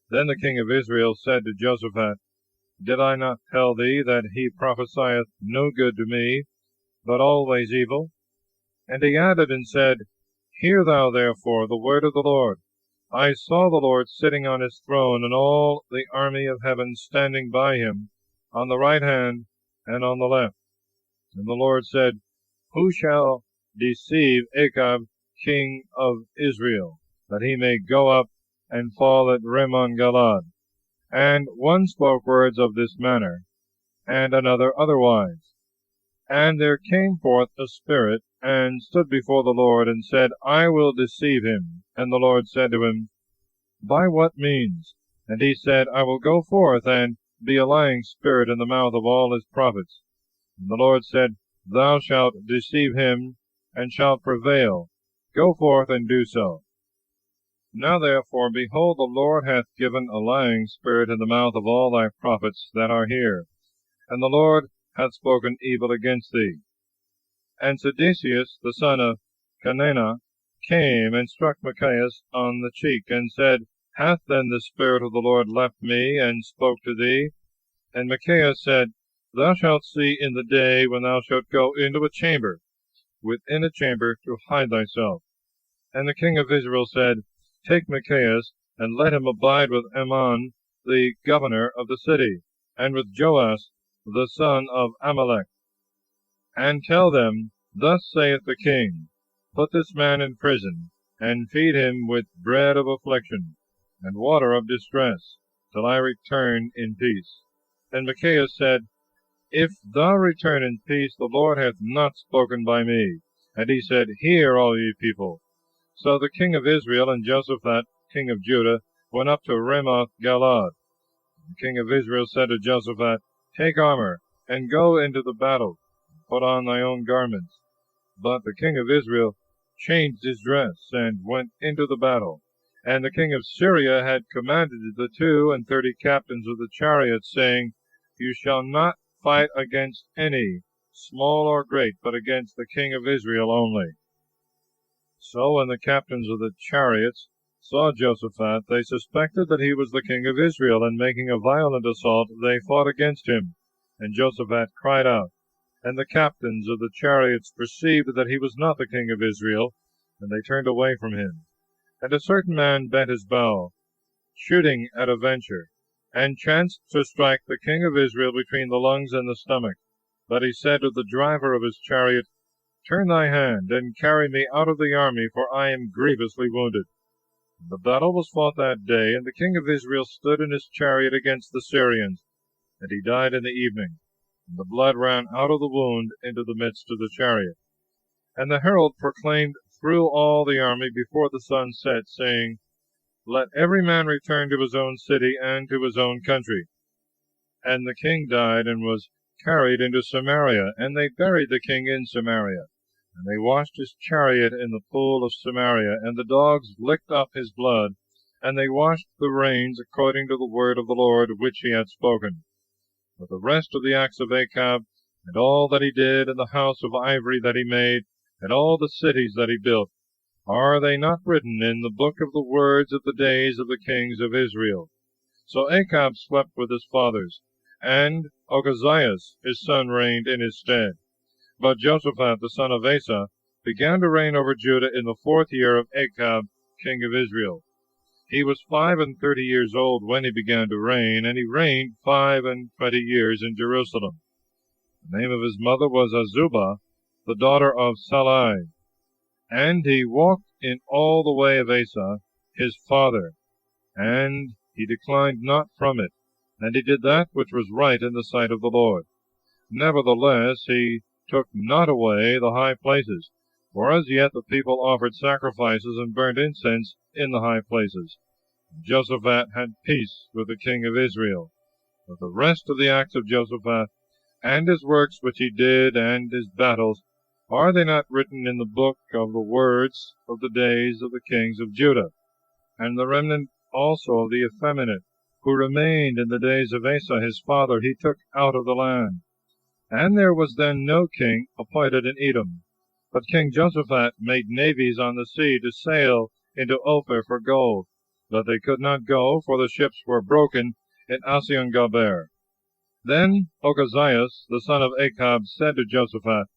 Then the king of Israel said to Jehoshaphat, Did I not tell thee that he prophesieth no good to me, but always evil? And he added and said, Hear thou therefore the word of the Lord. I saw the Lord sitting on his throne, and all the army of heaven standing by him, on the right hand and on the left. And the Lord said, Who shall deceive Achab, king of Israel, that he may go up and fall at Ramoth-Galad? And one spoke words of this manner, and another otherwise. And there came forth a spirit, and stood before the Lord, and said, I will deceive him. And the Lord said to him, By what means? And he said, I will go forth, and be a lying spirit in the mouth of all his prophets. And the Lord said, Thou shalt deceive him, and shalt prevail. Go forth and do so. Now therefore, behold, the Lord hath given a lying spirit in the mouth of all thy prophets that are here, and the Lord hath spoken evil against thee. And Sedecius, the son of Kenana, came and struck Micaias on the cheek, and said, Hath then the Spirit of the Lord left me, and spoke to thee? And Micaias said, Thou shalt see in the day when thou shalt go into a chamber, within a chamber, to hide thyself. And the king of Israel said, Take Micaias, and let him abide with Amon, the governor of the city, and with Joash, the son of Amalek. And tell them, Thus saith the king, Put this man in prison, and feed him with bread of affliction, and water of distress, till I return in peace. And Micaias said, If thou return in peace, the Lord hath not spoken by me. And he said, Hear, all ye people. So the king of Israel and Jehoshaphat, king of Judah, went up to Ramoth-Galad. The king of Israel said to Jehoshaphat, Take armor, and go into the battle, put on thy own garments. But the king of Israel changed his dress, and went into the battle. And the king of Syria had commanded the 32 captains of the chariots, saying, You shall not fight against any, small or great, but against the king of Israel only. So when the captains of the chariots saw Jehoshaphat, they suspected that he was the king of Israel, and making a violent assault, they fought against him. And Jehoshaphat cried out. And the captains of the chariots perceived that he was not the king of Israel, and they turned away from him. And a certain man bent his bow, shooting at a venture, and chanced to strike the king of Israel between the lungs and the stomach. But he said to the driver of his chariot, Turn thy hand, and carry me out of the army, for I am grievously wounded. And the battle was fought that day, and the king of Israel stood in his chariot against the Syrians, and he died in the evening. And the blood ran out of the wound into the midst of the chariot. And the herald proclaimed through all the army before the sun set, saying, Let every man return to his own city and to his own country. And the king died, and was carried into Samaria, and they buried the king in Samaria. And they washed his chariot in the pool of Samaria, and the dogs licked up his blood, and they washed the reins according to the word of the Lord which he had spoken. But the rest of the acts of Achab, and all that he did, and the house of ivory that he made, and all the cities that he built, are they not written in the book of the words of the days of the kings of Israel? So Achab slept with his fathers, and Ochazias his son reigned in his stead. But Jehoshaphat the son of Asa began to reign over Judah in the 4th year of Achab king of Israel. He was 35 years old when he began to reign, and he reigned 25 years in Jerusalem. The name of his mother was Azubah, the daughter of Salai. And he walked in all the way of Asa his father, and he declined not from it, and he did that which was right in the sight of the Lord. Nevertheless, he took not away the high places, for as yet the people offered sacrifices and burnt incense in the high places. Jehoshaphat had peace with the king of Israel. But the rest of the acts of Jehoshaphat, and his works which he did, and his battles, are they not written in the book of the words of the days of the kings of Judah? And the remnant also of the effeminate, who remained in the days of Asa his father, he took out of the land. And there was then no king appointed in Edom. But King Jehoshaphat made navies on the sea to sail into Ophir for gold. But they could not go, for the ships were broken in Asion-Gaber. Then Ochazias, the son of Achab, said to Jehoshaphat,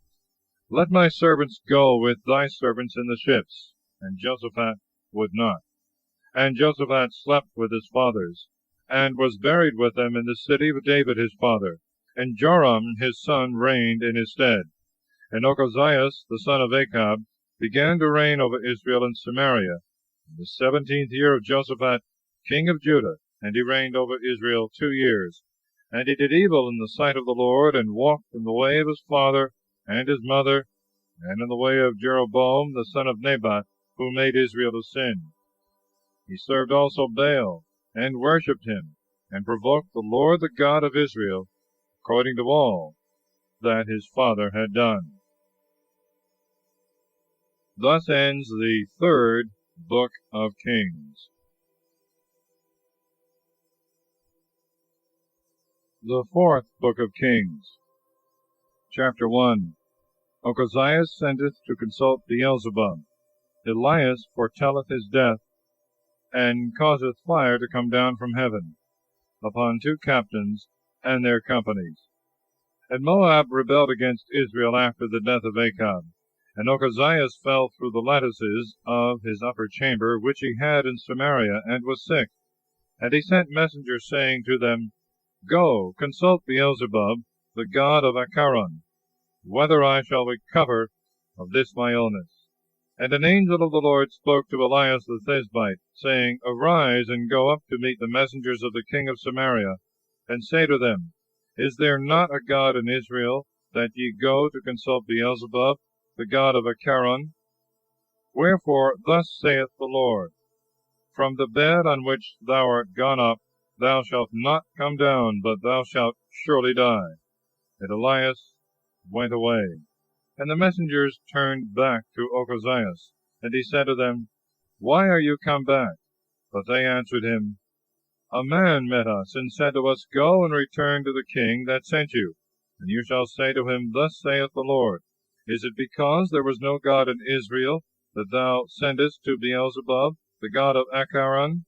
Let my servants go with thy servants in the ships. And Jehoshaphat would not. And Jehoshaphat slept with his fathers, and was buried with them in the city of David his father. And Joram his son reigned in his stead. And Ochazias, the son of Achab, began to reign over Israel in Samaria, in the 17th year of Jehoshaphat, king of Judah, and he reigned over Israel 2 years. And he did evil in the sight of the Lord, and walked in the way of his father and his mother, and in the way of Jeroboam the son of Nebat, who made Israel to sin. He served also Baal, and worshipped him, and provoked the Lord the God of Israel, according to all that his father had done. Thus ends the 3rd book of Kings. The 4th book of Kings. Chapter 1. Ochazias sendeth to consult Beelzebub. Elias foretelleth his death, and causeth fire to come down from heaven upon 2 captains and their companies. And Moab rebelled against Israel after the death of Achab. And Ochazias fell through the lattices of his upper chamber, which he had in Samaria, and was sick. And he sent messengers, saying to them, Go, consult Beelzebub, the god of Acharon, whether I shall recover of this my illness. And an angel of the Lord spoke to Elias the Thisbite, saying, Arise, and go up to meet the messengers of the king of Samaria, and say to them, Is there not a God in Israel, that ye go to consult Beelzebub, the god of Acharon? Wherefore thus saith the Lord, From the bed on which thou art gone up, thou shalt not come down, but thou shalt surely die. And Elias went away. And the messengers turned back to Ochozias, and he said to them, Why are you come back? But they answered him, A man met us, and said to us, Go and return to the king that sent you. And you shall say to him, Thus saith the Lord, Is it because there was no God in Israel, that thou sendest to Beelzebub, the god of Acharon?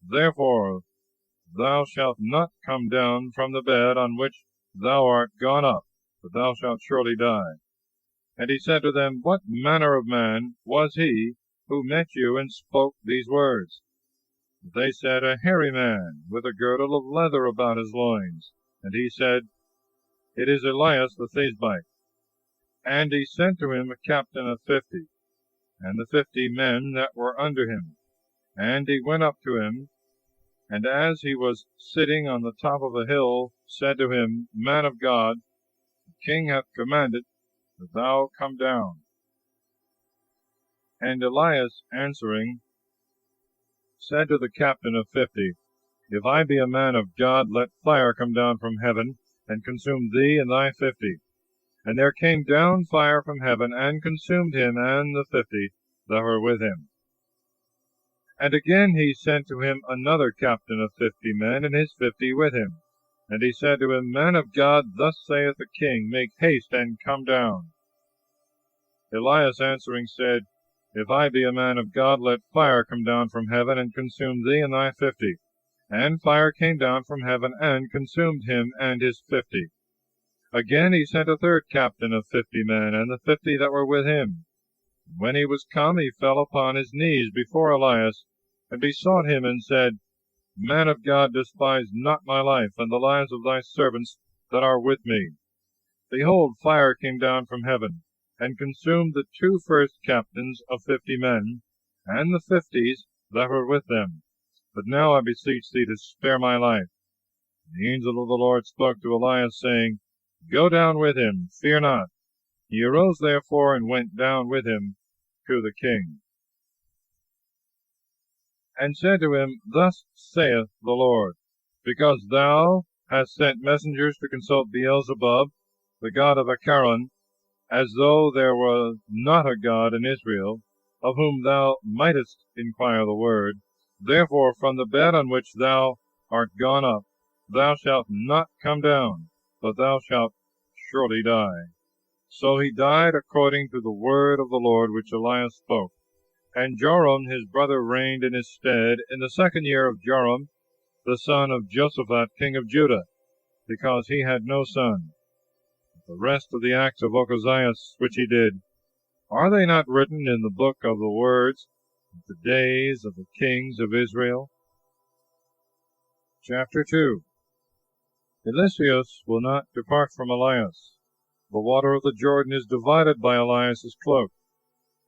Therefore thou shalt not come down from the bed on which thou art gone up, but thou shalt surely die. And he said to them, What manner of man was he who met you and spoke these words? They said, A hairy man, with a girdle of leather about his loins. And he said, It is Elias the Thisbite. And he sent to him a captain of 50, and the 50 men that were under him. And he went up to him, and as he was sitting on the top of a hill, said to him, Man of God, the king hath commanded that thou come down. And Elias answering said to the captain of 50, If I be a man of God, let fire come down from heaven, and consume thee and thy 50. And there came down fire from heaven, and consumed him and the 50 that were with him. And again he sent to him another captain of 50 men, and his 50 with him. And he said to him, Man of God, thus saith the king, Make haste and come down. Elias answering said, If I be a man of God, let fire come down from heaven, and consume thee and thy 50. And fire came down from heaven, and consumed him and his 50. Again he sent a third captain of 50 men, and the 50 that were with him. When he was come, he fell upon his knees before Elias, and besought him, and said, Man of God, despise not my life, and the lives of thy servants that are with me. Behold, fire came down from heaven, and consumed the 2 first captains of 50 men, and the 50s that were with them. But now I beseech thee to spare my life. The angel of the Lord spoke to Elias, saying, Go down with him, fear not. He arose therefore, and went down with him to the king, and said to him, Thus saith the Lord, Because thou hast sent messengers to consult Beelzebub, the god of Acharon, as though there was not a God in Israel, of whom thou mightest inquire the word, therefore from the bed on which thou art gone up, thou shalt not come down, but thou shalt surely die. So he died according to the word of the Lord which Elias spoke. And Jerome his brother reigned in his stead in the 2nd year of Jerome, the son of Josaphat king of Judah, because he had no son. The rest of the acts of Ochozias which he did, are they not written in the book of the words of the days of the kings of Israel? Chapter 2. Eliseus will not depart from Elias. The water of the Jordan is divided by Elias's cloak.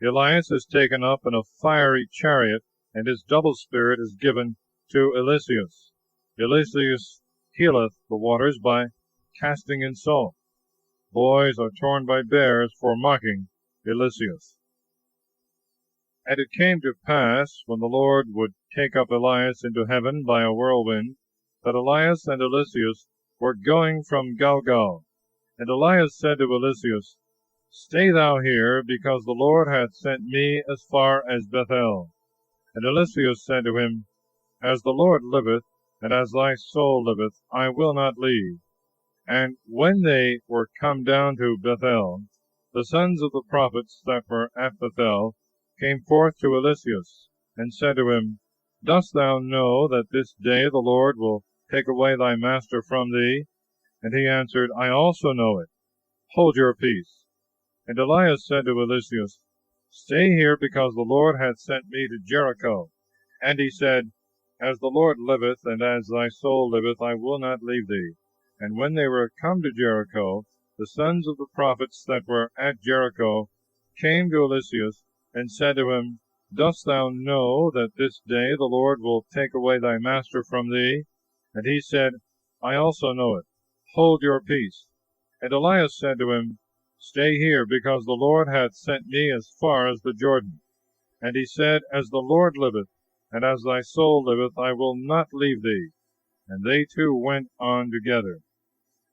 Elias is taken up in a fiery chariot, and his double spirit is given to Eliseus. Eliseus healeth the waters by casting in salt. Boys are torn by bears for mocking Eliseus. And it came to pass, when the Lord would take up Elias into heaven by a whirlwind, that Elias and Eliseus were going from Gilgal. And Elias said to Eliseus, Stay thou here, because the Lord hath sent me as far as Bethel. And Eliseus said to him, As the Lord liveth, and as thy soul liveth, I will not leave. And when they were come down to Bethel, the sons of the prophets that were at Bethel came forth to Eliseus, and said to him, Dost thou know that this day the Lord will take away thy master from thee? And he answered, I also know it. Hold your peace. And Elias said to Eliseus, Stay here, because the Lord hath sent me to Jericho. And he said, As the Lord liveth, and as thy soul liveth, I will not leave thee. And when they were come to Jericho, the sons of the prophets that were at Jericho came to Eliseus, and said to him, Dost thou know that this day the Lord will take away thy master from thee? And he said, I also know it. Hold your peace. And Elias said to him, Stay here, because the Lord hath sent me as far as the Jordan. And he said, As the Lord liveth, and as thy soul liveth, I will not leave thee. And they two went on together.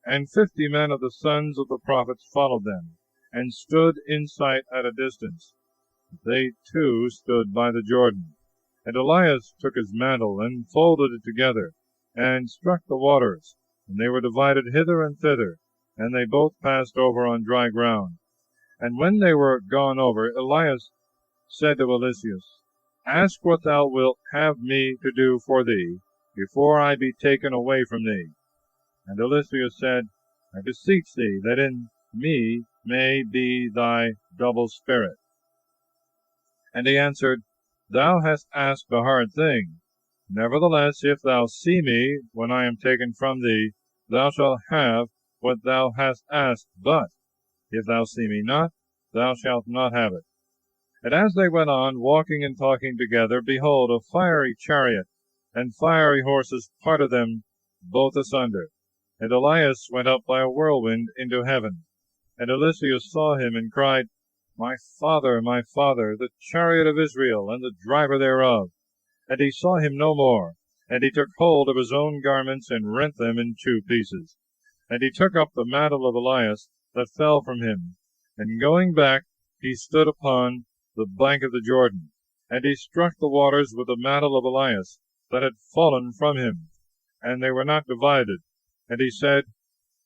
And 50 men of the sons of the prophets followed them, and stood in sight at a distance. They too stood by the Jordan. And Elias took his mantle, and folded it together, and struck the waters, and they were divided hither and thither, and they both passed over on dry ground. And when they were gone over, Elias said to Eliseus, Ask what thou wilt have me to do for thee, before I be taken away from thee. And Eliseus said, I beseech thee that in me may be thy double spirit. And he answered, Thou hast asked a hard thing. Nevertheless, if thou see me when I am taken from thee, thou shalt have what thou hast asked. But if thou see me not, thou shalt not have it. And as they went on, walking and talking together, behold, a fiery chariot and fiery horses parted them both asunder. And Elias went up by a whirlwind into heaven. And Eliseus saw him, and cried, my father, the chariot of Israel, and the driver thereof. And he saw him no more. And he took hold of his own garments, and rent them in 2 pieces. And he took up the mantle of Elias that fell from him, and going back, he stood upon the bank of the Jordan. And he struck the waters with the mantle of Elias that had fallen from him, and they were not divided. And he said,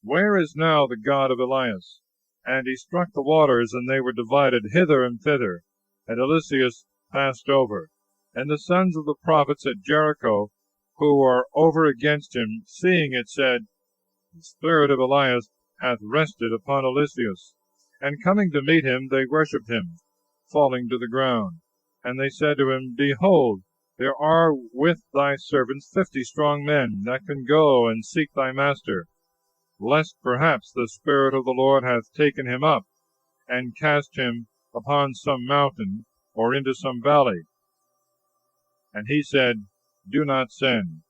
Where is now the God of Elias? And he struck the waters, and they were divided hither and thither, and Eliseus passed over. And the sons of the prophets at Jericho, who were over against him, seeing it, said, The spirit of Elias hath rested upon Eliseus. And coming to meet him, they worshipped him, falling to the ground. And they said to him, Behold, there are with thy servants 50 strong men, that can go and seek thy master, lest perhaps the Spirit of the Lord hath taken him up, and cast him upon some mountain, or into some valley. And he said, Do not send.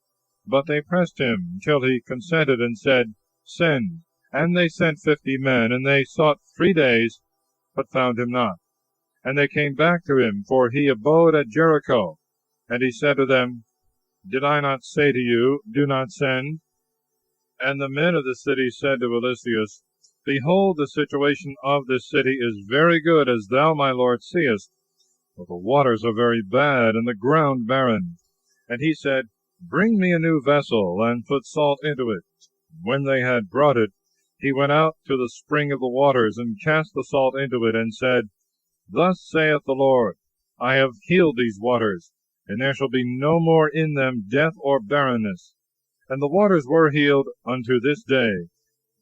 But they pressed him till he consented, and said, Send. And they sent 50 men, and they sought 3 days, but found him not. And they came back to him, for he abode at Jericho. And he said to them, Did I not say to you, Do not send? And the men of the city said to Eliseus, Behold, the situation of this city is very good, as thou, my lord, seest, but the waters are very bad, and the ground barren. And he said, Bring me a new vessel, and put salt into it. When they had brought it, he went out to the spring of the waters, and cast the salt into it, and said, Thus saith the Lord, I have healed these waters, and there shall be no more in them death or barrenness. And the waters were healed unto this day,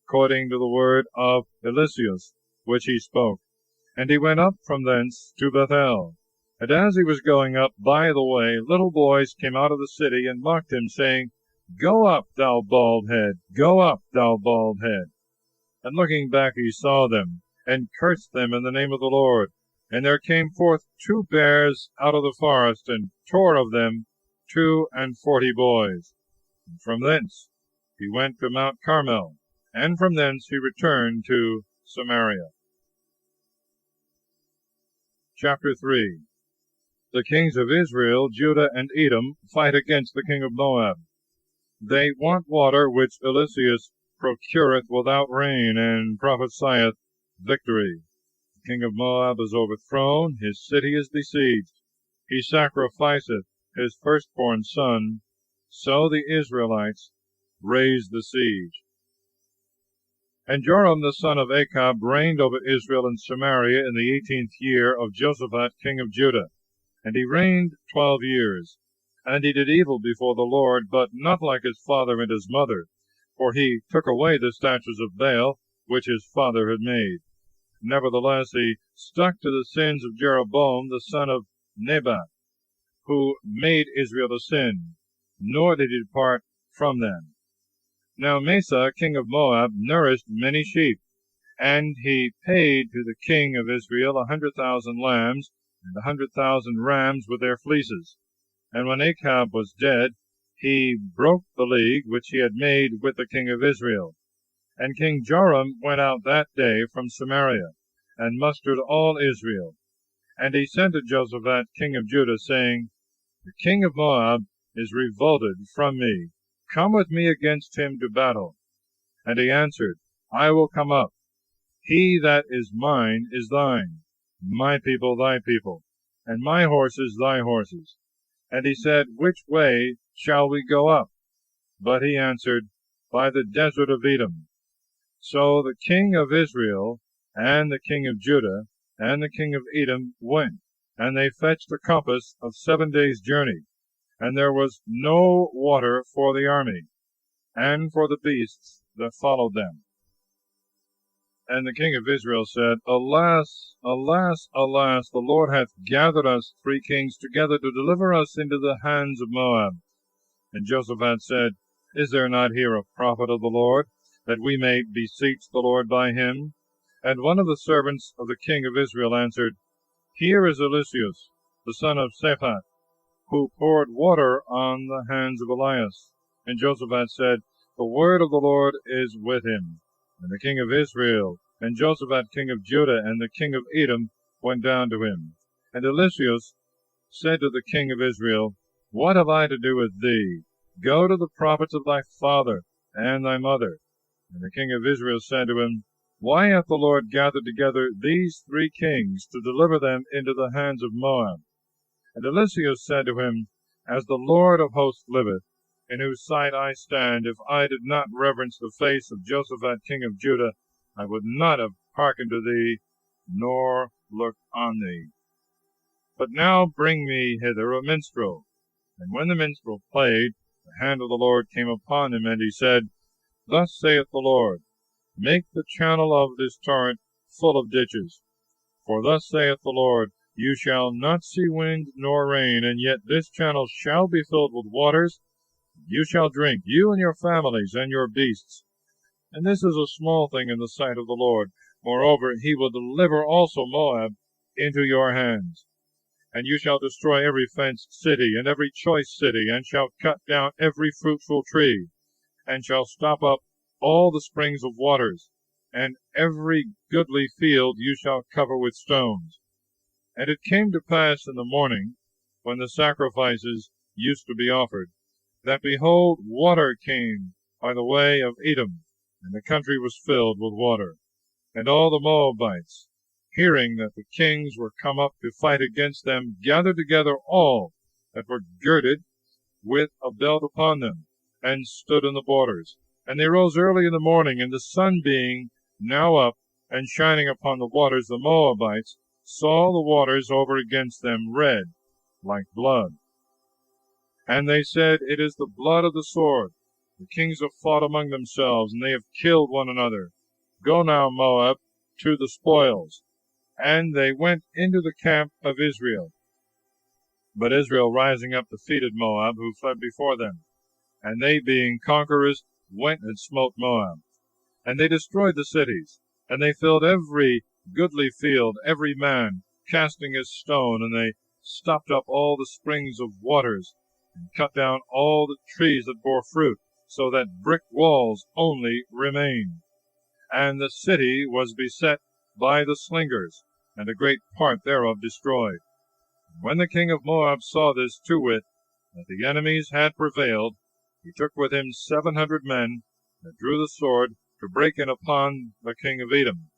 according to the word of Eliseus, which he spoke. And he went up from thence to Bethel. And as he was going up by the way, little boys came out of the city, and mocked him, saying, Go up, thou bald head, go up, thou bald head. And looking back he saw them, and cursed them in the name of the Lord. And there came forth 2 bears out of the forest, and tore of them 42 boys. And from thence he went to Mount Carmel, and from thence he returned to Samaria. Chapter 3. The kings of Israel, Judah, and Edom fight against the king of Moab. They want water, which Eliseus procureth without rain, and prophesieth victory. The king of Moab is overthrown, his city is besieged. He sacrificeth his firstborn son. So the Israelites raised the siege. And Joram the son of Achab reigned over Israel and Samaria in the 18th year of Jehoshaphat king of Judah. And he reigned 12 years. And he did evil before the Lord, but not like his father and his mother. For he took away the statues of Baal, which his father had made. Nevertheless he stuck to the sins of Jeroboam the son of Nebat, who made Israel to sin, nor did he depart from them. Now Mesa, king of Moab, nourished many sheep, and he paid to the king of Israel 100,000 lambs, and 100,000 rams with their fleeces. And when Achab was dead, he broke the league which he had made with the king of Israel. And King Joram went out that day from Samaria, and mustered all Israel. And he sent to Jehoshaphat king of Judah, saying, The king of Moab is revolted from me. Come with me against him to battle. And he answered, I will come up. He that is mine is thine, my people thy people, and my horses thy horses. And he said, Which way shall we go up? But he answered, By the desert of Edom. So the king of Israel, and the king of Judah, and the king of Edom went, and they fetched a compass of 7 days' journey, and there was no water for the army, and for the beasts that followed them. And the king of Israel said, Alas, alas, alas, the Lord hath gathered us 3 kings together to deliver us into the hands of Moab. And Jehoshaphat said, Is there not here a prophet of the Lord, that we may beseech the Lord by him? And one of the servants of the king of Israel answered, Here is Eliseus, the son of Shaphat, who poured water on the hands of Elias. And Jehoshaphat said, The word of the Lord is with him. And the king of Israel, and Jehoshaphat king of Judah, and the king of Edom went down to him. And Eliseus said to the king of Israel, What have I to do with thee? Go to the prophets of thy father and thy mother. And the king of Israel said to him, Why hath the Lord gathered together these 3 kings to deliver them into the hands of Moab? And Eliseus said to him, As the Lord of hosts liveth, in whose sight I stand, if I did not reverence the face of Jehoshaphat king of Judah, I would not have hearkened to thee, nor looked on thee. But now bring me hither a minstrel. And when the minstrel played, the hand of the Lord came upon him, and he said, Thus saith the Lord, Make the channel of this torrent full of ditches. For thus saith the Lord, You shall not see wind nor rain, and yet this channel shall be filled with waters. You shall drink, you and your families and your beasts. And this is a small thing in the sight of the Lord. Moreover, he will deliver also Moab into your hands. And you shall destroy every fenced city, and every choice city, and shall cut down every fruitful tree, and shall stop up all the springs of waters, and every goodly field you shall cover with stones. And it came to pass in the morning, when the sacrifices used to be offered, that behold, water came by the way of Edom, and the country was filled with water. And all the Moabites, hearing that the kings were come up to fight against them, gathered together all that were girded with a belt upon them, and stood in the borders. And they rose early in the morning, and the sun being now up and shining upon the waters, the Moabites saw the waters over against them red like blood. And they said, It is the blood of the sword. The kings have fought among themselves, and they have killed one another. Go now, Moab, to the spoils. And they went into the camp of Israel. But Israel rising up defeated Moab, who fled before them. And they, being conquerors, went and smote Moab. And they destroyed the cities, and they filled every goodly field, every man casting his stone, and they stopped up all the springs of waters, and cut down all the trees that bore fruit, so that brick walls only remained. And the city was beset by the slingers, and a great part thereof destroyed. When the king of Moab saw this, to wit, that the enemies had prevailed, he took with him 700 men, that drew the sword to break in upon the king of Edom.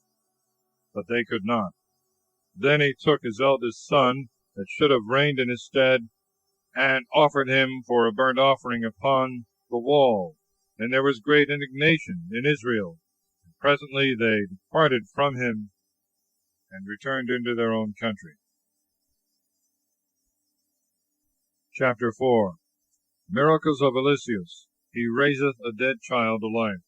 But they could not. Then he took his eldest son, that should have reigned in his stead, and offered him for a burnt offering upon the wall. And there was great indignation in Israel. And presently they departed from him, and returned into their own country. Chapter 4. Miracles of Eliseus. He raiseth a dead child to life.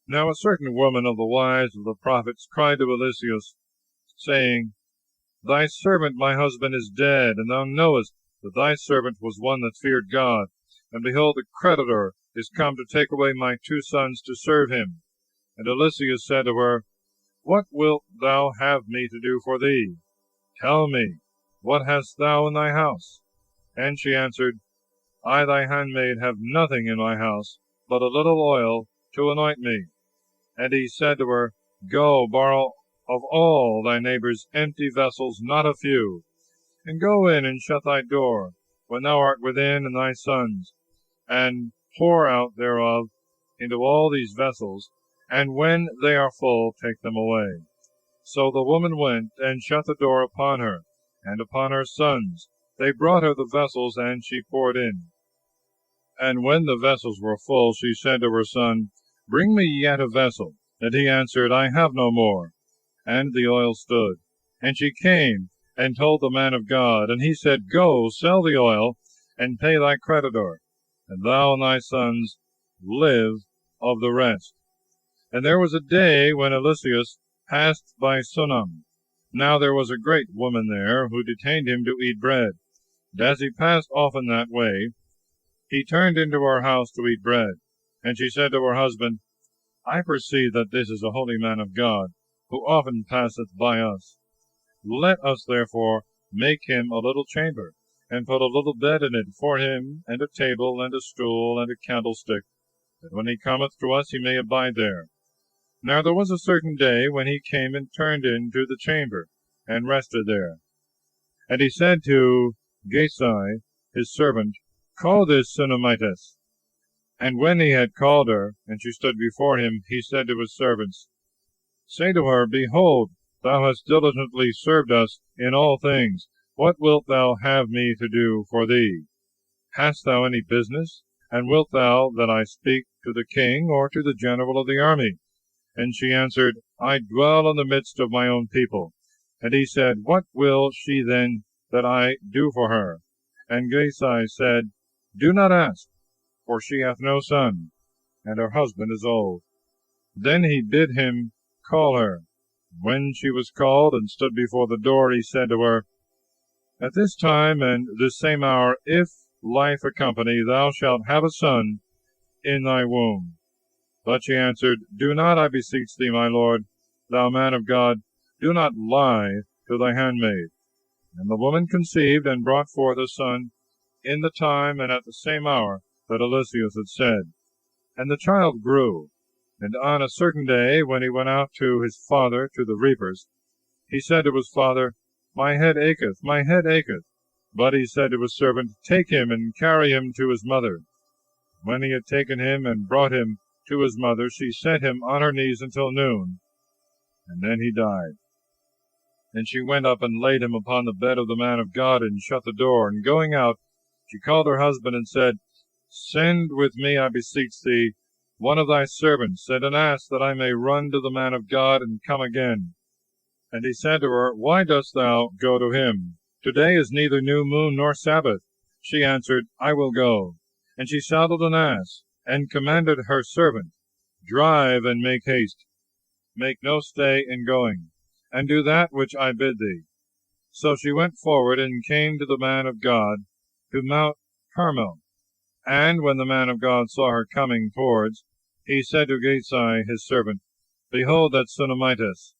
Now a certain woman of the wives of the prophets cried to Eliseus, saying, Thy servant my husband is dead, and thou knowest that thy servant was one that feared God. And behold, the creditor is come to take away my 2 sons to serve him. And Eliseus said to her, What wilt thou have me to do for thee? Tell me, what hast thou in thy house? And she answered, I thy handmaid have nothing in my house, but a little oil to anoint me. And he said to her, Go, borrow of all thy neighbors empty vessels, not a few, and go in and shut thy door, when thou art within, and thy sons, and pour out thereof into all these vessels, and when they are full, take them away. So the woman went, and shut the door upon her, and upon her sons. They brought her the vessels, and she poured in. And when the vessels were full, she said to her son, Bring me yet a vessel. And he answered, I have no more. And the oil stood. And she came, and told the man of God. And he said, Go, sell the oil, and pay thy creditor, and thou and thy sons live of the rest. And there was a day when Eliseus passed by Sunam. Now there was a great woman there, who detained him to eat bread. And as he passed often that way, he turned into her house to eat bread. And she said to her husband, I perceive that this is a holy man of God, who often passeth by us. Let us therefore make him a little chamber, and put a little bed in it for him, and a table, and a stool, and a candlestick, that when he cometh to us he may abide there. Now there was a certain day when he came and turned into the chamber, and rested there. And he said to Gesai, his servant, Call this Sunammitess. And when he had called her, and she stood before him, he said to his servants, Say to her, Behold, thou hast diligently served us in all things. What wilt thou have me to do for thee? Hast thou any business? And wilt thou that I speak to the king, or to the general of the army? And she answered, I dwell in the midst of my own people. And he said, What will she then that I do for her? And Gesai said, Do not ask, for she hath no son, and her husband is old. Then he bid him call her. When she was called and stood before the door, he said to her, At this time and this same hour, if life accompany, thou shalt have a son in thy womb. But she answered, Do not, I beseech thee, my lord, thou man of God, do not lie to thy handmaid. And the woman conceived, and brought forth a son in the time and at the same hour that Eliseus had said. And the child grew. And on a certain day, when he went out to his father to the reapers, he said to his father, My head acheth, my head acheth. But he said to his servant, Take him, and carry him to his mother. When he had taken him and brought him to his mother, she set him on her knees until noon, and then he died. And she went up and laid him upon the bed of the man of God, and shut the door. And going out, she called her husband, and said, Send with me, I beseech thee, one of thy servants, and an ass, that I may run to the man of God, and come again. And he said to her, Why dost thou go to him? Today is neither new moon nor Sabbath. She answered, I will go. And she saddled an ass, and commanded her servant, Drive and make haste. Make no stay in going, and do that which I bid thee. So she went forward, and came to the man of God, to Mount Carmel. And when the man of God saw her coming towards, he said to Gesai his servant, Behold that Sunammitess.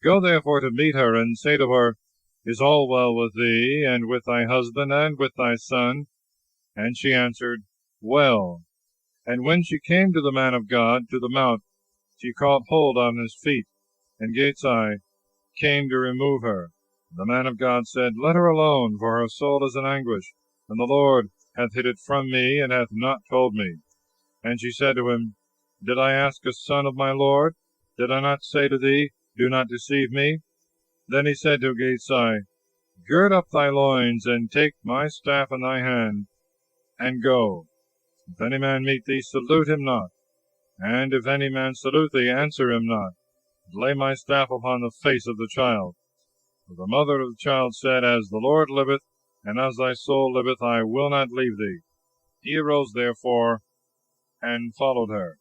Go therefore to meet her, and say to her, Is all well with thee, and with thy husband, and with thy son? And she answered, Well. And when she came to the man of God, to the mount, she caught hold on his feet, and Gesai came to remove her. The man of God said, Let her alone, for her soul is in anguish, and the Lord hath hid it from me, and hath not told me. And she said to him, Did I ask a son of my Lord? Did I not say to thee, Do not deceive me? Then he said to Gesai, Gird up thy loins, and take my staff in thy hand, and go. If any man meet thee, salute him not. And if any man salute thee, answer him not. But lay my staff upon the face of the child. For the mother of the child said, As the Lord liveth, and as thy soul liveth, I will not leave thee. He arose therefore, and followed her.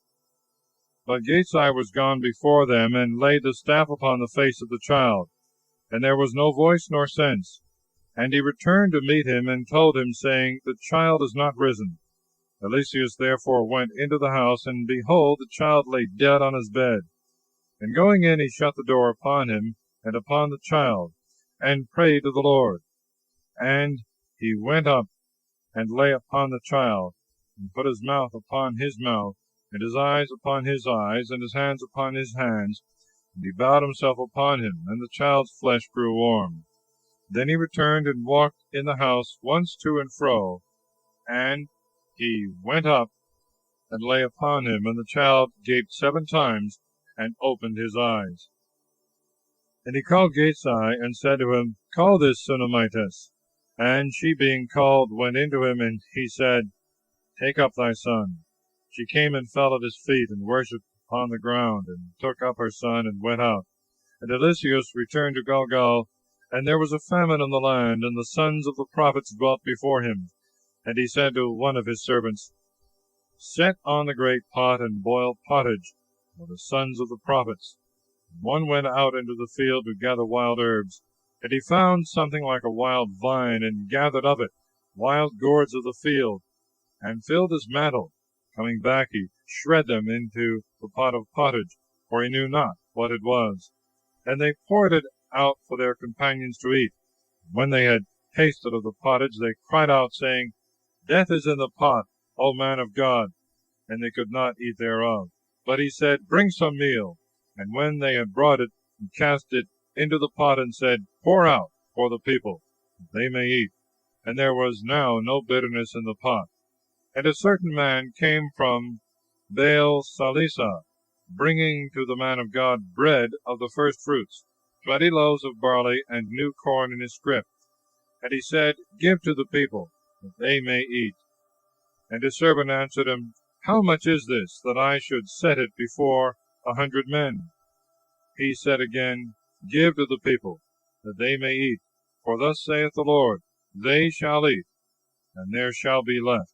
But Gesai was gone before them, and laid the staff upon the face of the child. And there was no voice nor sense. And he returned to meet him, and told him, saying, The child is not risen. Eliseus therefore went into the house, and behold, the child lay dead on his bed. And going in, he shut the door upon him, and upon the child, and prayed to the Lord. And he went up, and lay upon the child, and put his mouth upon his mouth, and his eyes upon his eyes, and his hands upon his hands. And he bowed himself upon him, and the child's flesh grew warm. Then he returned and walked in the house once to and fro, and he went up and lay upon him, and the child gaped 7 times, and opened his eyes. And he called Gathai, and said to him, Call this Sunamites. And she being called went into him, and he said, Take up thy son. She came and fell at his feet, and worshipped upon the ground, and took up her son, and went out. And Eliseus returned to Gilgal, and there was a famine in the land, and the sons of the prophets dwelt before him. And he said to one of his servants, Set on the great pot, and boil pottage for the sons of the prophets. And one went out into the field to gather wild herbs, and he found something like a wild vine, and gathered of it wild gourds of the field, and filled his mantle. Coming back, he shred them into the pot of pottage, for he knew not what it was. And they poured it out for their companions to eat. When they had tasted of the pottage, they cried out, saying, Death is in the pot, O man of God. And they could not eat thereof. But he said, Bring some meal. And when they had brought it, he cast it into the pot, and said, Pour out for the people, that they may eat. And there was now no bitterness in the pot. And a certain man came from Baal-Salisa, bringing to the man of God bread of the first fruits, 20 loaves of barley, and new corn in his scrip. And he said, Give to the people, that they may eat. And his servant answered him, How much is this, that I should set it before 100 men? He said again, Give to the people, that they may eat. For thus saith the Lord, They shall eat, and there shall be left.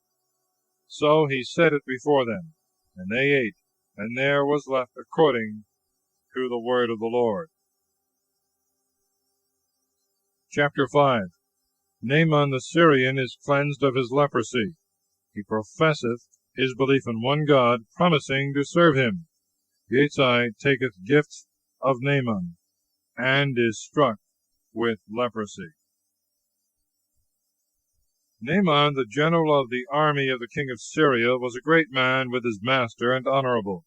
So he set it before them, and they ate, and there was left according to the word of the Lord. Chapter 5. Naaman the Syrian is cleansed of his leprosy. He professeth his belief in one God, promising to serve him. Gathai taketh gifts of Naaman, and is struck with leprosy. Naaman, the general of the army of the king of Syria, was a great man with his master, and honorable.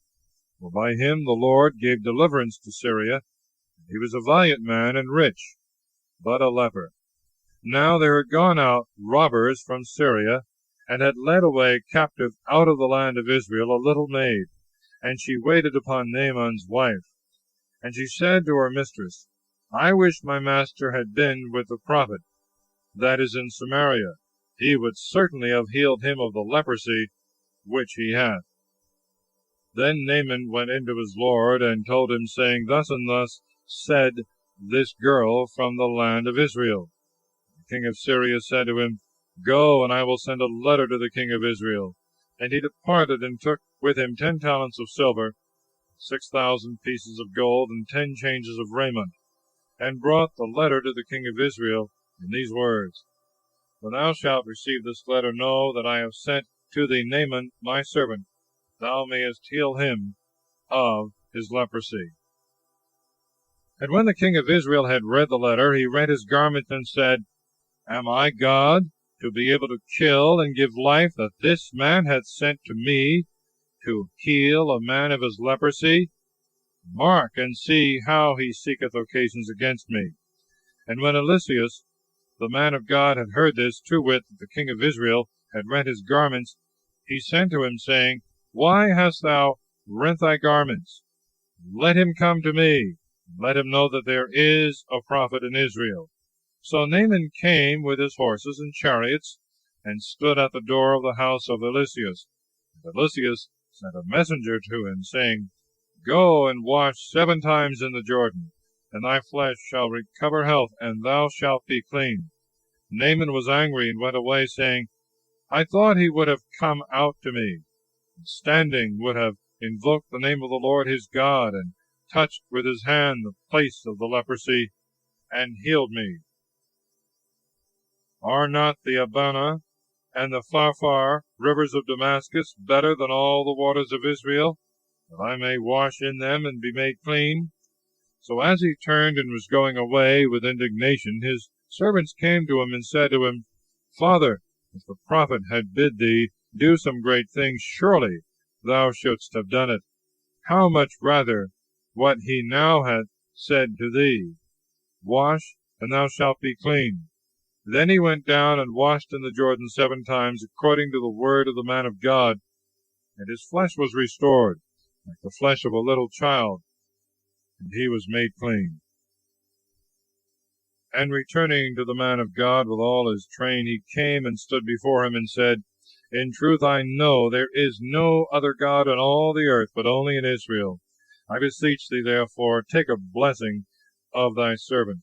For by him the Lord gave deliverance to Syria. He was a valiant man, and rich, but a leper. Now there had gone out robbers from Syria, and had led away captive out of the land of Israel a little maid, and she waited upon Naaman's wife. And she said to her mistress, I wish my master had been with the prophet that is in Samaria. He would certainly have healed him of the leprosy which he hath. Then Naaman went into his lord, and told him, saying, Thus and thus said this girl from the land of Israel. The king of Syria said to him, Go, and I will send a letter to the king of Israel. And he departed, and took with him 10 talents of silver, 6,000 pieces of gold, and 10 changes of raiment, and brought the letter to the king of Israel in these words, When thou shalt receive this letter, know that I have sent to thee Naaman my servant, thou mayest heal him of his leprosy. And when the king of Israel had read the letter, he rent his garment, and said, Am I God, to be able to kill and give life, that this man hath sent to me to heal a man of his leprosy? Mark, and see how he seeketh occasions against me. And when Eliseus, the man of God, had heard this, to wit, that the king of Israel had rent his garments, he sent to him, saying, Why hast thou rent thy garments? Let him come to me, and let him know that there is a prophet in Israel. So Naaman came with his horses and chariots, and stood at the door of the house of Eliseus. And Eliseus sent a messenger to him, saying, Go and wash 7 times in the Jordan, and thy flesh shall recover health, and thou shalt be clean. Naaman was angry, and went away, saying, I thought he would have come out to me, and standing would have invoked the name of the Lord his God, and touched with his hand the place of the leprosy, and healed me. Are not the Abana and the Pharpar, rivers of Damascus, better than all the waters of Israel, that I may wash in them and be made clean? So as he turned and was going away with indignation, his servants came to him and said to him, Father, if the prophet had bid thee do some great thing, surely thou shouldst have done it. How much rather what he now hath said to thee, Wash, and thou shalt be clean. Then he went down and washed in the Jordan 7 times, according to the word of the man of God, And his flesh was restored, like the flesh of a little child, and he was made clean. And returning to the man of God with all his train, he came and stood before him and said, In truth I know there is no other God in all the earth, but only in Israel. I beseech thee, therefore, take a blessing of thy servant.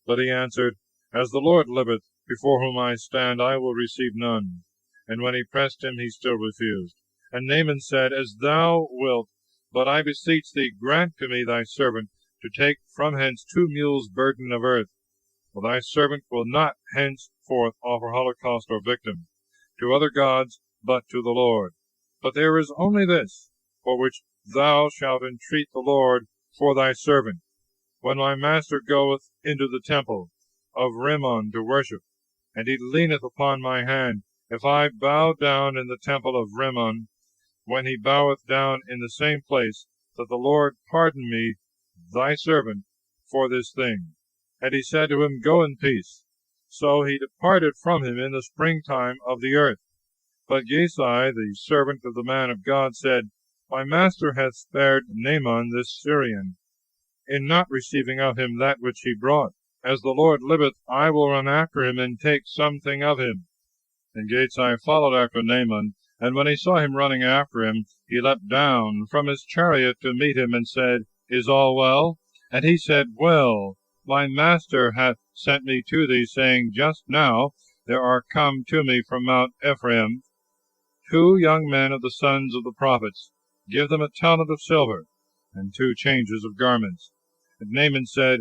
But he answered, As the Lord liveth, before whom I stand, I will receive none. And when he pressed him, he still refused. And Naaman said, As thou wilt, but I beseech thee, grant to me thy servant to take from hence 2 mules' burden of earth. For thy servant will not henceforth offer holocaust or victim to other gods, but to the Lord. But there is only this, for which thou shalt entreat the Lord for thy servant. When my master goeth into the temple of Rimmon to worship, and he leaneth upon my hand, if I bow down in the temple of Rimmon, when he boweth down in the same place, that the Lord pardon me, thy servant, for this thing. And he said to him, Go in peace. So he departed from him in the springtime of the earth. But Gesai, the servant of the man of God, said, My master hath spared Naaman this Syrian, in not receiving of him that which he brought. As the Lord liveth, I will run after him, and take something of him. And Gesai followed after Naaman, and when he saw him running after him, he leapt down from his chariot to meet him, and said, Is all well? And he said, Well. My master hath sent me to thee, saying, Just now there are come to me from Mount Ephraim 2 young men of the sons of the prophets. Give them a talent of silver, and 2 changes of garments. And Naaman said,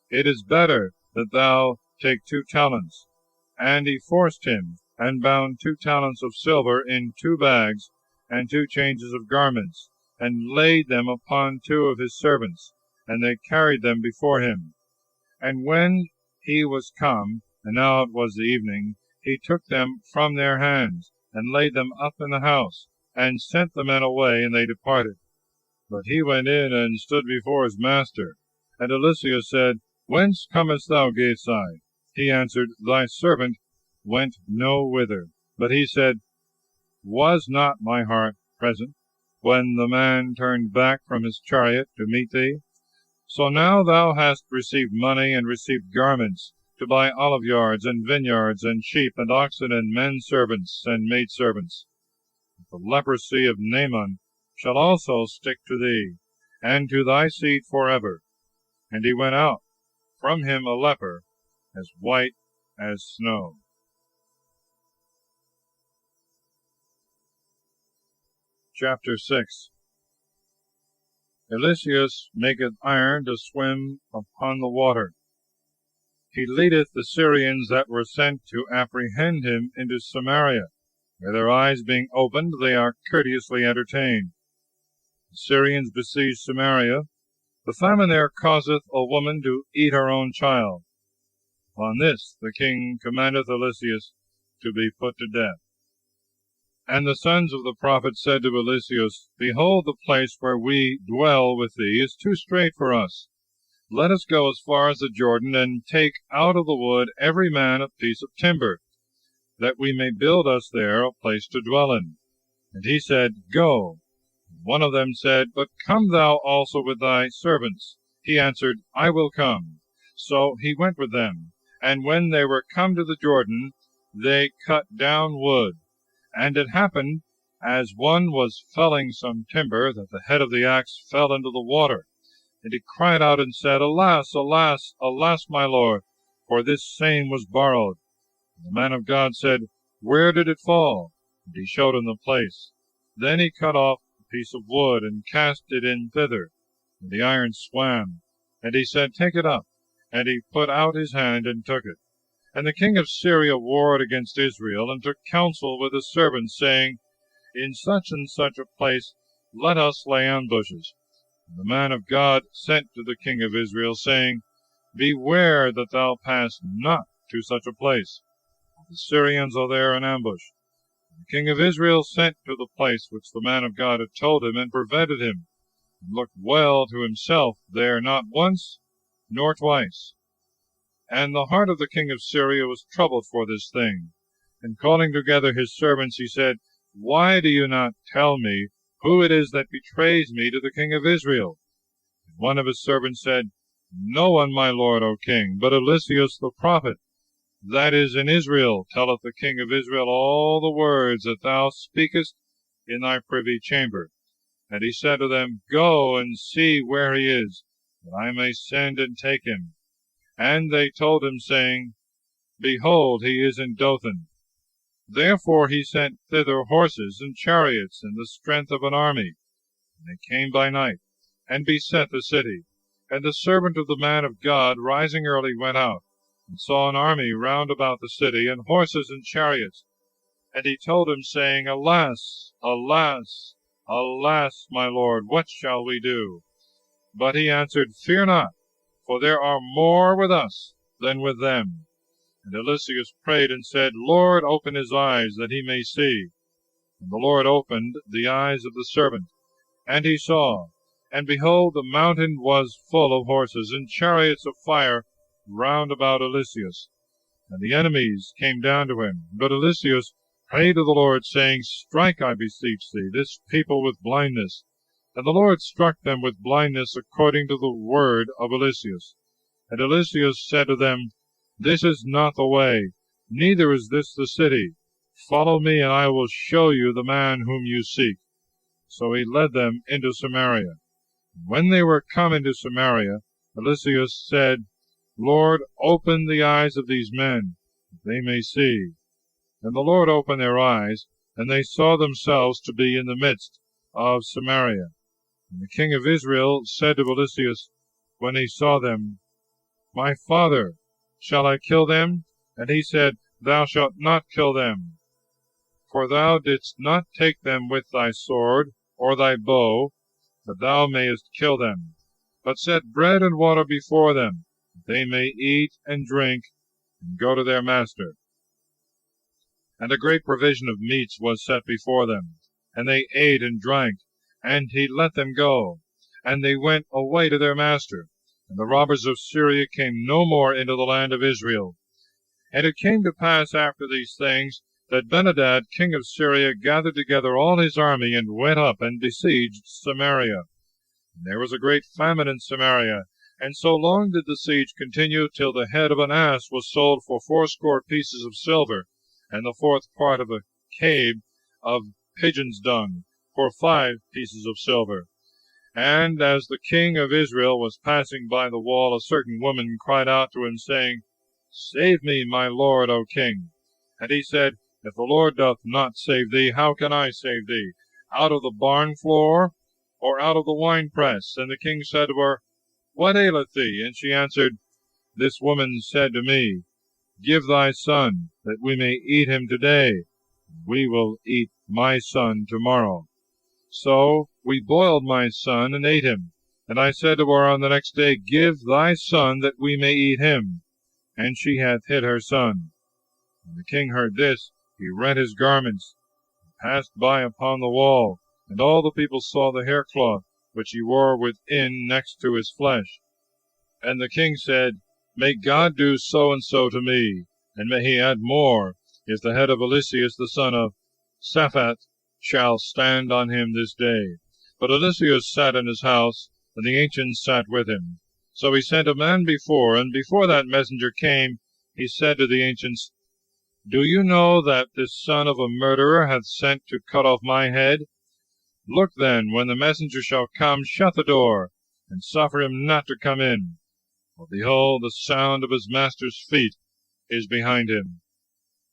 It is better that thou take 2 talents. And he forced him, and bound 2 talents of silver in 2 bags, and 2 changes of garments, and laid them upon 2 of his servants, and they carried them before him. And when he was come, and now it was the evening, he took them from their hands, and laid them up in the house, and sent the men away, and they departed. But he went in and stood before his master. And Eliseus said, Whence comest thou, Gesai? He answered, Thy servant went no whither. But he said, Was not my heart present when the man turned back from his chariot to meet thee? So now thou hast received money, and received garments, to buy oliveyards, and vineyards, and sheep, and oxen, and men servants, and maidservants. The leprosy of Naaman shall also stick to thee, and to thy seed forever. And he went out from him a leper, as white as snow. Chapter 6. Eliseus maketh iron to swim upon the water. He leadeth the Syrians that were sent to apprehend him into Samaria, where their eyes being opened, they are courteously entertained. The Syrians besiege Samaria. The famine there causeth a woman to eat her own child. Upon this the king commandeth Eliseus to be put to death. And the sons of the prophet said to Eliseus, Behold, the place where we dwell with thee is too strait for us. Let us go as far as the Jordan, and take out of the wood every man a piece of timber, that we may build us there a place to dwell in. And he said, Go. One of them said, But come thou also with thy servants. He answered, I will come. So he went with them. And when they were come to the Jordan, they cut down wood. And it happened, as one was felling some timber, that the head of the axe fell into the water. And he cried out and said, Alas, alas, alas, my lord, for this same was borrowed. And the man of God said, Where did it fall? And he showed him the place. Then he cut off a piece of wood, and cast it in thither. And the iron swam. And he said, Take it up. And he put out his hand, and took it. And the king of Syria warred against Israel, and took counsel with his servants, saying, In such and such a place let us lay ambushes. And the man of God sent to the king of Israel, saying, Beware that thou pass not to such a place. The Syrians are there in ambush. And the king of Israel sent to the place which the man of God had told him, and prevented him, and looked well to himself there not once nor twice. And the heart of the king of Syria was troubled for this thing. And calling together his servants, he said, Why do you not tell me who it is that betrays me to the king of Israel? And one of his servants said, No one, my lord, O king, but Eliseus the prophet, that is in Israel, telleth the king of Israel all the words that thou speakest in thy privy chamber. And he said to them, Go and see where he is, that I may send and take him. And they told him, saying, Behold, he is in Dothan. Therefore he sent thither horses and chariots and the strength of an army. And they came by night, and beset the city. And the servant of the man of God, rising early, went out, and saw an army round about the city, and horses and chariots. And he told him, saying, Alas, alas, alas, my lord, what shall we do? But he answered, Fear not, for there are more with us than with them. And Eliseus prayed and said, Lord, open his eyes, that he may see. And the Lord opened the eyes of the servant, and he saw. And behold, the mountain was full of horses and chariots of fire round about Eliseus. And the enemies came down to him. But Eliseus prayed to the Lord, saying, Strike, I beseech thee, this people with blindness. And the Lord struck them with blindness according to the word of Eliseus. And Eliseus said to them, This is not the way, neither is this the city. Follow me, and I will show you the man whom you seek. So he led them into Samaria. When they were come into Samaria, Eliseus said, Lord, open the eyes of these men, that they may see. And the Lord opened their eyes, and they saw themselves to be in the midst of Samaria. And the king of Israel said to Eliseus, when he saw them, My father, shall I kill them? And he said, Thou shalt not kill them. For thou didst not take them with thy sword or thy bow, that thou mayest kill them, but set bread and water before them, that they may eat and drink, and go to their master. And a great provision of meats was set before them, and they ate and drank, and he let them go, and they went away to their master. And the robbers of Syria came no more into the land of Israel. And it came to pass after these things, that Benhadad king of Syria gathered together all his army, and went up and besieged Samaria. And there was a great famine in Samaria, and so long did the siege continue, till the head of an ass was sold for 80 pieces of silver, and the 4th part of a cave of pigeon's dung for 5 pieces of silver. And as the king of Israel was passing by the wall, a certain woman cried out to him, saying, Save me, my lord, O king. And he said, If the Lord doth not save thee, how can I save thee? Out of the barn floor, or out of the winepress? And the king said to her, What aileth thee? And she answered, This woman said to me, Give thy son, that we may eat him today. We will eat my son tomorrow. So we boiled my son, and ate him. And I said to her on the next day, Give thy son, that we may eat him. And she hath hid her son. When the king heard this, he rent his garments, and passed by upon the wall. And all the people saw the haircloth which he wore within next to his flesh. And the king said, May God do so and so to me, and may he add more, if the head of Eliseus the son of Shaphat shall stand on him this day. But Eliseus sat in his house, and the ancients sat with him. So he sent a man before, and before that messenger came, he said to the ancients, Do you know that this son of a murderer hath sent to cut off my head? Look then, when the messenger shall come, shut the door, and suffer him not to come in. For behold, the sound of his master's feet is behind him.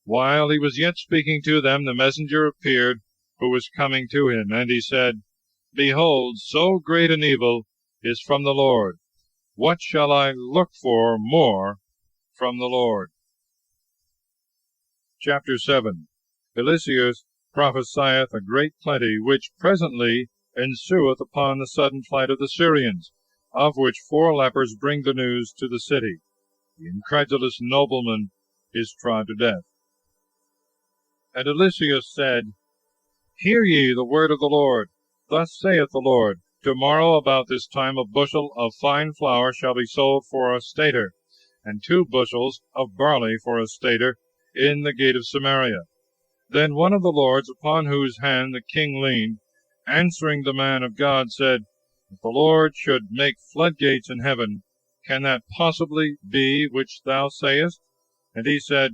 While he was yet speaking to them, the messenger appeared, who was coming to him. And he said, Behold, so great an evil is from the Lord. What shall I look for more from the Lord? Chapter 7. Eliseus prophesieth a great plenty, which presently ensueth upon the sudden flight of the Syrians, of which 4 lepers bring the news to the city. The incredulous nobleman is trod to death. And Eliseus said, Hear ye the word of the Lord. Thus saith the Lord, Tomorrow about this time a bushel of fine flour shall be sold for a stater, and 2 bushels of barley for a stater, in the gate of Samaria. Then one of the lords, upon whose hand the king leaned, answering the man of God, said, If the Lord should make floodgates in heaven, can that possibly be which thou sayest? And he said,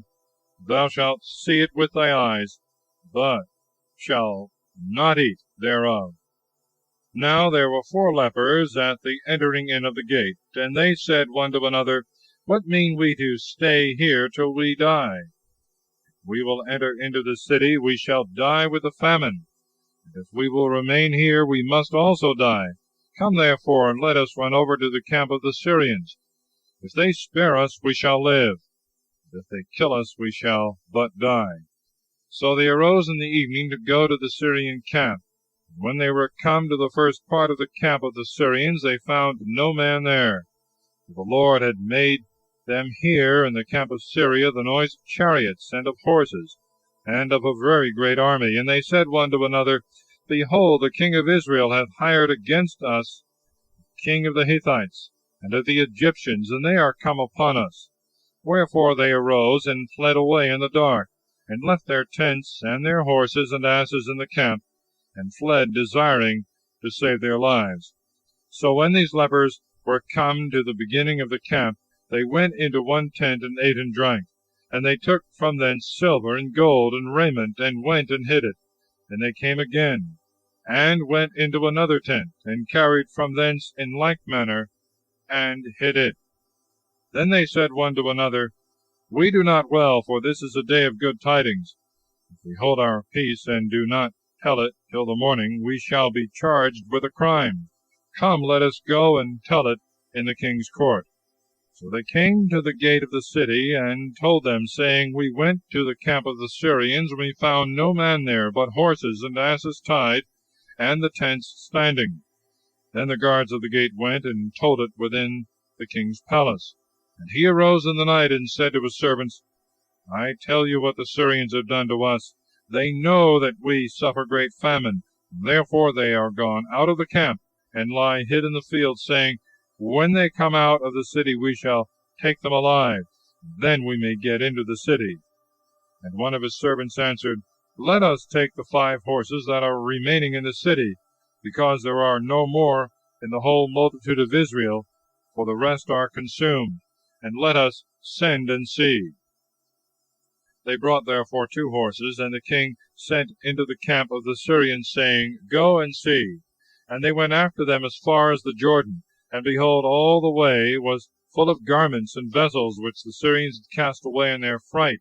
Thou shalt see it with thy eyes, but shalt not eat thereof. Now there were 4 lepers at the entering in of the gate, and they said one to another, What mean we to stay here till we die? If we will enter into the city, we shall die with the famine. And if we will remain here, we must also die. Come therefore, and let us run over to the camp of the Syrians. If they spare us, we shall live. If they kill us, we shall but die. So they arose in the evening to go to the Syrian camp. And when they were come to the first part of the camp of the Syrians, they found no man there. For the Lord had made them hear in the camp of Syria the noise of chariots and of horses, and of a very great army. And they said one to another, Behold, the king of Israel hath hired against us the king of the Hittites and of the Egyptians, and they are come upon us. Wherefore they arose and fled away in the dark, and left their tents and their horses and asses in the camp, and fled, desiring to save their lives. So when these lepers were come to the beginning of the camp, they went into one tent, and ate and drank. And they took from thence silver and gold and raiment, and went and hid it. And they came again, and went into another tent, and carried from thence in like manner, and hid it. Then they said one to another, We do not well, for this is a day of good tidings. If we hold our peace, and do not tell it till the morning, we shall be charged with a crime. Come, let us go and tell it in the king's court. So they came to the gate of the city, and told them, saying, We went to the camp of the Syrians, and we found no man there, but horses and asses tied, and the tents standing. Then the guards of the gate went and told it within the king's palace. And he arose in the night, and said to his servants, I tell you what the Syrians have done to us. They know that we suffer great famine, and therefore they are gone out of the camp, and lie hid in the field, saying, When they come out of the city, we shall take them alive. Then we may get into the city. And one of his servants answered, Let us take the 5 horses that are remaining in the city, because there are no more in the whole multitude of Israel, for the rest are consumed. And let us send and see. They brought therefore 2 horses, and the king sent into the camp of the Syrians, saying, Go and see. And they went after them as far as the Jordan. And behold, all the way was full of garments and vessels, which the Syrians had cast away in their fright.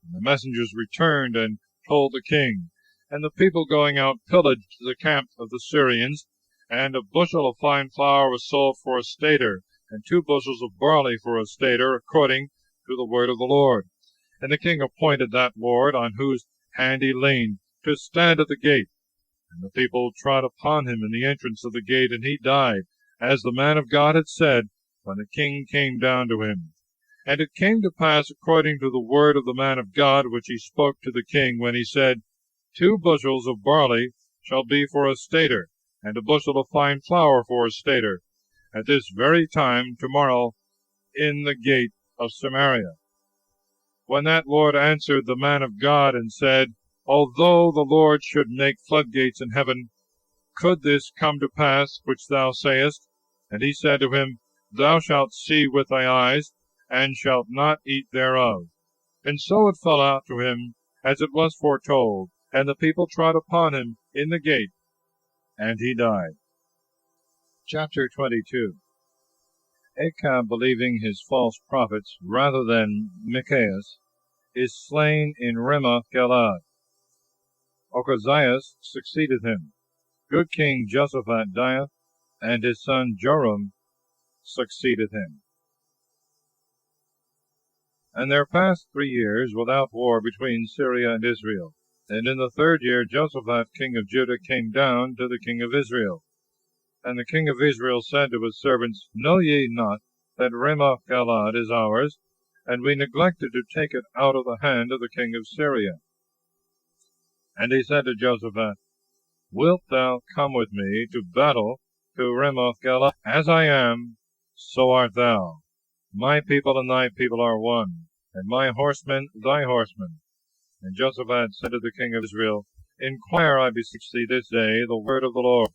And the messengers returned and told the king. And the people going out pillaged the camp of the Syrians. And a bushel of fine flour was sold for a stater, and 2 bushels of barley for a stater, according to the word of the Lord. And the king appointed that lord, on whose hand he leaned, to stand at the gate. And the people trod upon him in the entrance of the gate, and he died, as the man of God had said, when the king came down to him. And it came to pass according to the word of the man of God, which he spoke to the king, when he said, 2 bushels of barley shall be for a stater, and a bushel of fine flour for a stater, at this very time tomorrow in the gate of Samaria. When that lord answered the man of God, and said, Although the Lord should make floodgates in heaven, could this come to pass which thou sayest? And he said to him, Thou shalt see with thy eyes, and shalt not eat thereof. And so it fell out to him, as it was foretold, and the people trod upon him in the gate, and he died. Chapter 22. Achab, believing his false prophets rather than Micaias, is slain in Ramoth-Gilead. Ochazias succeeded him. Good King Jehoshaphat dieth, and his son Jerome succeeded him. And there passed 3 years without war between Syria and Israel. And in the 3rd year Jehoshaphat king of Judah came down to the king of Israel. And the king of Israel said to his servants, Know ye not that Ramoth-Gilead is ours, and we neglected to take it out of the hand of the king of Syria? And he said to Jehoshaphat, Wilt thou come with me to battle to Ramoth-Gilead? As I am, so art thou. My people and thy people are one, and my horsemen thy horsemen. And Jehoshaphat said to the king of Israel, Inquire, I beseech thee, this day the word of the Lord.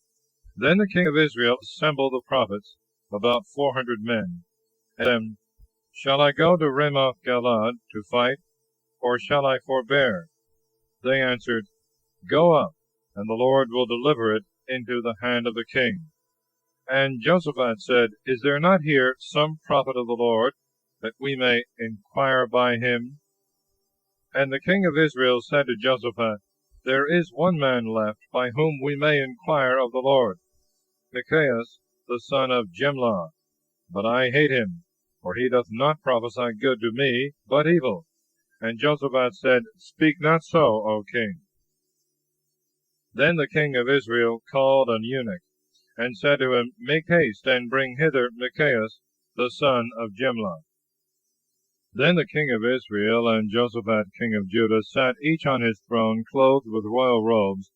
Then the king of Israel assembled the prophets, about 400 men, and said, Shall I go to Ramoth Galad to fight, or shall I forbear? They answered, Go up, and the Lord will deliver it into the hand of the king. And Jehoshaphat said, Is there not here some prophet of the Lord, that we may inquire by him? And the king of Israel said to Jehoshaphat, There is one man left, by whom we may inquire of the Lord, Micaias, the son of Jimlah. But I hate him, for he doth not prophesy good to me, but evil. And Jehoshaphat said, Speak not so, O king. Then the king of Israel called an eunuch, and said to him, Make haste, and bring hither Micaias, the son of Jimlah. Then the king of Israel and Jehoshaphat king of Judah sat each on his throne, clothed with royal robes,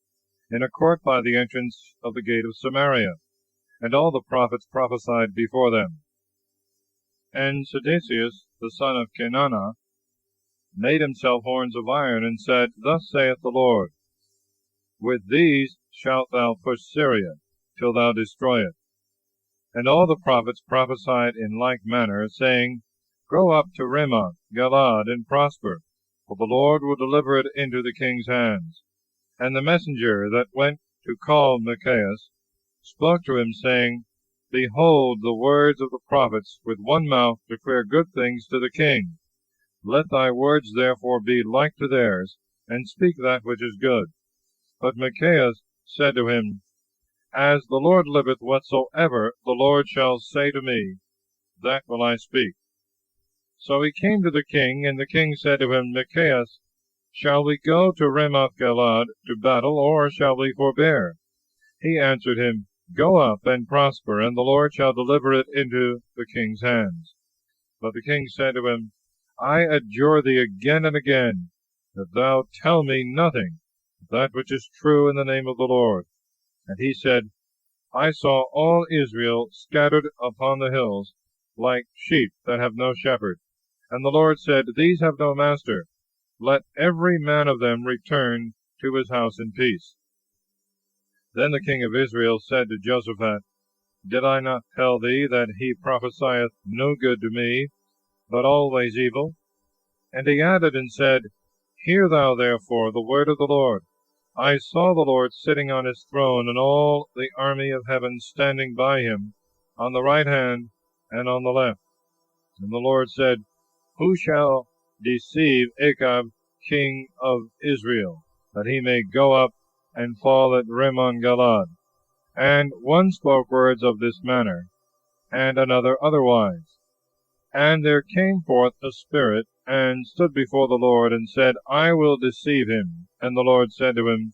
in a court by the entrance of the gate of Samaria. And all the prophets prophesied before them. And Sedecius, the son of Kenana, made himself horns of iron, and said, Thus saith the Lord, With these shalt thou push Syria, till thou destroy it. And all the prophets prophesied in like manner, saying, Go up to Ramoth Galad, and prosper, for the Lord will deliver it into the king's hands. And the messenger that went to call Micaias spoke to him, saying, Behold, the words of the prophets with one mouth declare good things to the king. Let thy words therefore be like to theirs, and speak that which is good. But Micaias said to him, As the Lord liveth, whatsoever the Lord shall say to me, that will I speak. So he came to the king, and the king said to him, Micaias, shall we go to Ramoth Galad to battle, or shall we forbear? He answered him, Go up and prosper, and the Lord shall deliver it into the king's hands. But the king said to him, I adjure thee again and again, that thou tell me nothing, that which is true in the name of the Lord. And he said, I saw all Israel scattered upon the hills, like sheep that have no shepherd. And the Lord said, These have no master. Let every man of them return to his house in peace. Then the king of Israel said to Jehoshaphat, Did I not tell thee that he prophesieth no good to me, but always evil? And he added and said, Hear thou therefore the word of the Lord. I saw the Lord sitting on his throne, and all the army of heaven standing by him, on the right hand and on the left. And the Lord said, Who shall deceive Achab, king of Israel, that he may go up and fall at Ramoth Galad? And one spoke words of this manner, and another otherwise. And there came forth a spirit, and stood before the Lord, and said, I will deceive him. And the Lord said to him,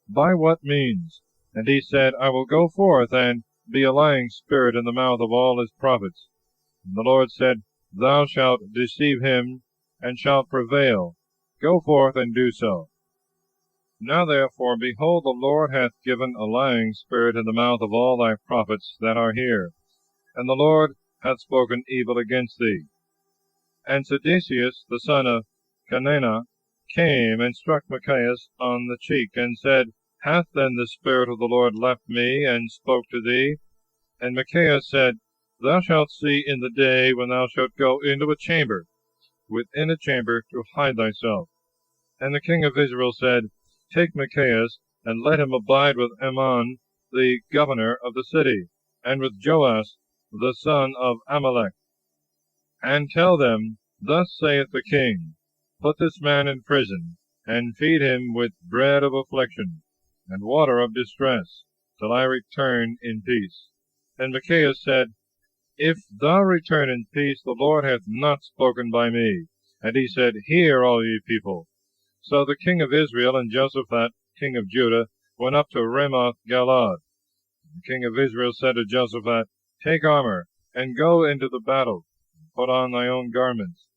By what means? And he said, I will go forth, and be a lying spirit in the mouth of all his prophets. And the Lord said, Thou shalt deceive him, and shalt prevail. Go forth and do so. Now therefore, behold, the Lord hath given a lying spirit in the mouth of all thy prophets that are here, and the Lord hath spoken evil against thee. And Sedecius, the son of Kenana, came and struck Micaias on the cheek, and said, Hath then the Spirit of the Lord left me, and spoke to thee? And Micaias said, Thou shalt see in the day when thou shalt go into a chamber, within a chamber, to hide thyself. And the king of Israel said, Take Micaias, and let him abide with Amon, the governor of the city, and with Joash, the son of Amalek. And tell them, Thus saith the king, Put this man in prison, and feed him with bread of affliction, and water of distress, till I return in peace. And Micaias said, If thou return in peace, the Lord hath not spoken by me. And he said, Hear, all ye people. So the king of Israel and Jehoshaphat, king of Judah, went up to Ramoth Galad. The king of Israel said to Jehoshaphat, Take armor, and go into the battle, and put on thy own garments.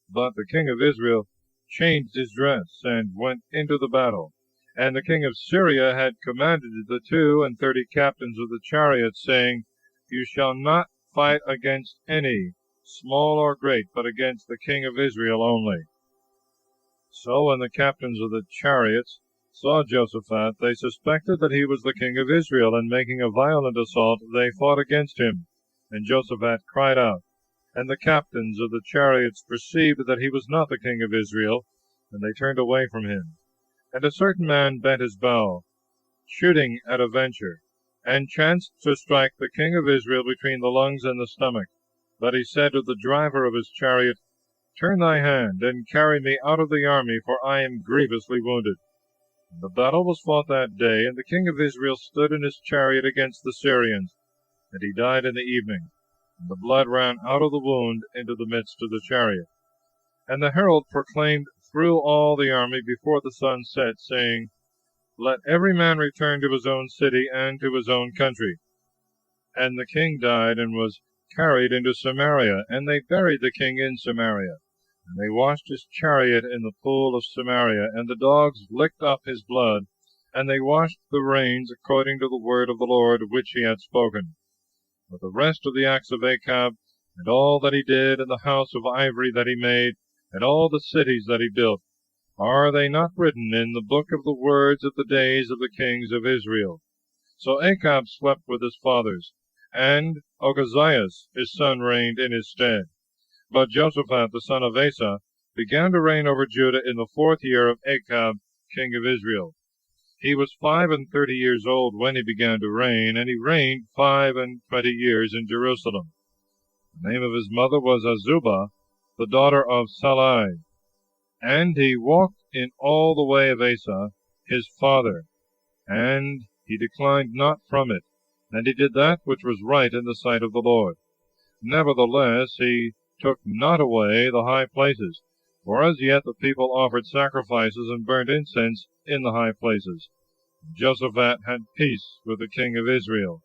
But the king of Israel changed his dress, and went into the battle. And the king of Syria had commanded the 32 captains of the chariots, saying, You shall not fight against any, small or great, but against the king of Israel only. So when the captains of the chariots saw Jehoshaphat, they suspected that he was the king of Israel, and making a violent assault, they fought against him. And Jehoshaphat cried out. And the captains of the chariots perceived that he was not the king of Israel, and they turned away from him. And a certain man bent his bow, shooting at a venture, and chanced to strike the king of Israel between the lungs and the stomach. But he said to the driver of his chariot, Turn thy hand, and carry me out of the army, for I am grievously wounded. And the battle was fought that day, and the king of Israel stood in his chariot against the Syrians, and he died in the evening. And the blood ran out of the wound into the midst of the chariot. And the herald proclaimed through all the army before the sun set, saying, Let every man return to his own city and to his own country. And the king died and was carried into Samaria, and they buried the king in Samaria. And they washed his chariot in the pool of Samaria, and the dogs licked up his blood, and they washed the reins according to the word of the Lord which he had spoken. But the rest of the acts of Achab, and all that he did, and the house of ivory that he made, and all the cities that he built, are they not written in the book of the words of the days of the kings of Israel? So Achab slept with his fathers, and Ochazias his son reigned in his stead. But Jehoshaphat the son of Asa began to reign over Judah in the 4th year of Achab king of Israel. He was 35 years old when he began to reign, and he reigned 25 years in Jerusalem. The name of his mother was Azubah, the daughter of Salai. And he walked in all the way of Asa his father, and he declined not from it, and he did that which was right in the sight of the Lord. Nevertheless, he took not away the high places, for as yet the people offered sacrifices and burnt incense in the high places. Jehoshaphat had peace with the king of Israel.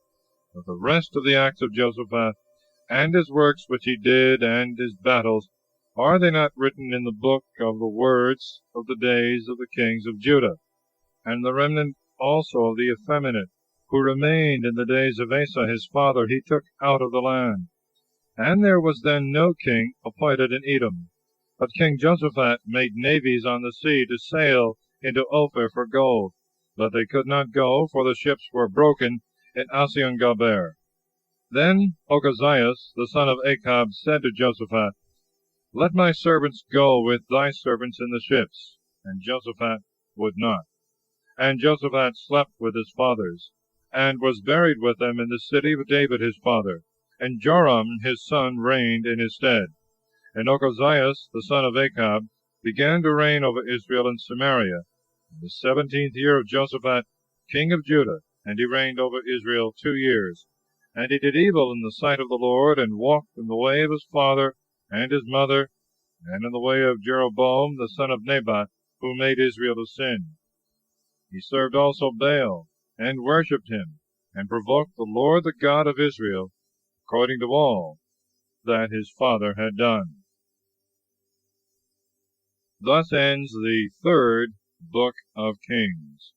But the rest of the acts of Jehoshaphat, and his works which he did, and his battles, are they not written in the book of the words of the days of the kings of Judah? And the remnant also of the effeminate, who remained in the days of Asa his father, he took out of the land. And there was then no king appointed in Edom. But King Jehoshaphat made navies on the sea to sail into Ophir for gold. But they could not go, for the ships were broken in Ezion-Gaber. Then Ochazias, the son of Achab, said to Jehoshaphat, Let my servants go with thy servants in the ships. And Jehoshaphat would not. And Jehoshaphat slept with his fathers, and was buried with them in the city of David his father. And Joram his son reigned in his stead. And Ochazias, the son of Achab, began to reign over Israel and Samaria in the 17th year of Jehoshaphat, king of Judah, and he reigned over Israel 2 years. And he did evil in the sight of the Lord, and walked in the way of his father and his mother, and in the way of Jeroboam the son of Nebat, who made Israel to sin. He served also Baal, and worshipped him, and provoked the Lord the God of Israel, according to all that his father had done. Thus ends the 3rd book of Kings.